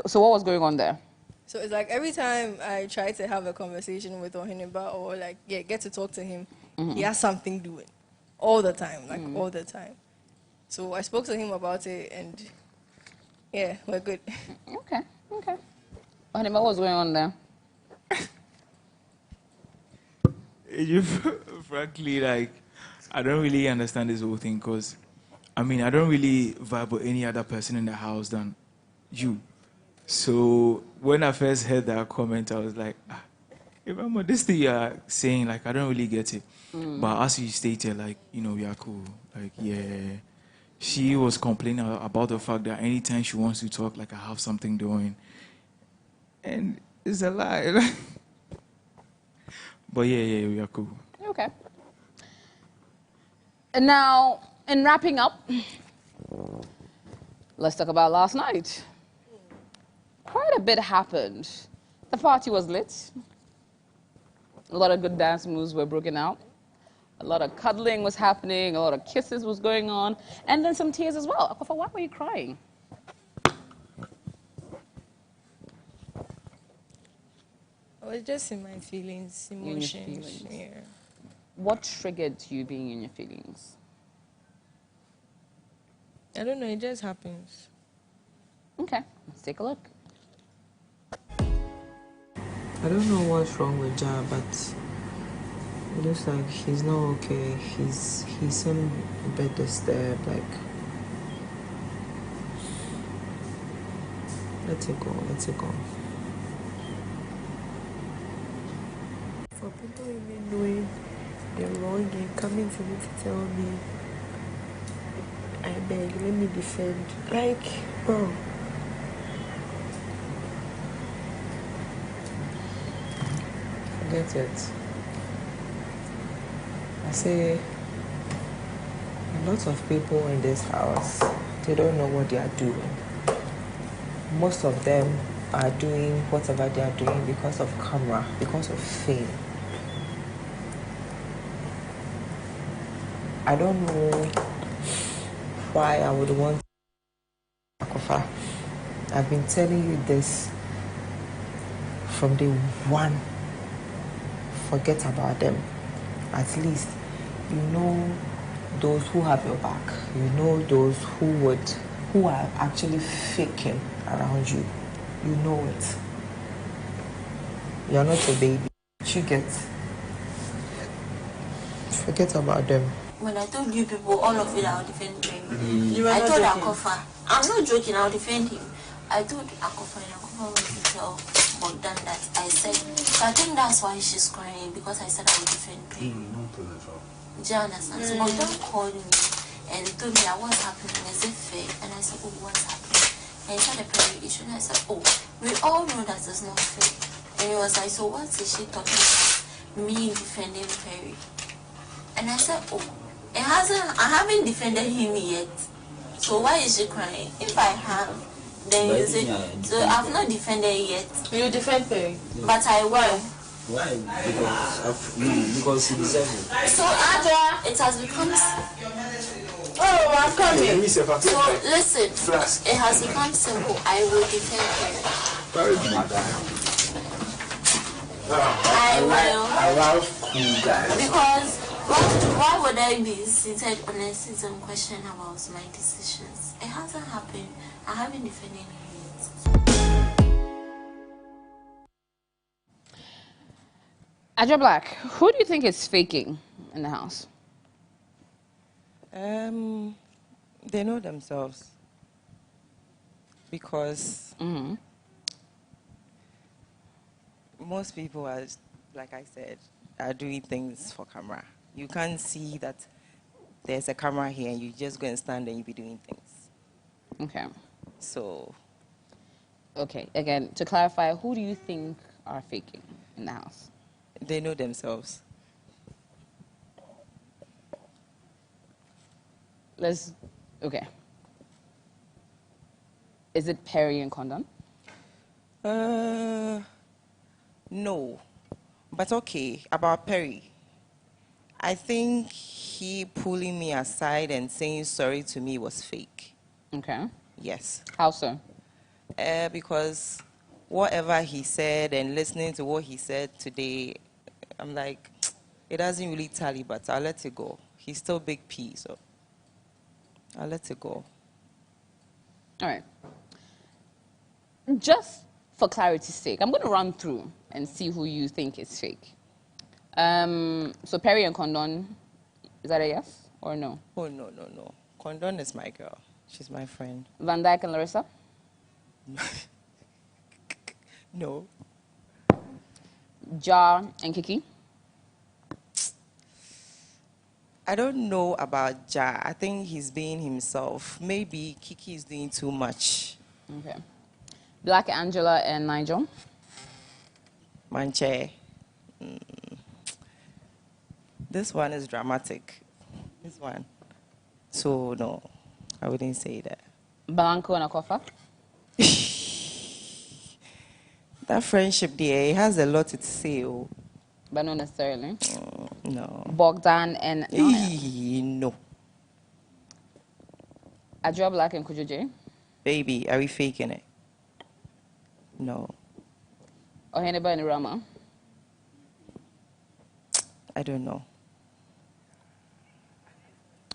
So what was going on there? So it's like every time I try to have a conversation with Ohiniba or get to talk to him, he has something doing all the time, all the time. So I spoke to him about it and we're good. Okay. Ohiniba, what was going on there? Frankly, I don't really understand this whole thing because I don't really vibe with any other person in the house than you. So when I first heard that comment, I was like, remember this thing you are saying, I don't really get it. But as you stated, we are cool. She was complaining about the fact that anytime she wants to talk, I have something doing. And it's a lie. But yeah, we are cool. Okay. And now, in wrapping up, let's talk about last night. Quite a bit happened. The party was lit. A lot of good dance moves were broken out. A lot of cuddling was happening. A lot of kisses was going on. And then some tears as well. Akofa, why were you crying? I was just in my feelings, emotions. Yeah. What triggered you being in your feelings? I don't know, it just happens. Okay, let's take a look. I don't know what's wrong with Ja, but it looks like he's not okay. He seemed a bit disturbed, let it go. For people even knowing they're wrong and coming to me to tell me, I beg, let me defend. Bro. Forget it. I say, a lot of people in this house, they don't know what they are doing. Most of them are doing whatever they are doing because of camera, because of fame. I don't know why I would want Akofa. I've been telling you this from day one. Forget about them. At least you know those who have your back. You know those who are actually faking around you. You know it. You're not a baby. You get. Forget about them. When I told you people, all of it are defending me. You were I not told joking. Akofa, I'm not joking, I'll defend him. I told Akofa and Akofa was to tell Bogdan that I said, so I think that's why she's crying, because I said I would defend him. Do you understand? So Bogdan called me and told me what's happening, is it fair? And I said, oh, what's happening? And he said a Perry issue, and I said, oh, we all know that it's not fair. And he was like, so what is she talking about? Me defending Perry. And I said, oh, I haven't defended him yet. So why is she crying? If I have, then you say, so I've not defended yet. You defend Perry? But I will. Why? Because he deserves it. So Adra, it has become... Oh, I'm coming. So listen, it has become simple. I will defend Perry. I will. Because why would I be seated on a seat and question about my decisions? It hasn't happened. I haven't defended him yet. Adra Black, who do you think is faking in the house? They know themselves. Because most people are, like I said, are doing things for camera. You can't see that there's a camera here and you just go and stand and you be doing things. Okay. So. Okay, again, to clarify, who do you think are faking in the house? They know themselves. Okay. Is it Perry and Condon? No. But okay, about Perry. I think he pulling me aside and saying sorry to me was fake. Okay. Yes. How so? Because whatever he said and listening to what he said today, I'm like, it doesn't really tally, but I'll let it go. He's still Big P, so I'll let it go. All right. Just for clarity's sake, I'm going to run through and see who you think is fake. So Perry and Condon, is that a yes or no? Oh, no. Condon is my girl. She's my friend. Van Dyke and Larissa? No. Jar and Kiki? I don't know about Ja. I think he's being himself. Maybe Kiki is doing too much. Okay. Black Angela and Nigel? Manche. This one is dramatic. This one. So, no, I wouldn't say that. Blanco and Akofa? That friendship there, it has a lot to say. Oh. But not necessarily. No. Bogdan and Naya? No. Adra Black and Kujo J? Baby, are we faking it? No. Oheneba and Rama? I don't know.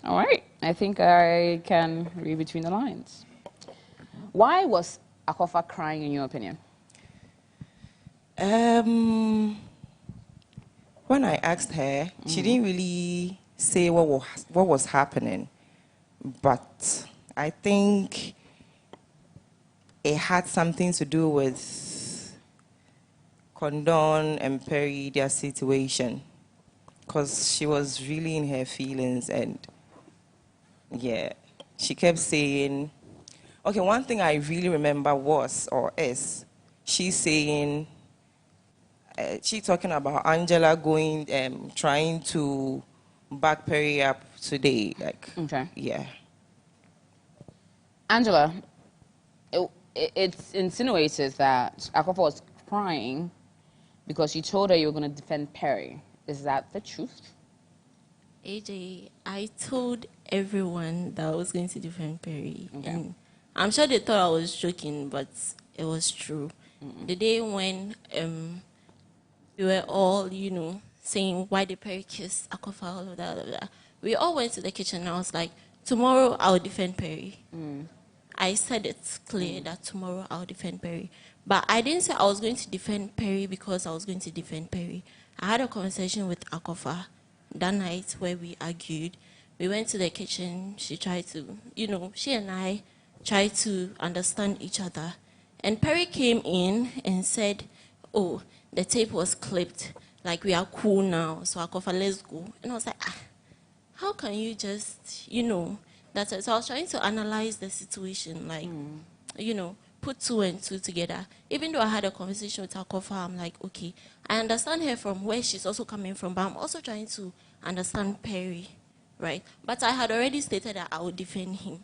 All right. I think I can read between the lines. Why was Akofa crying, in your opinion? When I asked her, she didn't really say what was happening. But I think it had something to do with Condon and Perry, their situation. Because she was really in her feelings and, yeah, she kept saying... Okay, one thing I really remember is she's saying... she talking about Angela going, trying to back Perry up today. Like, okay. Yeah. Angela, it's insinuated that Akofa was crying because you told her you were going to defend Perry. Is that the truth? AJ, I told everyone that I was going to defend Perry. Okay. And I'm sure they thought I was joking, but it was true. Mm-hmm. The day when we were all, saying why did Perry kiss Akofa, all of that, we all went to the kitchen and I was like, tomorrow I'll defend Perry. Mm. I said it clear that tomorrow I'll defend Perry. But I didn't say I was going to defend Perry because I was going to defend Perry. I had a conversation with Akofa that night where we argued. We went to the kitchen. She tried to, she and I try to understand each other. And Perry came in and said, oh, the tape was clipped. Like, we are cool now. So Akofa, let's go. And I was like, how can you just, that's it. So I was trying to analyze the situation, like, put 2 and 2 together. Even though I had a conversation with Akofa, I'm like, okay, I understand her from where she's also coming from, but I'm also trying to understand Perry, right? But I had already stated that I would defend him.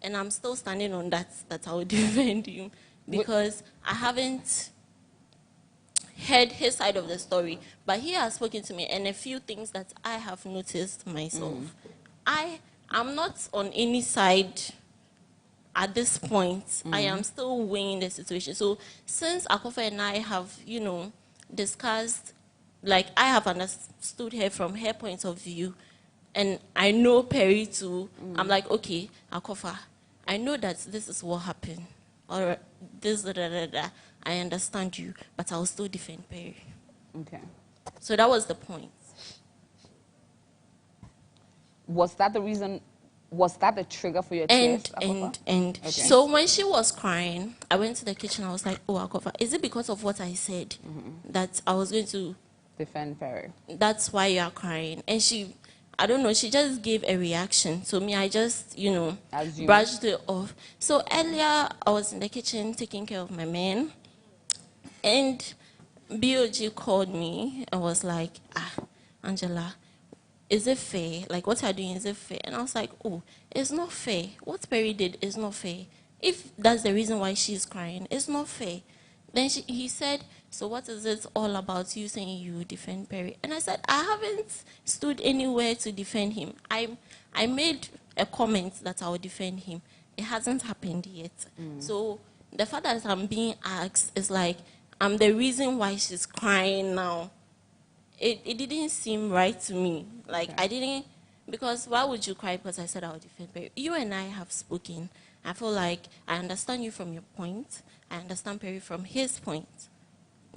And I'm still standing on that I would defend him, because I haven't heard his side of the story, but he has spoken to me, and a few things that I have noticed myself. I'm not on any side at this point. I am still weighing the situation. So since Akofa and I have, discussed, like, I have understood her from her point of view, and I know Perry too, I'm like, okay, Akofa, I know that this is what happened, or this, I understand you, but I'll still defend Perry. Okay. So that was the point. Was that the reason? Was that the trigger for your tears, Akofa? Okay. So when she was crying, I went to the kitchen. I was like, oh, Akofa, is it because of what I said that I was going to defend Perry? That's why you are crying. And she, I don't know, she just gave a reaction. So me, I just, brushed it off. So earlier, I was in the kitchen taking care of my man. And BOG called me and was like, Angela, is it fair? Like, what you're doing, is it fair? And I was like, oh, it's not fair. What Perry did is not fair. If that's the reason why she's crying, it's not fair. Then he said, so what is it all about, you saying you defend Perry? And I said, I haven't stood anywhere to defend him. I made a comment that I would defend him. It hasn't happened yet. So the fact that I'm being asked is like, I'm the reason why she's crying now. It didn't seem right to me. Like, I didn't, because why would you cry because I said I would defend Perry? You and I have spoken. I feel like I understand you from your point. I understand Perry from his point.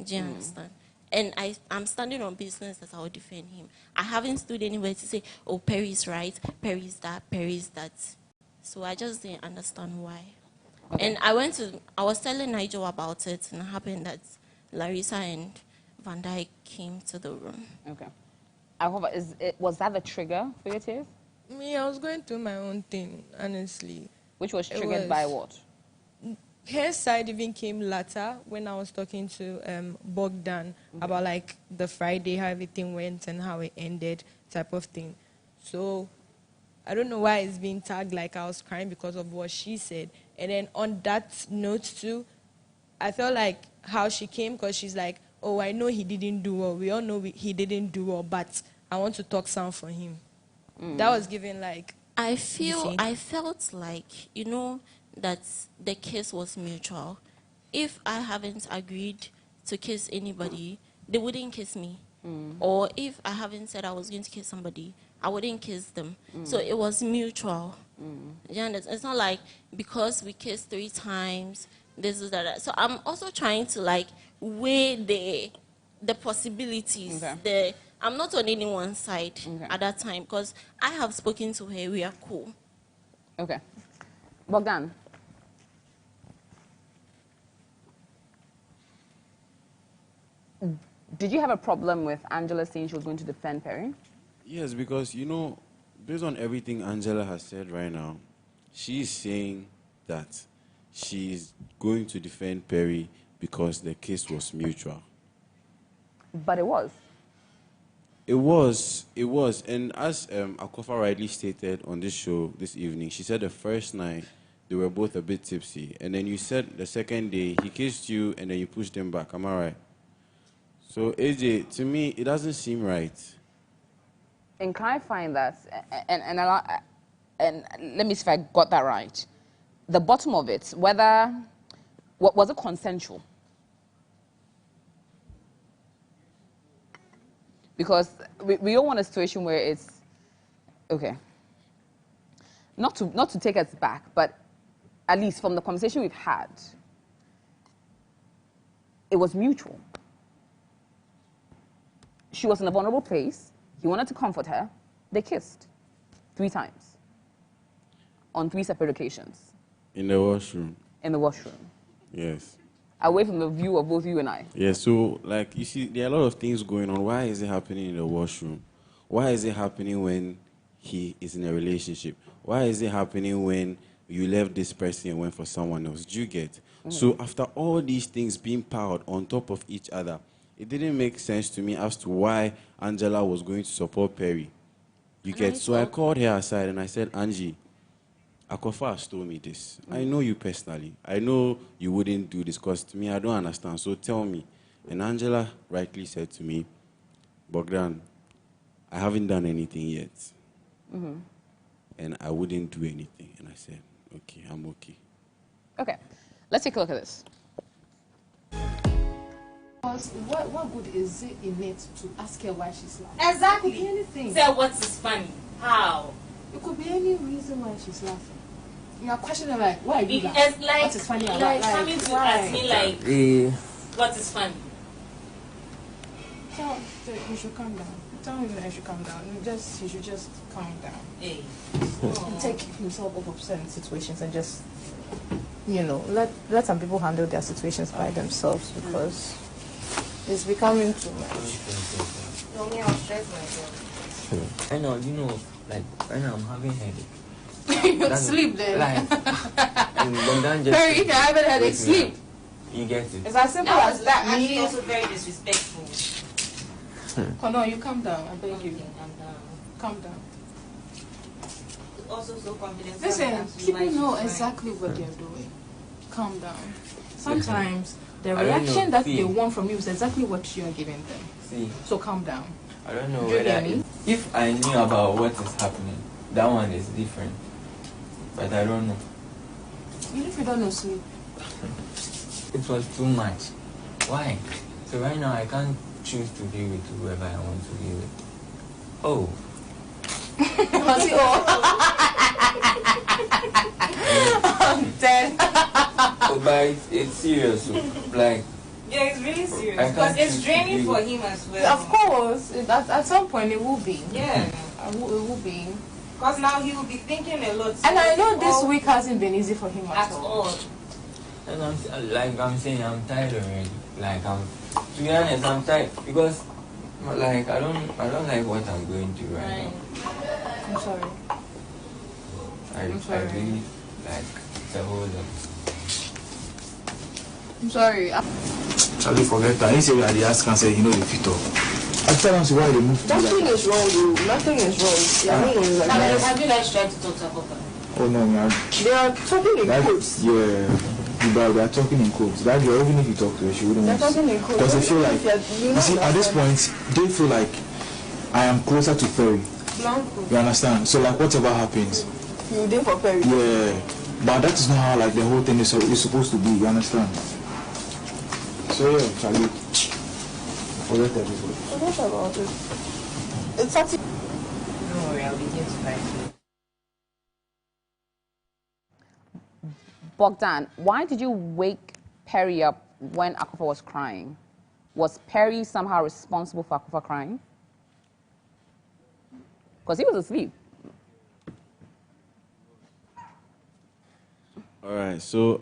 Do you understand? And I'm standing on business that I will defend him. I haven't stood anywhere to say, oh, Perry's right, Perry's that, Perry's that. So I just didn't understand why. Okay. And I was telling Nigel about it, and it happened that Larissa and Bandai came to the room. Okay. Was that the trigger for your tears? Me, I was going through my own thing, honestly. Which was triggered by what? Her side even came later when I was talking to Bogdan about like the Friday, how everything went and how it ended type of thing. So I don't know why it's being tagged like I was crying because of what she said. And then on that note too, I felt like how she came, because she's like, oh, I know he didn't do well. We all know he didn't do well, but I want to talk sound for him. That was given like... I felt like, that the kiss was mutual. If I haven't agreed to kiss anybody, they wouldn't kiss me. Or if I haven't said I was going to kiss somebody, I wouldn't kiss them. So it was mutual. You understand? It's not like because we kissed 3 times, this is that. So I'm also trying to like weigh the possibilities. Okay. I'm not on anyone's side at that time, because I have spoken to her. We are cool. Okay. Bogdan. Did you have a problem with Angela saying she was going to defend Perry? Yes, because, based on everything Angela has said right now, she's saying that she's going to defend Perry because the case was mutual. But it was. It was. And as Akofa rightly stated on this show this evening, she said the first night they were both a bit tipsy. And then you said the second day he kissed you and then you pushed him back. Am I right? So, AJ, to me, it doesn't seem right. And can I find that, and let me see if I got that right. The bottom of it, was it consensual? Because we don't want a situation where it's, okay, not to take us back, but at least from the conversation we've had, it was mutual. She was in a vulnerable place. He wanted to comfort her. They kissed 3 times on 3 separate occasions. In the washroom. In the washroom? Yes. Away from the view of both you and I? Yeah, so, like, you see, there are a lot of things going on. Why is it happening in the washroom? Why is it happening when he is in a relationship? Why is it happening when you left this person and went for someone else? Do you get? So after all these things being piled on top of each other, it didn't make sense to me as to why Angela was going to support Perry. You get? So I called her aside and I said, Angie, Akofa has told me this. I know you personally. I know you wouldn't do this because to me, I don't understand. So tell me. And Angela rightly said to me, Bogdan, I haven't done anything yet. And I wouldn't do anything. And I said, okay, I'm okay. Okay. Let's take a look at this. What good is it in it to ask her why she's laughing? Exactly. It could be anything. Say what is funny. How? It could be any reason why she's laughing. You are questioning like, why are you laughing? It's like, what is funny about like coming to why? ask me like, what is funny? Tell you should calm down. Tell him that he should calm down. He should just calm down. Hey. Take himself off of certain situations and just, let some people handle their situations by themselves because it's becoming too much. No, me, I'll stress myself. I know, like right now I'm having headache. You sleep then. Like, Perry, if you have a headache, sleep. You get it. It's as simple as that. Actually, also very disrespectful. Oh no, you calm down. I beg you. Calm down. Calm down. Also so confident. Listen, people know exactly what they're doing. Calm down. Sometimes the reaction that they want from you is exactly what you are giving them. See. So calm down. I don't know whether if I knew about what is happening, that one is different. But I don't know. Even if you don't know, sleep. It was too much. Why? So right now I can't choose to be with whoever I want to be with. Oh. Was it all? I'm dead. Oh, but it's serious. So, like. Yeah, it's really serious. Because it's draining for him as well. Of course. At some point it will be. Yeah. It will be. Because now he will be thinking a lot. And I know this week hasn't been easy for him at all. And I'm saying, I'm tired already. Like, to be honest, I'm tired because, like, I don't like what I'm going through right now. I'm sorry. I'm sorry. I really, like, the whole lot. I'm sorry. Charlie, forget that. He said that the ask and said, if you talk. I tell him why they moved. Nothing is wrong, you. Nothing is wrong. Have you guys tried to talk to Akofa? Oh, no, man. They are talking in quotes. Yeah. But they are talking in quotes. That girl, even if you talk to her, she wouldn't. They're talking in quotes. Because they feel like, you see, at this point, they feel like I am closer to Perry. You understand? So, like, whatever happens, you did for Perry. Yeah, but that is not how like the whole thing is supposed to be. You understand? So yeah, Charlie, forget everything. Forget about it. It's actually. Don't worry, I'll be here to fight you. Bogdan, why did you wake Perry up when Akofa was crying? Was Perry somehow responsible for Akofa crying? Because he was asleep. All right, so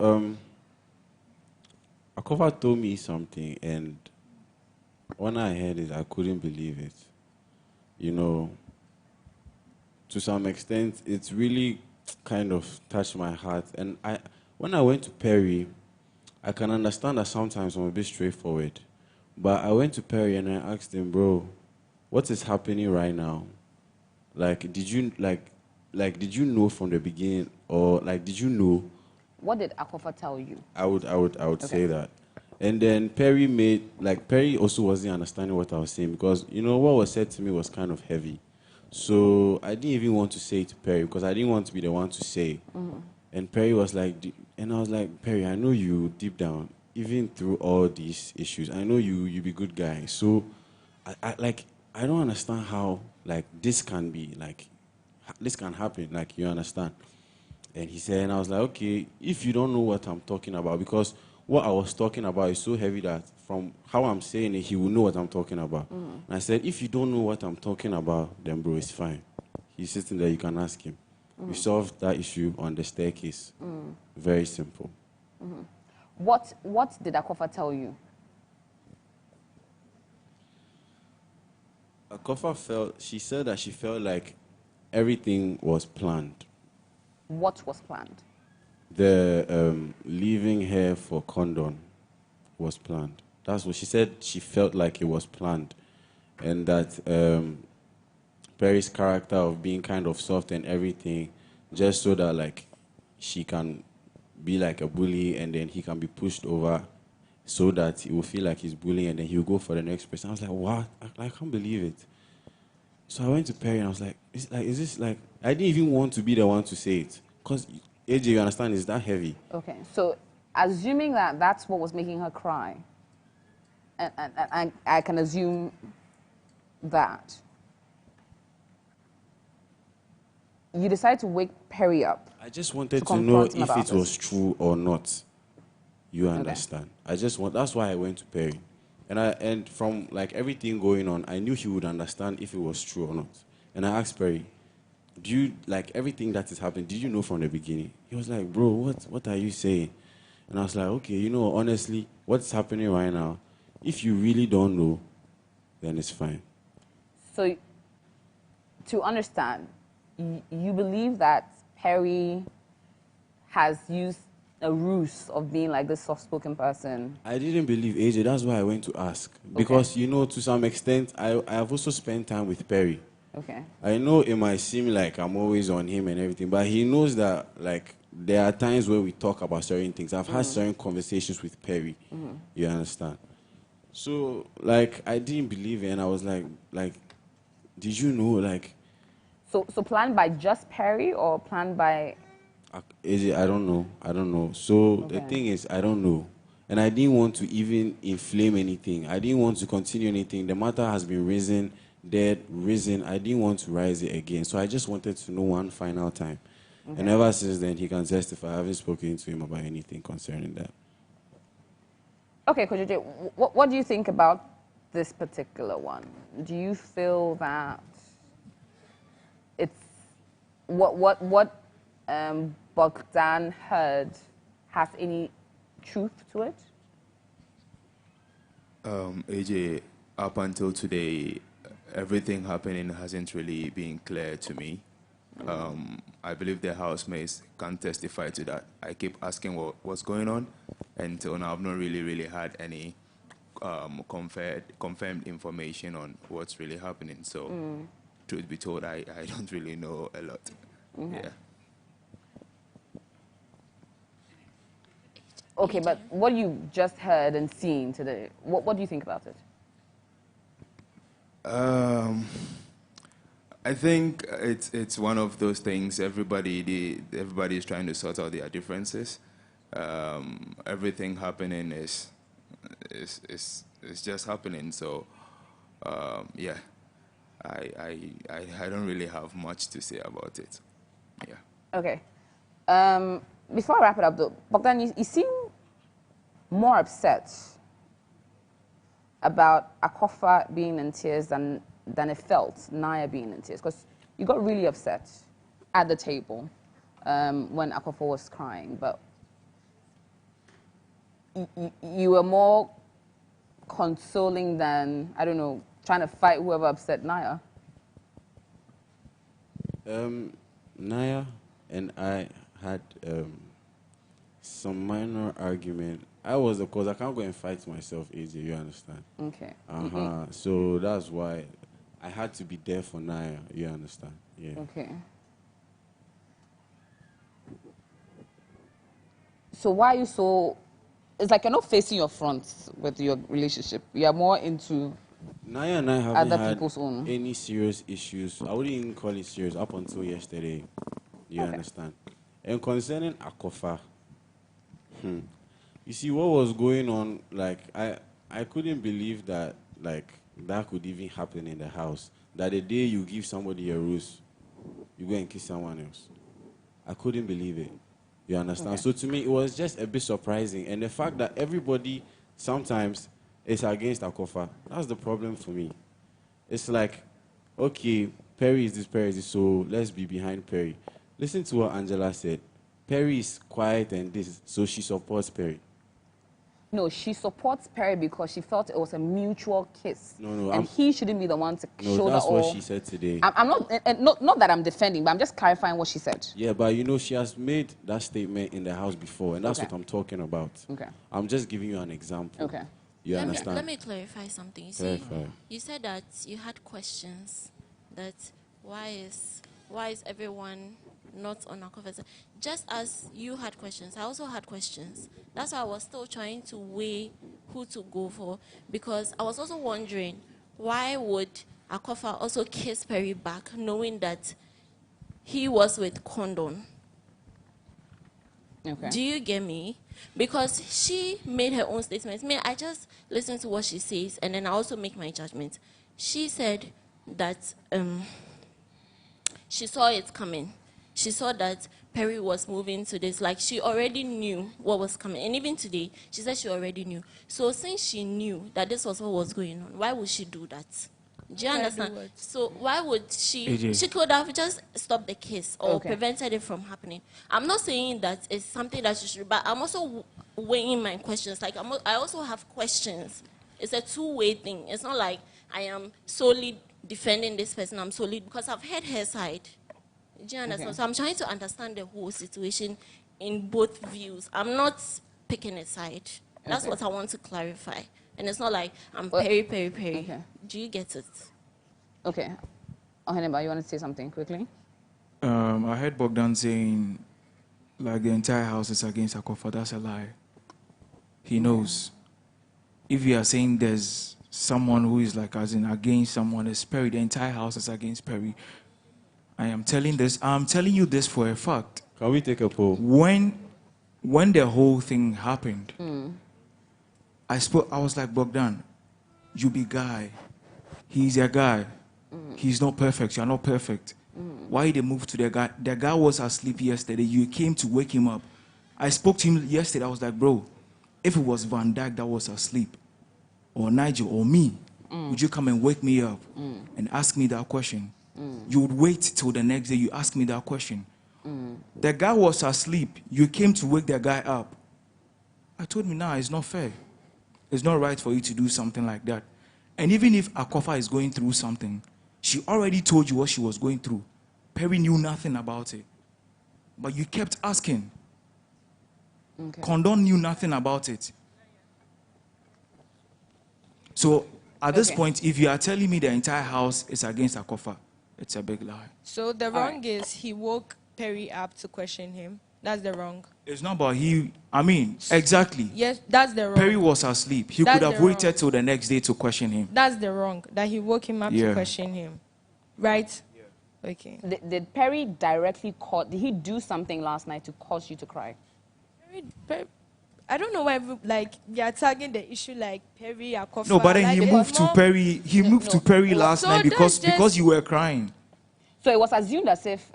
Akofa told me something, and when I heard it, I couldn't believe it. To some extent, it's really kind of touched my heart. And when I went to Perry, I can understand that sometimes I'm a bit straightforward. But I went to Perry and I asked him, bro, what is happening right now? Like, did you know from the beginning, or like, did you know? What did Akofa tell you? I would say that. And then Perry also wasn't understanding what I was saying because, what was said to me was kind of heavy. So I didn't even want to say it to Perry because I didn't want to be the one to say. Mm-hmm. And Perry was like, and I was like, Perry, I know you deep down, even through all these issues, I know you be a good guy. So I don't understand how this can happen, you understand? And he said, and I was like, okay, if you don't know what I'm talking about, because what I was talking about is so heavy that from how I'm saying it, he will know what I'm talking about. Mm. And I said, if you don't know what I'm talking about, then bro, it's fine. He's sitting there, you can ask him. We solved that issue on the staircase. Very simple. What did Akofa tell you? Akofa she said that she felt like everything was planned. What was planned? The leaving her for Condon was planned. That's what she said. She felt like it was planned. And that Perry's character of being kind of soft and everything, just so that like she can be like a bully and then he can be pushed over so that he will feel like he's bullying and then he'll go for the next person. I was like, what? I can't believe it. So I went to Perry and I was like, is this like, I didn't even want to be the one to say it. Because, AJ, you understand, it's that heavy. Okay, so assuming that that's what was making her cry, and I can assume that, you decided to wake Perry up. I just wanted to know if it was true or not. You understand? Okay. That's why I went to Perry. And from like everything going on, I knew he would understand if it was true or not. And I asked Perry, do you, like everything that is happening, did you know from the beginning? He was like, bro, what are you saying? And I was like, okay, you know, honestly, what's happening right now, if you really don't know, then it's fine. So, to understand, you believe that Perry has used a ruse of being like this soft-spoken person? I didn't believe AJ. That's why I went to ask. Because, you know, to some extent, I have also spent time with Perry. Okay. I know it might seem like I'm always on him and everything, but he knows that, like, there are times where we talk about certain things. I've had certain conversations with Perry. You understand? So, like, I didn't believe it, and I was like, did you know, like... So planned by just Perry or planned by... AJ, I don't know. So the thing is, I don't know. And I didn't want to even inflame anything. I didn't want to continue anything. The matter has been risen. I didn't want to rise it again. So I just wanted to know one final time. Okay. And ever since then, he can testify. I haven't spoken to him about anything concerning that. Okay, Coach J, what do you think about this particular one? Do you feel that it's what Bogdan heard has any truth to it? AJ, up until today, everything happening hasn't really been clear to me. I believe the housemates can testify to that. I keep asking what's going on, and until now I've not really had any confirmed information on what's really happening. So, truth be told, I don't really know a lot. Yeah. Okay, but what you just heard and seen today, what do you think about it? I think it's one of those things. Everybody is trying to sort out their differences. Everything happening is just happening. So yeah, I don't really have much to say about it. Yeah. Okay. Before I wrap it up, though, Bogdan, you seem more upset about Akofa being in tears than it felt Naya being in tears, because you got really upset at the table when Akofa was crying, but you were more consoling than, I don't know, trying to fight whoever upset Naya. Naya and I had some minor argument. Of course, I can't go and fight myself, AJ, you understand? Okay. So that's why I had to be there for Naya, you understand? Yeah. Okay. So why are you so... It's like you're not facing your front with your relationship. You're more into Naya and I other haven't people's had own. any serious issues. I wouldn't even call it serious up until yesterday. You understand? And concerning Akofa, you see what was going on, like, I couldn't believe that, like, that could even happen in the house. That the day you give somebody a rose, you go and kiss someone else. I couldn't believe it. You understand? So to me, it was just a bit surprising. And the fact that everybody sometimes is against Akofa, that's the problem for me. It's like, okay, Perry is this, so let's be behind Perry. Listen to what Angela said. Perry is quiet and this, so she supports Perry. No, she supports Perry because she felt it was a mutual kiss. No, and he shouldn't be the one to show that's that what she said today. I'm not that I'm defending, but I'm just clarifying what she said. Yeah, but you know, she has made that statement in the house before, and that's Okay. what I'm talking about. Okay. I'm just giving you an example. Okay. You understand? Let me clarify something. You see, Clarify. you said that you had questions. That why is everyone not on our conversation? Just as you had questions, I also had questions. That's why I was still trying to weigh who to go for, because I was also wondering why would Akofa also kiss Perry back, knowing that he was with Condon. Okay. Do you get me? Because she made her own statements. I just listen to what she says, and then I also make my judgment. She said that she saw it coming. She saw that Perry was moving to this. Like, she already knew what was coming. And even today, she said she already knew. So since she knew that this was what was going on, why would she do that? Do you understand? So why would she? AJ. She could have just stopped the case or Okay. prevented it from happening. I'm not saying that it's something that she should, but I'm also weighing my questions. Like, I also have questions. It's a two-way thing. It's not like I am solely defending this person. I'm solely, because I've heard her side. Do you understand? Okay. So I'm trying to understand the whole situation in both views. I'm not picking a side. That's Okay. what I want to clarify. And it's not like I'm Well, Perry. okay. Do you get it? Okay. Oheneba, you want to say something quickly? I heard Bogdan saying, like, the entire house is against Akofa. That's a lie. He knows. If you are saying there's someone who is like, as in against someone, it's Perry. The entire house is against Perry. I'm telling you this for a fact. Can we take a poll? When the whole thing happened, I was like, Bogdan, you be guy. He's a guy. He's not perfect. You're not perfect. Why they moved to the guy? The guy was asleep yesterday. You came to wake him up. I spoke to him yesterday. I was like, bro, if it was Van Dijk that was asleep, or Nigel, or me, would you come and wake me up and ask me that question? You would wait till the next day. You ask me that question. The guy was asleep. You came to wake the guy up. I told him, nah, it's not fair. It's not right for you to do something like that. And even if Akofa is going through something, she already told you what she was going through. Perry knew nothing about it. But you kept asking. Okay. Condon knew nothing about it. So at this point, if you are telling me the entire house is against Akofa, it's a big lie. So the wrong is he woke Perry up to question him. That's the wrong. It's not about exactly. Yes, that's the wrong. Perry was asleep. He That's could have the waited wrong. till the next day to question him. That's the wrong. That he woke him up Yeah. to question him. Right? Yeah. Okay. Did Perry directly call? Did he do something last night to cause you to cry? I don't know why, like, you're tagging the issue like Perry, Akofa. No, but then like, he it moved was to more- Perry. He moved to Perry last So night that's because you were crying. So it was assumed as if,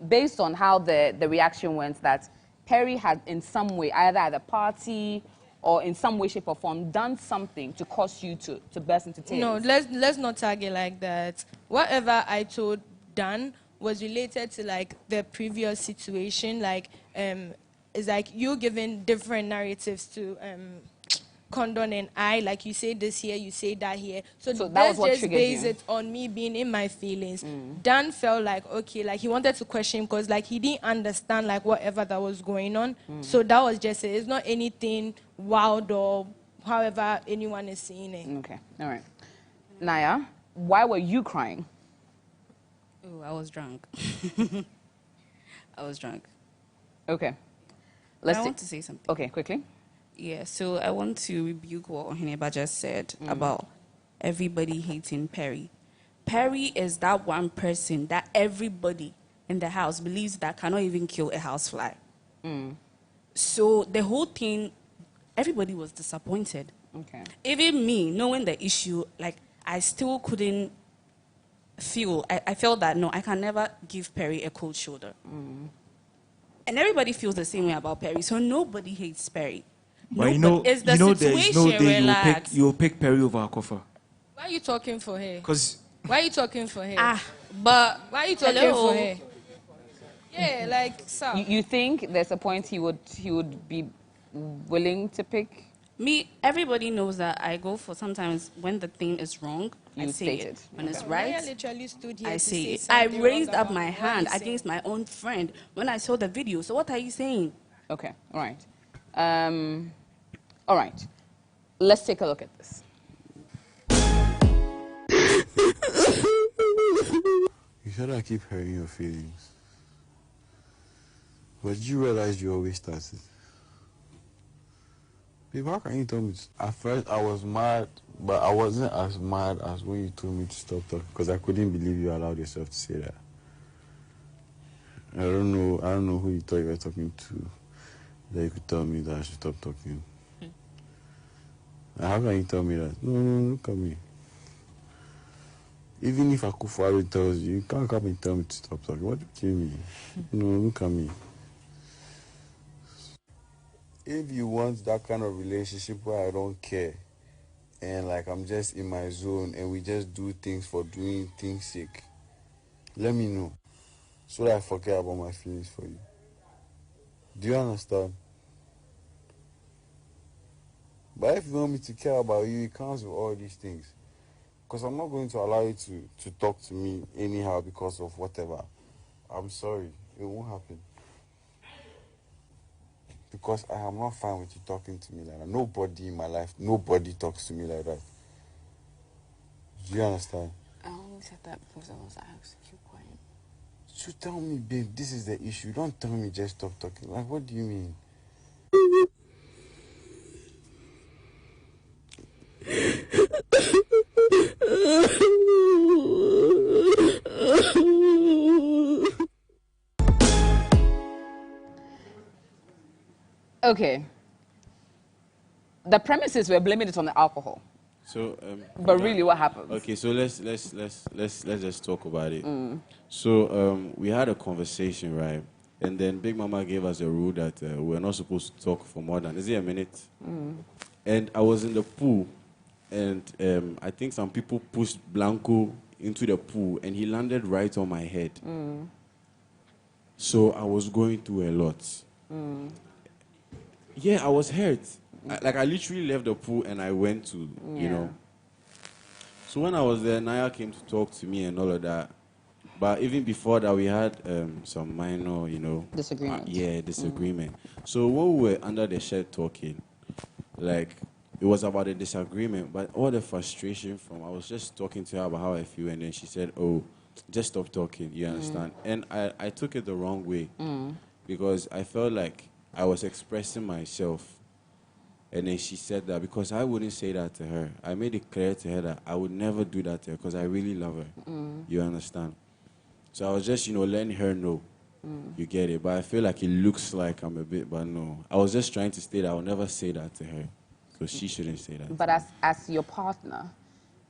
based on how the reaction went, that Perry had in some way, either at the party or in some way, shape or form, done something to cause you to burst into tears. No, let's not tag it like that. Whatever I told Dan was related to like the previous situation. Like, it's like you giving different narratives to Condon and I. Like, you say this here, you say that here. So that let's was what just triggered base you. it on me being in my feelings. Dan felt like, okay, like he wanted to question because like he didn't understand like whatever that was going on. So that was just it. It's not anything wild or however anyone is seeing it. Okay, all right. Naya, why were you crying? Oh, I was drunk. I was drunk. Okay. I want to say something. Okay, quickly. Yeah, so I want to rebuke what Oheneba just said about everybody hating Perry. Perry is that one person that everybody in the house believes that cannot even kill a housefly. So the whole thing, everybody was disappointed. Okay. Even me, knowing the issue, like, I still couldn't feel, I felt that, no, I can never give Perry a cold shoulder. And everybody feels the same way about Perry, so nobody hates Perry. But It's the there is no situation, day relax. you'll pick Perry over Akofa. Why are you talking for her? Because Why are you talking for her? But why are you talking hello? for her? Yeah, like so. You think there's a point he would be willing to pick? Me, everybody knows that I go for sometimes when the thing is wrong, I You say state it. it. When it's Maya right, literally stood here I to say say it. I something raised wrong up about my what hand he's against saying. my own friend when I saw the video. So what are you saying? Okay, all right. All right. Let's take a look at this. You said I keep hurting your feelings. But you realize you always start it. Babe, how can you tell me? At first, I was mad, but I wasn't as mad as when you told me to stop talking, because I couldn't believe you allowed yourself to say that. I don't know who you thought you were talking to, that you could tell me that I should stop talking. How can you tell me that? No, look at me. Even if Akufo tells you, you can't come and tell me to stop talking. What do you mean? No, look at me. If you want that kind of relationship where I don't care and like I'm just in my zone and we just do things for doing things' sake, let me know so that I forget about my feelings for you. Do you understand? But if you want me to care about you, it comes with all these things. Because I'm not going to allow you to talk to me anyhow because of whatever. I'm sorry. It won't happen. Because I am not fine with you talking to me like that. Nobody in my life, nobody talks to me like that. Do you understand? I only said that because I was asked to keep quiet. So tell me, babe, this is the issue. Don't tell me just stop talking. Like, what do you mean? Okay. The premise is we're blaming it on the alcohol. So, but really, what happened? Okay, so let's just talk about it. So we had a conversation, right? And then Big Mama gave us a rule that we're not supposed to talk for more than, is it a minute? And I was in the pool, and I think some people pushed Blanco into the pool, and he landed right on my head. So I was going through a lot. Yeah, I was hurt. I literally left the pool and I went to, you know. So when I was there, Naya came to talk to me and all of that. But even before that, we had some minor, you know. Disagreement. Disagreement. So when we were under the shed talking, like, it was about a disagreement, but all the frustration from, I was just talking to her about how I feel, and then she said, oh, just stop talking, you understand? And I took it the wrong way because I felt like I was expressing myself. And then she said that because I wouldn't say that to her. I made it clear to her that I would never do that to her because I really love her. You understand? So I was just, you know, letting her know. You get it? But I feel like it looks like I'm a bit, but no. I was just trying to state that I would never say that to her. So she shouldn't say that. But as your partner,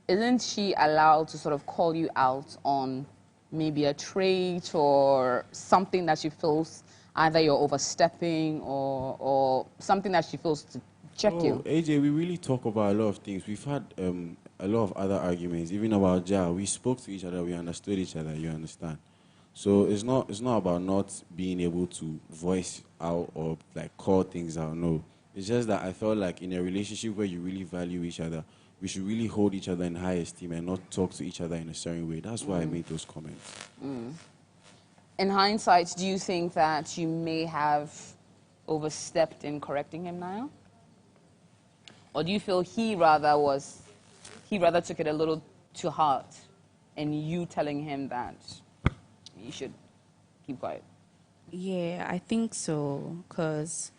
isn't she allowed to sort of call you out on maybe a trait or something that she feels either you're overstepping or something that she feels to check you? AJ, we really talk about a lot of things. We've had a lot of other arguments, even about Ja. We spoke to each other, we understood each other, you understand? So it's not about not being able to voice out or like call things out, no. It's just that I felt like in a relationship where you really value each other, we should really hold each other in high esteem and not talk to each other in a certain way. That's why I made those comments. In hindsight, do you think that you may have overstepped in correcting him now? Or do you feel he rather took it a little to heart and you telling him that you should keep quiet? Yeah, I think so, because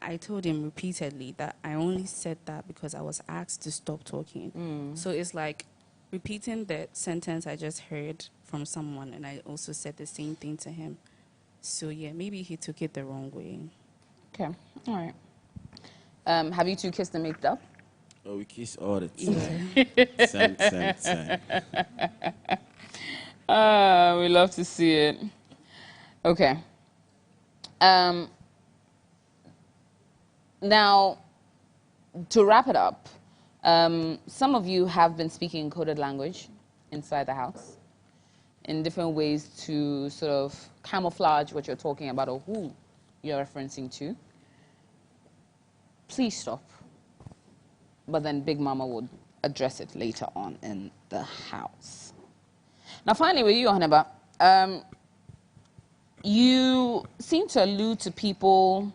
I told him repeatedly that I only said that because I was asked to stop talking. So it's like repeating the sentence I just heard from someone, and I also said the same thing to him. So yeah, maybe he took it the wrong way. Okay, all right. Have you two kissed and made up? Oh, we kiss all the Yeah. time. We love to see it. Okay. Now, to wrap it up, some of you have been speaking coded language inside the house. in different ways to sort of camouflage what you're talking about or who you're referencing to, please stop. But then Big Mama would address it later on in the house. Now, finally, with you, Haneba, you seem to allude to people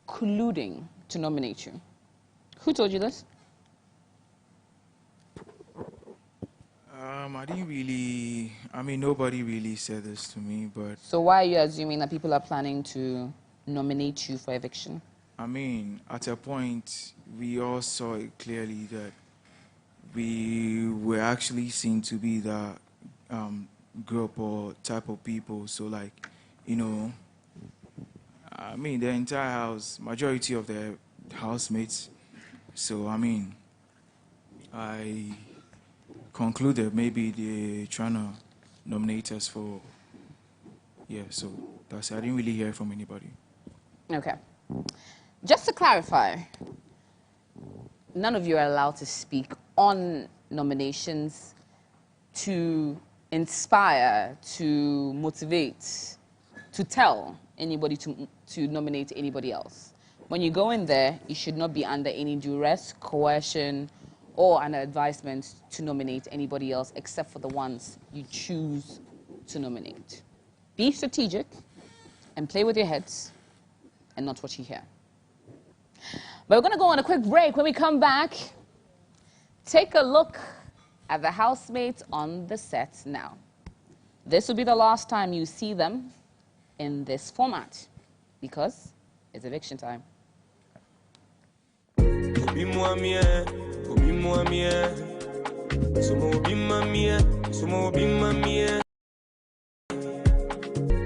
colluding to nominate you. Who told you this? I didn't really, nobody really said this to me, but... So why are you assuming that people are planning to nominate you for eviction? At a point, we all saw it clearly that we were actually seen to be the group or type of people. So, the entire house, majority of the housemates. So, I concluded maybe they're trying to nominate us for, so that's it. I didn't really hear from anybody. Okay. Just to clarify, none of you are allowed to speak on nominations to inspire, to motivate, to tell anybody to nominate anybody else. When you go in there, you should not be under any duress, coercion, or an advisement to nominate anybody else except for the ones you choose to nominate. Be strategic and play with your heads and not what you hear. But we're going to go on a quick break. When we come back, take a look at the housemates on the set now. This will be the last time you see them in this format because it's eviction time.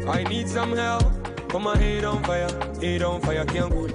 I need some help. Put my head on fire, can't go. My head on fire, can't go.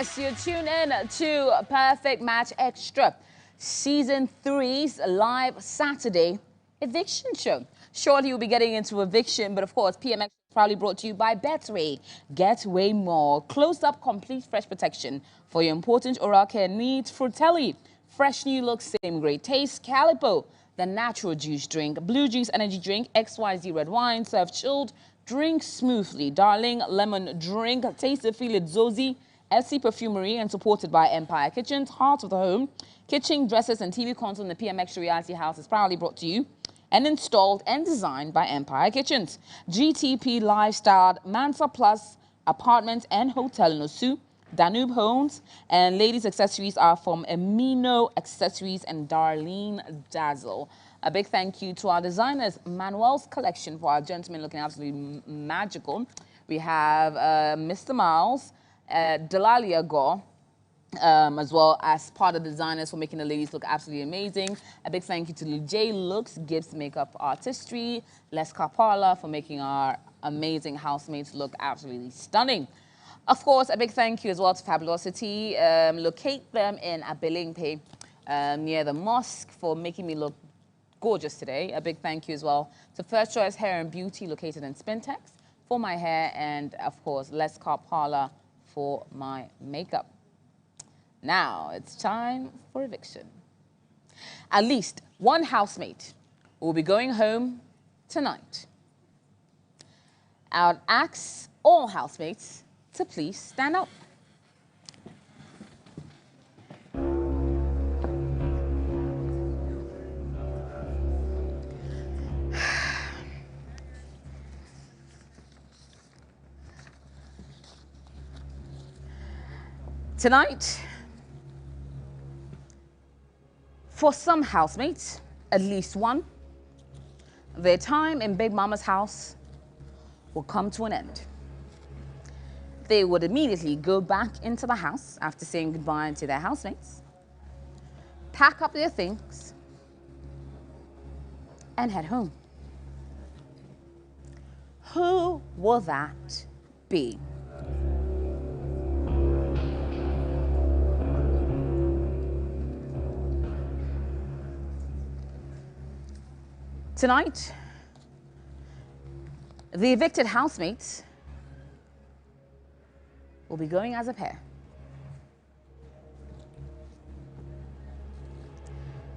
Yes, you tune in to Perfect Match Extra, Season 3's live Saturday eviction show. Shortly, we'll be getting into eviction, but of course, PMX is proudly brought to you by Betway. Getway More. Close-up, complete fresh protection for your important oral care needs. Fratelli, fresh new look, same great taste. Calipo, the natural juice drink. Blue Juice energy drink. XYZ red wine, served chilled. Drink smoothly. Darling lemon drink. Taste it, feel it, Zozi. FC Perfumery and supported by Empire Kitchens, Heart of the Home. Kitchen, dresses, and TV console in the PMX Reality House is proudly brought to you and installed and designed by Empire Kitchens. GTP Lifestyle, Mansa Plus, Apartments and Hotel in Osu. Danube Homes and ladies' accessories are from Amino Accessories and Darlene Dazzle. A big thank you to our designers, Manuel's Collection, for our gentlemen looking absolutely magical. We have Mr. Miles, Delalia Gore, as well as part of the designers for making the ladies look absolutely amazing. A big thank you to J Looks, Gibbs Makeup Artistry, Les Carpala for making our amazing housemates look absolutely stunning. Of course, a big thank you as well to Fabulosity. Locate them in Abelimpe near the mosque for making me look gorgeous today. A big thank you as well to First Choice Hair and Beauty located in Spintex for my hair, and of course, Les Carpala for my makeup. Now it's time for eviction. At least one housemate will be going home tonight. I would ask all housemates to please stand up. Tonight, for some housemates, at least one, their time in Big Mama's house will come to an end. They would immediately go back into the house after saying goodbye to their housemates, pack up their things, and head home. Who will that be? Tonight, the evicted housemates will be going as a pair.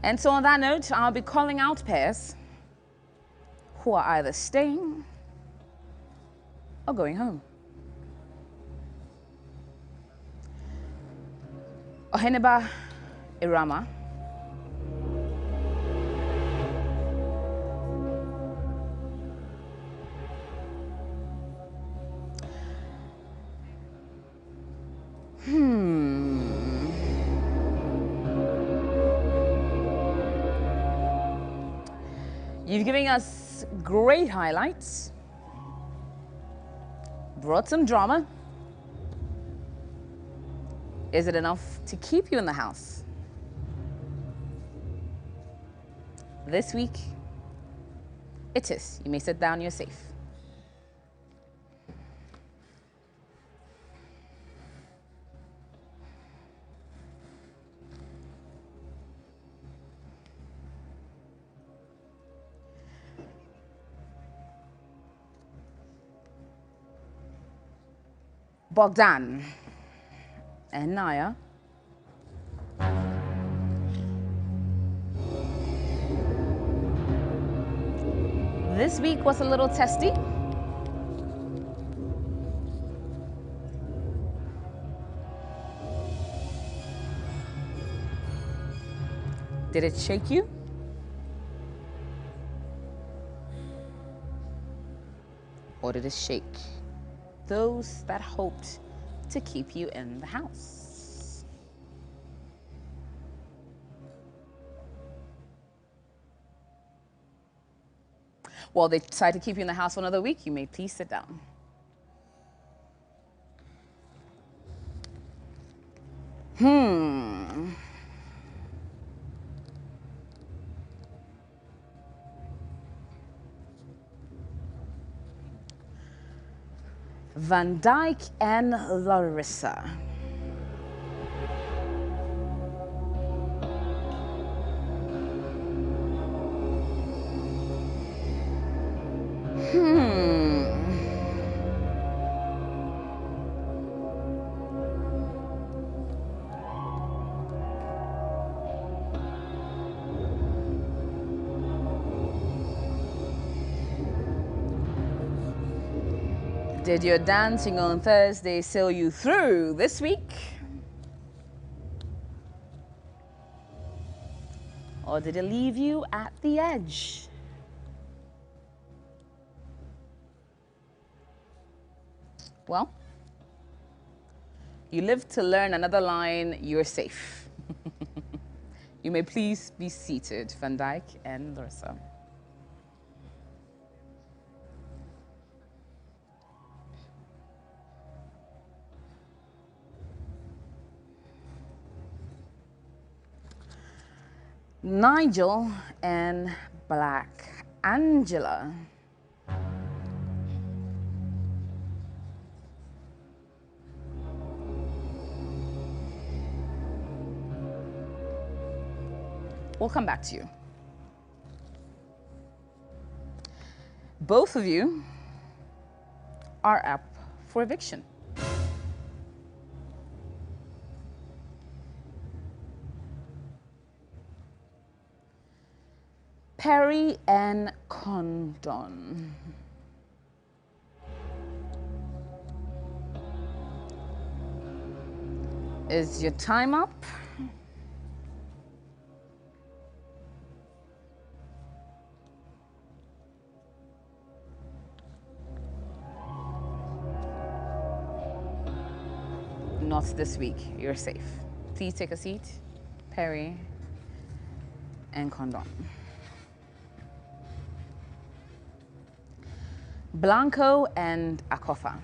And so on that note, I'll be calling out pairs who are either staying or going home. Oheneba Irama, You've given us great highlights, brought some drama. Is it enough to keep you in the house? This week, it is. You may sit down, you're safe. Bogdan and Naya. This week was a little testy. Did it shake you? Or did it shake those that hoped to keep you in the house? Well, they decide to keep you in the house for another week. You may please sit down. Van Dyke and Larissa. Did your dancing on Thursday sail you through this week? Or did it leave you at the edge? Well, you live to learn another line, you're safe. You may please be seated, Van Dyke and Larissa. Nigel and Black Angela. We'll come back to you. Both of you are up for eviction. Perry and Condon. Is your time up? Not this week. You're safe. Please take a seat. Perry and Condon. Blanco and Akofa.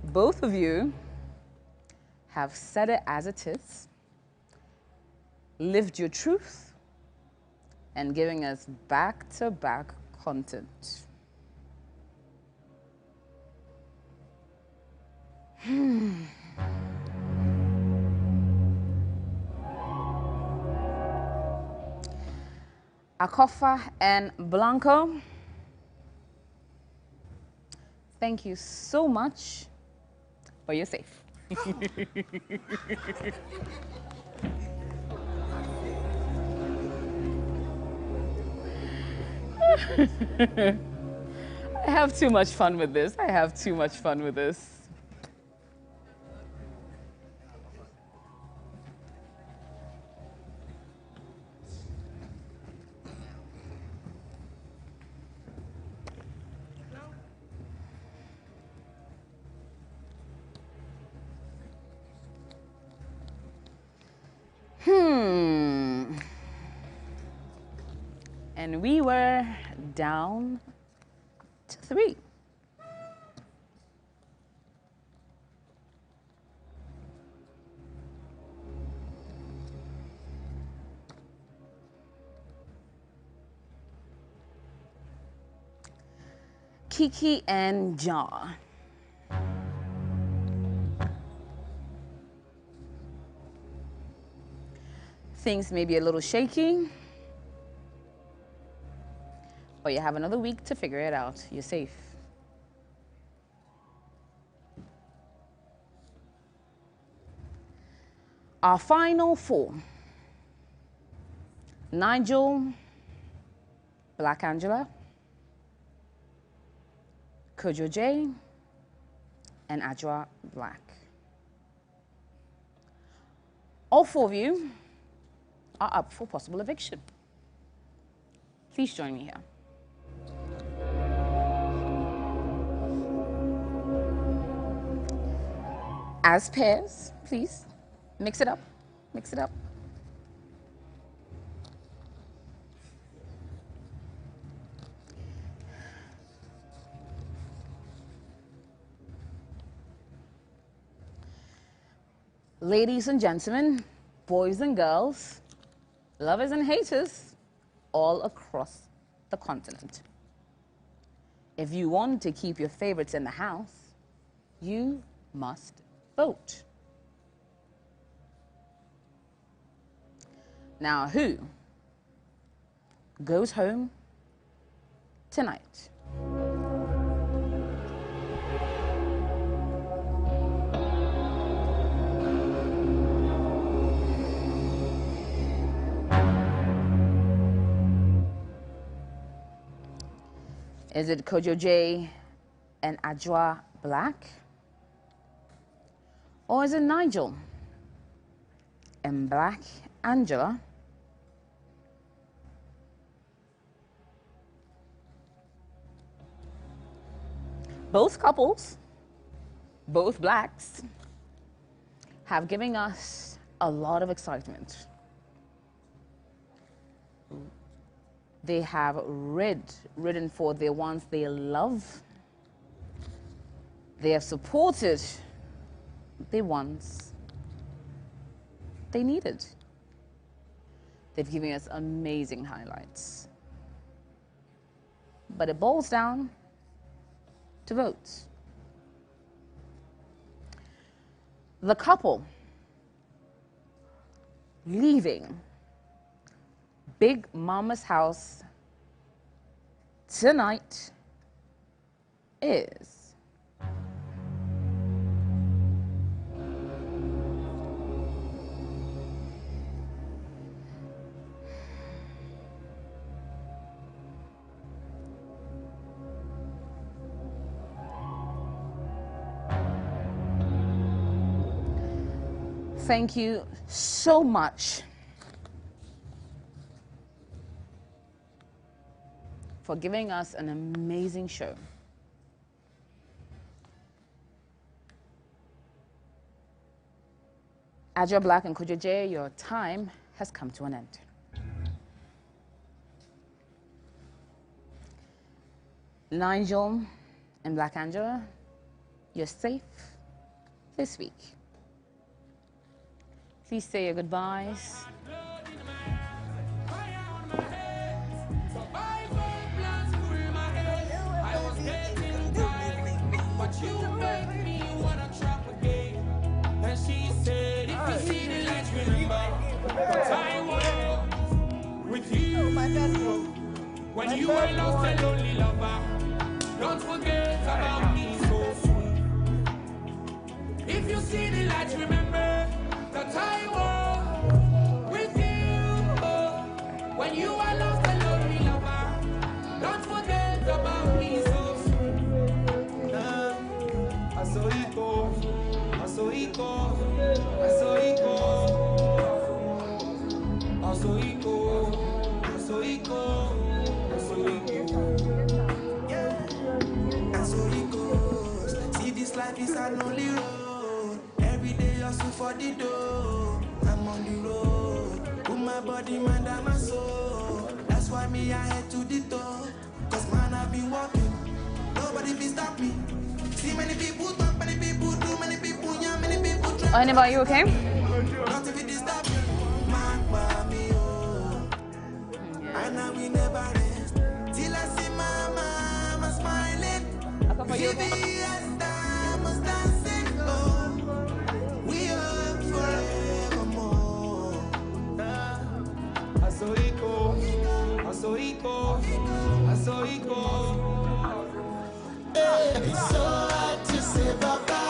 Both of you have said it as it is, lived your truth, and giving us back-to-back content. Akofa and Blanco, thank you so much, but you're safe. I have too much fun with this. I have too much fun with this. And we were down to 3. Kiki and Jaw. Things may be a little shaky, but you have another week to figure it out. You're safe. Our final 4. Nigel, Black Angela, Kojo J, and Adjoa Black. All 4 of you are up for possible eviction. Please join me here. As pairs, please. Mix it up. Mix it up. Ladies and gentlemen, boys and girls, lovers and haters, all across the continent. If you want to keep your favorites in the house, you must vote. Now, who goes home tonight? Is it Kojo J and Ajwa Black? Or is it Nigel and Black Angela? Both couples, both blacks, have given us a lot of excitement. They have ridden for the ones they love. They have supported the ones they needed. They've given us amazing highlights. But it boils down to votes. The couple leaving Big Mama's house tonight is thank you so much for giving us an amazing show. Ajwa Black and Kojo J, your time has come to an end. Nigel and Black Angela, you're safe this week. Please say your goodbyes. But you make me wanna trap again. And she said, if you see the lights, remember what I was with you. When you were lost and lonely lover, don't forget about me so soon. If you see the lights, remember that I was with you. When you were lost and lonely lover, don't forget about me so soon. I saw it go, I saw it go, I saw it go, I saw it go, I saw it go, I saw it go. Yeah, I saw it go. See, this life is a lonely road. Every day I sue for the door. I'm on the road. Put my body, mind, and my soul. That's why me I head to the door. Cause man, I've been walking. Nobody can stop me. See many people talk, many people do, many people, yeah, many people try. Anybody, are you okay? Not if it is stop me. Man, me, oh. And now we never rest. Till I see my mama smiling. VVS diamonds dancing, oh. We are forevermore. I saw it go, I saw it go, I saw it go. It's so hard to say bye-bye.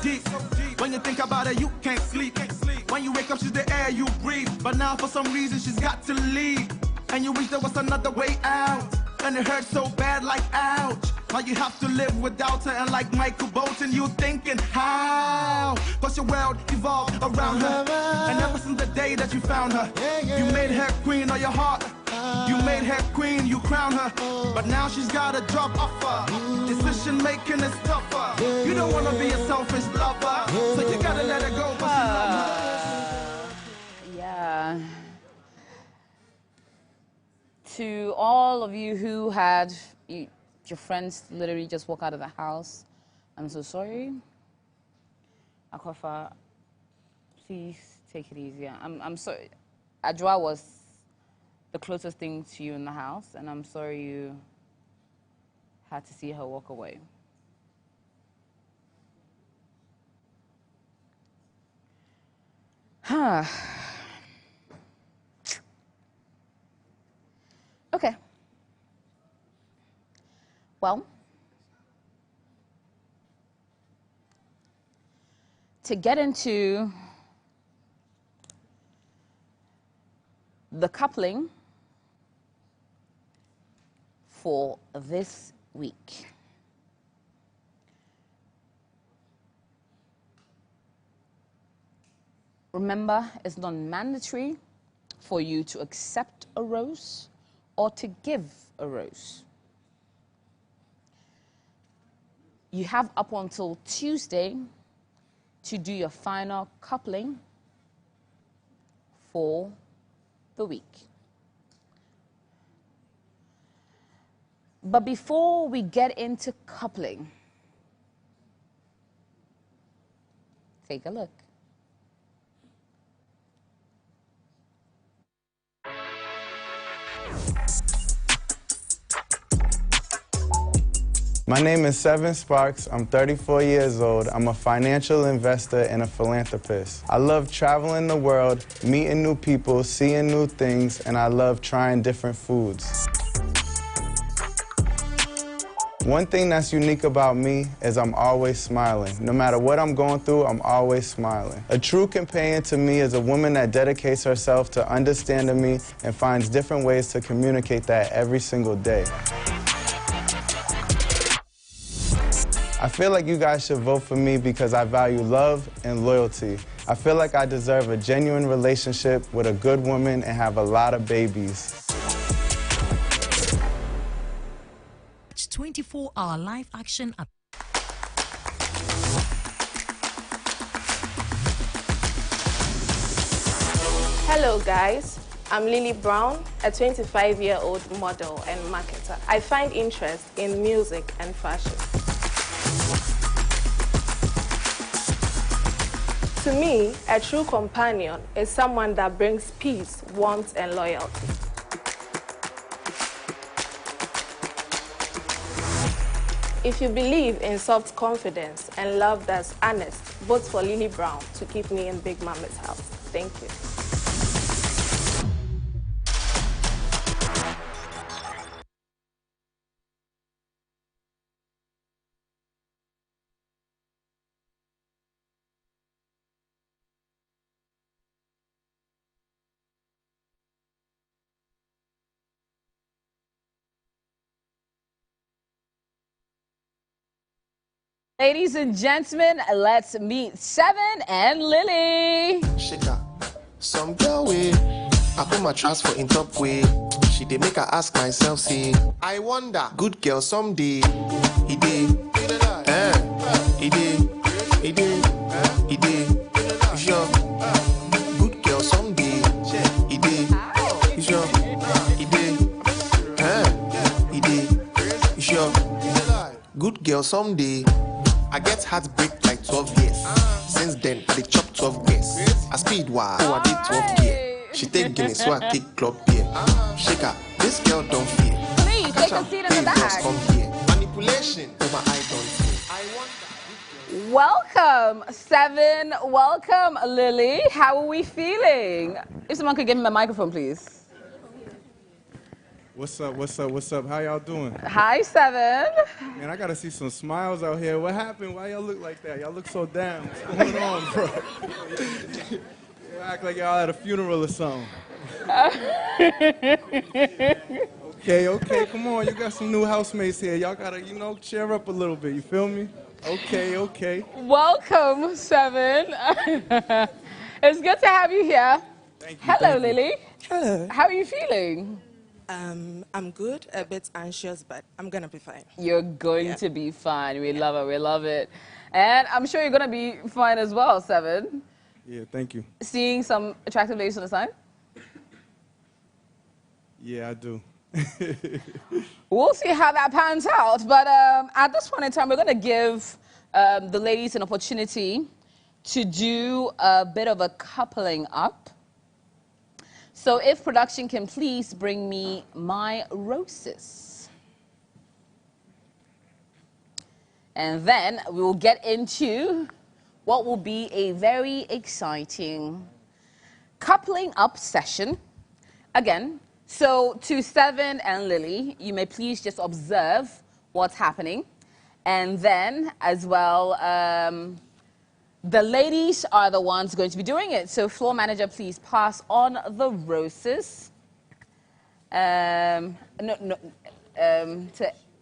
deep. When you think about it, you can't sleep. When you wake up, she's the air you breathe. But now for some reason, she's got to leave. And you wish there was another way out. And it hurts so bad, like ouch. Now you have to live without her. And like Michael Bolton, you thinking how? Cause your world evolved around her. And ever since the day that you found her, you made her queen of your heart. You made her queen, you crowned her. But now she's got a job offer. Decision making is tougher. You don't wanna be a selfish lover. So you gotta let her go, but she loves her. Yeah. To all of you who had your friends literally just walk out of the house, I'm so sorry. Akofa, please take it easy. I'm sorry. Adjoa was the closest thing to you in the house, and I'm sorry you had to see her walk away. Huh. Okay. Well, to get into the coupling for this week. Remember, it's not mandatory for you to accept a rose or to give a rose. You have up until Tuesday to do your final coupling for the week. But before we get into coupling, take a look. My name is Seven Sparks. I'm 34 years old. I'm a financial investor and a philanthropist. I love traveling the world, meeting new people, seeing new things, and I love trying different foods. One thing that's unique about me is I'm always smiling. No matter what I'm going through, I'm always smiling. A true companion to me is a woman that dedicates herself to understanding me and finds different ways to communicate that every single day. I feel like you guys should vote for me because I value love and loyalty. I feel like I deserve a genuine relationship with a good woman and have a lot of babies. 24-hour live action. Hello guys, I'm Lily Brown, a 25-year-old model and marketer. I find interest in music and fashion. To me, a true companion is someone that brings peace, warmth, and loyalty. If you believe in soft confidence and love that's honest, vote for Lily Brown to keep me in Big Mama's house. Thank you. Ladies and gentlemen, let's meet Seven and Lily. Shaker, some girl way, I put my trust for in top way. She did make her ask myself, say, I wonder, good girl someday. He did, he did, he did, he did. Sure, good girl someday. He did, sure, he did, he did. Sure, good girl someday. I get heartbreak like 12 years. Since then, I did chop 12 years. I speed wild, I did 12 years. She take Guinness, so I take club beer. Shaker, this girl don't fear. Please, take a seat in the back. Come here. Manipulation over I don't fear. Welcome, Seven. Welcome, Lily. How are we feeling? If someone could give me my microphone, please. What's up, what's up, what's up? How y'all doing? Hi, Seven. Man, I gotta see some smiles out here. What happened? Why y'all look like that? Y'all look so down. What's going on, bro? You act like y'all at a funeral or something. Okay, come on. You got some new housemates here. Y'all gotta, cheer up a little bit. You feel me? Okay. Welcome, Seven. It's good to have you here. Thank you. Hello, Lily. Hello. How are you feeling? I'm good, a bit anxious, but I'm gonna be fine. You're going to be fine. We love it. We love it. And I'm sure you're gonna be fine as well, Seven. Yeah, thank you. Seeing some attractive ladies on the side? Yeah, I do. We'll see how that pans out. But at this point in time, we're gonna give the ladies an opportunity to do a bit of a coupling up. So if production can please bring me my roses. And then we will get into what will be a very exciting coupling up session. Again, so to Seven and Lily, you may please just observe what's happening. And then as well, the ladies are the ones going to be doing it. So floor manager, please pass on the roses to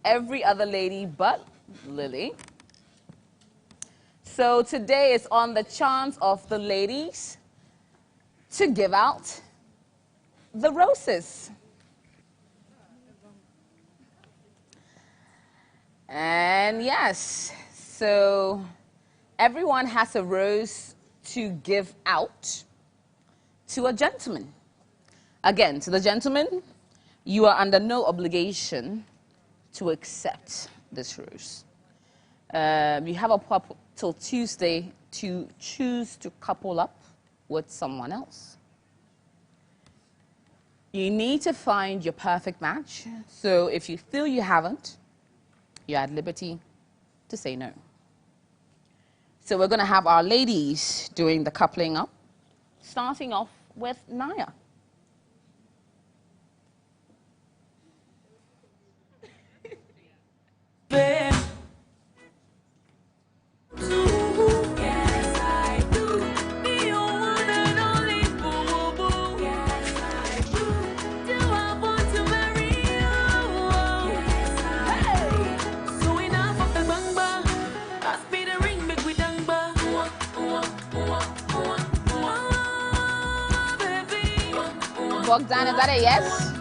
every other lady but Lily. So today is on the chance of the ladies to give out the roses. And yes, so everyone has a rose to give out to a gentleman. Again, to the gentleman, you are under no obligation to accept this rose. You have up till Tuesday to choose to couple up with someone else. You need to find your perfect match. So if you feel you haven't, you're at liberty to say no. So we're going to have our ladies doing the coupling up, starting off with Naya. Bogdan, is that a yes?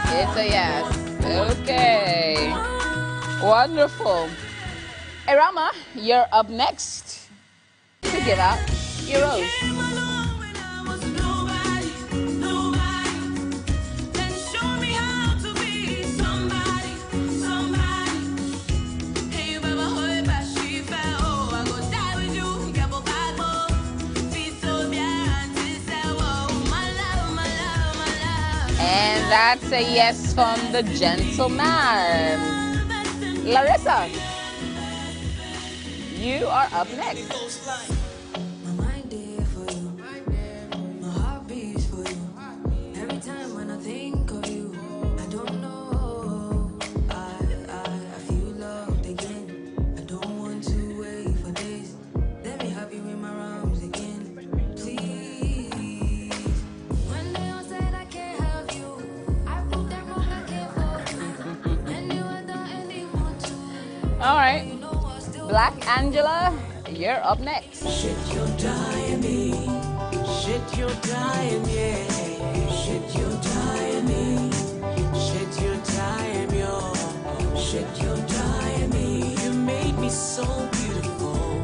It's a yes. Okay. Wonderful. Erama, you're up next to give out your rose. And that's a yes from the gentleman. Larissa, you are up next. All right, Black Angela, you're up next. Shit, you're dying me. Shit, you're dying, yeah. Shit, you're dying me. Shit, you're dying me. Oh. Shit, you're dying me. You made me so beautiful.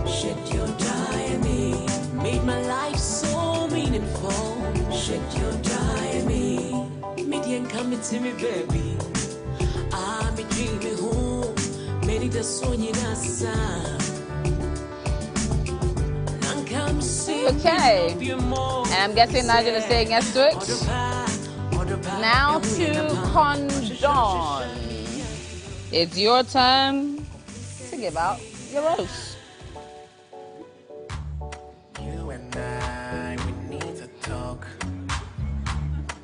Shit, you're dying me. Made my life so meaningful. Shit, you're dying me. Median coming to me, baby. I'm dreaming home. Okay, and I'm guessing Nigel is saying yes to it. Now to Condon. It's your turn to give out your rose. You and I, we need to talk.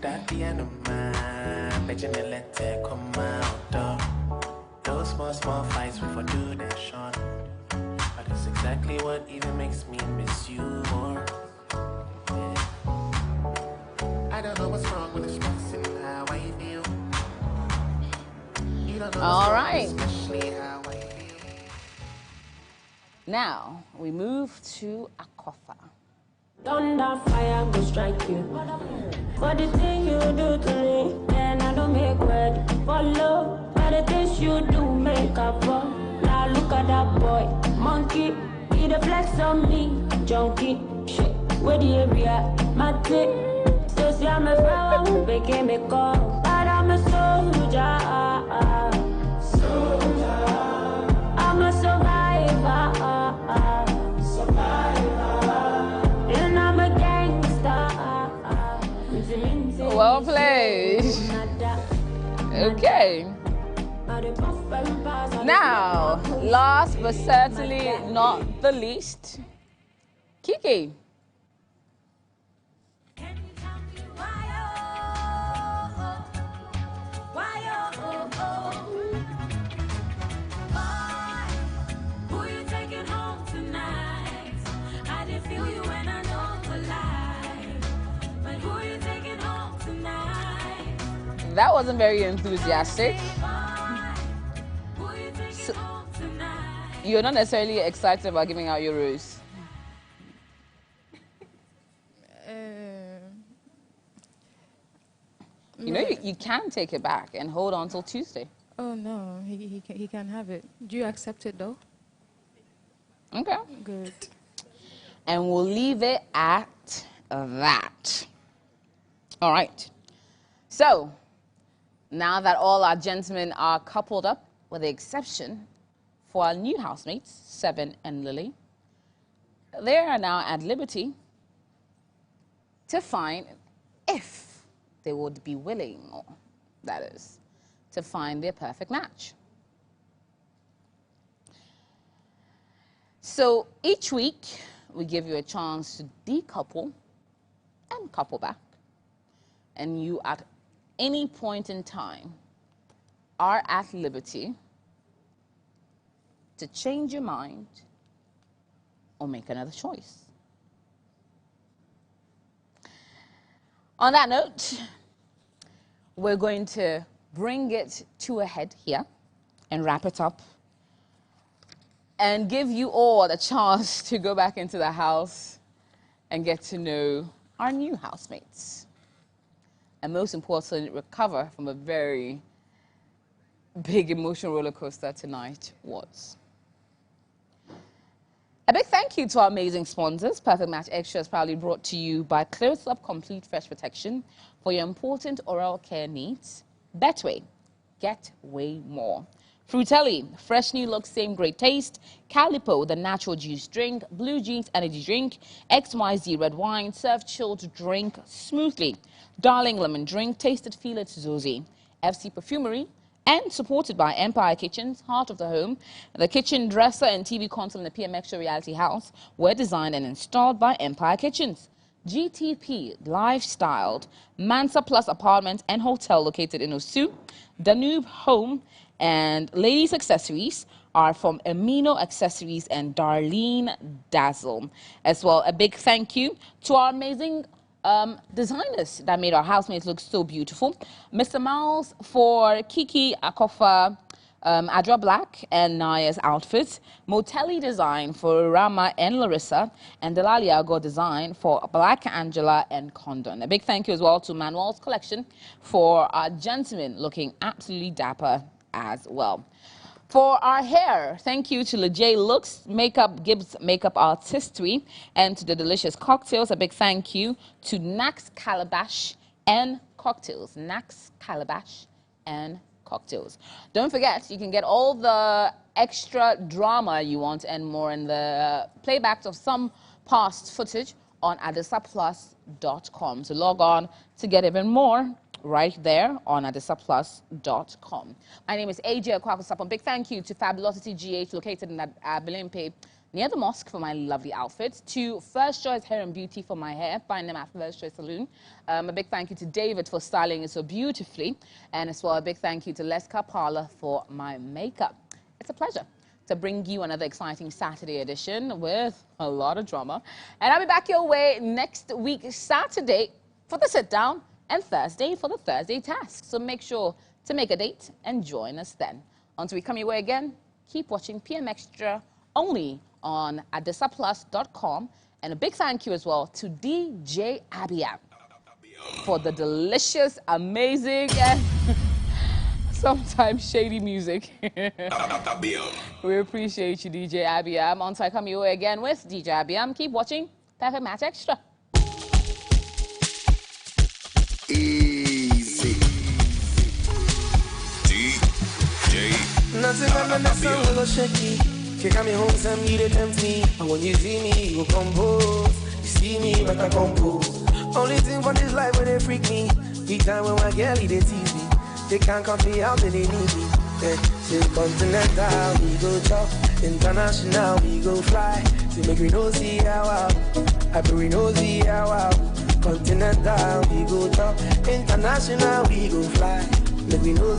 That the end of mine, bet you me let it come out. Those small fights we for do that, Sean. But it's exactly what even makes me miss you more. Yeah. I don't know what's wrong with expressing how I feel. You don't know All right. especially how I feel. Now, we move to Akofa. Thunder, fire go strike you. For the thing you do to me, then I don't make word. Follow, for the things you do, make up for. Now look at that boy, monkey. He the flex on me, junkie. Shit, where the area, my dick. So see I'm a flower who became a call. But I'm a soldier. I'm a survivor. And I'm a gangster. Well played. Okay. Now, last but certainly not the least, Kiki. That wasn't very enthusiastic. So, you're not necessarily excited about giving out your rose. You know, you can take it back and hold on till Tuesday. Oh, no, he can have it. Do you accept it, though? Okay. Good. And we'll leave it at that. All right. So, now that all our gentlemen are coupled up, with the exception for our new housemates, Seven and Lily, they are now at liberty to find if they would be willing, or that is, to find their perfect match. So each week, we give you a chance to decouple and couple back. And you, at any point in time, are at liberty to change your mind or make another choice. On that note, we're going to bring it to a head here and wrap it up and give you all a chance to go back into the house and get to know our new housemates. And most importantly, recover from a very big emotional roller coaster tonight was. A big thank you to our amazing sponsors. Perfect Match Extra is proudly brought to you by Close Up Complete Fresh Protection for your important oral care needs. Betway, get way more. Fruitelli, fresh new look, same great taste. Calipo, the natural juice drink. Blue Jeans energy drink. XYZ red wine, serve chilled to drink smoothly. Darling lemon drink, taste it, feel it, Zuzi. FC Perfumery, and supported by Empire Kitchens, Heart of the Home. The kitchen dresser and TV console in the PM Extra Reality House were designed and installed by Empire Kitchens. GTP, lifestyled Mansa Plus apartment and hotel located in Osu. Danube Home and ladies accessories are from Amino Accessories and Darlene Dazzle. As well, a big thank you to our amazing designers that made our housemates look so beautiful. Mr. Miles for Kiki, Akofa, Adra Black and Naya's outfits. Motelli Design for Rama and Larissa. And Delalia got Design for Black Angela and Condon. A big thank you as well to Manuel's Collection for our gentlemen looking absolutely dapper as well. For our hair, thank you to LeJ Looks, Gibbs Makeup Artistry, and to the delicious cocktails. A big thank you to Nax Calabash and Cocktails. Nax Calabash and Cocktails. Don't forget, you can get all the extra drama you want and more in the playbacks of some past footage on adesaplus.com. So log on to get even more right there on adesaplus.com. My name is AJ Akwako-Sapon. Big thank you to Fabulosity GH located in Abelempe near the mosque for my lovely outfits, to First Choice Hair and Beauty for my hair. Find them at First Choice Saloon. A big thank you to David for styling it so beautifully. And as well, a big thank you to Leska Parlor for my makeup. It's a pleasure to bring you another exciting Saturday edition with a lot of drama. And I'll be back your way next week, Saturday, for the sit-down, and Thursday for the Thursday task. So make sure to make a date and join us then. Until we come your way again, keep watching PM Extra only on adisaplus.com. And a big thank you as well to DJ Abia for the delicious, amazing, and sometimes shady music. We appreciate you, DJ Abiam. Until I come your way again with DJ Abiam, keep watching Perfect Match Extra. Easy. DJ. Nothing on the sun will go shaky. Kick me home, some you to tempt me. And when you see me, you compose. You see me, but I compose. Only thing for this life when they freak me. Big time when my girl, they tease me. They can't cut me out, then they need me. Say continental, we go chop. International, we go fly. Say make we know see how wow. I bet we know see how wow. Continental, we go chop. International, we go fly. Make we know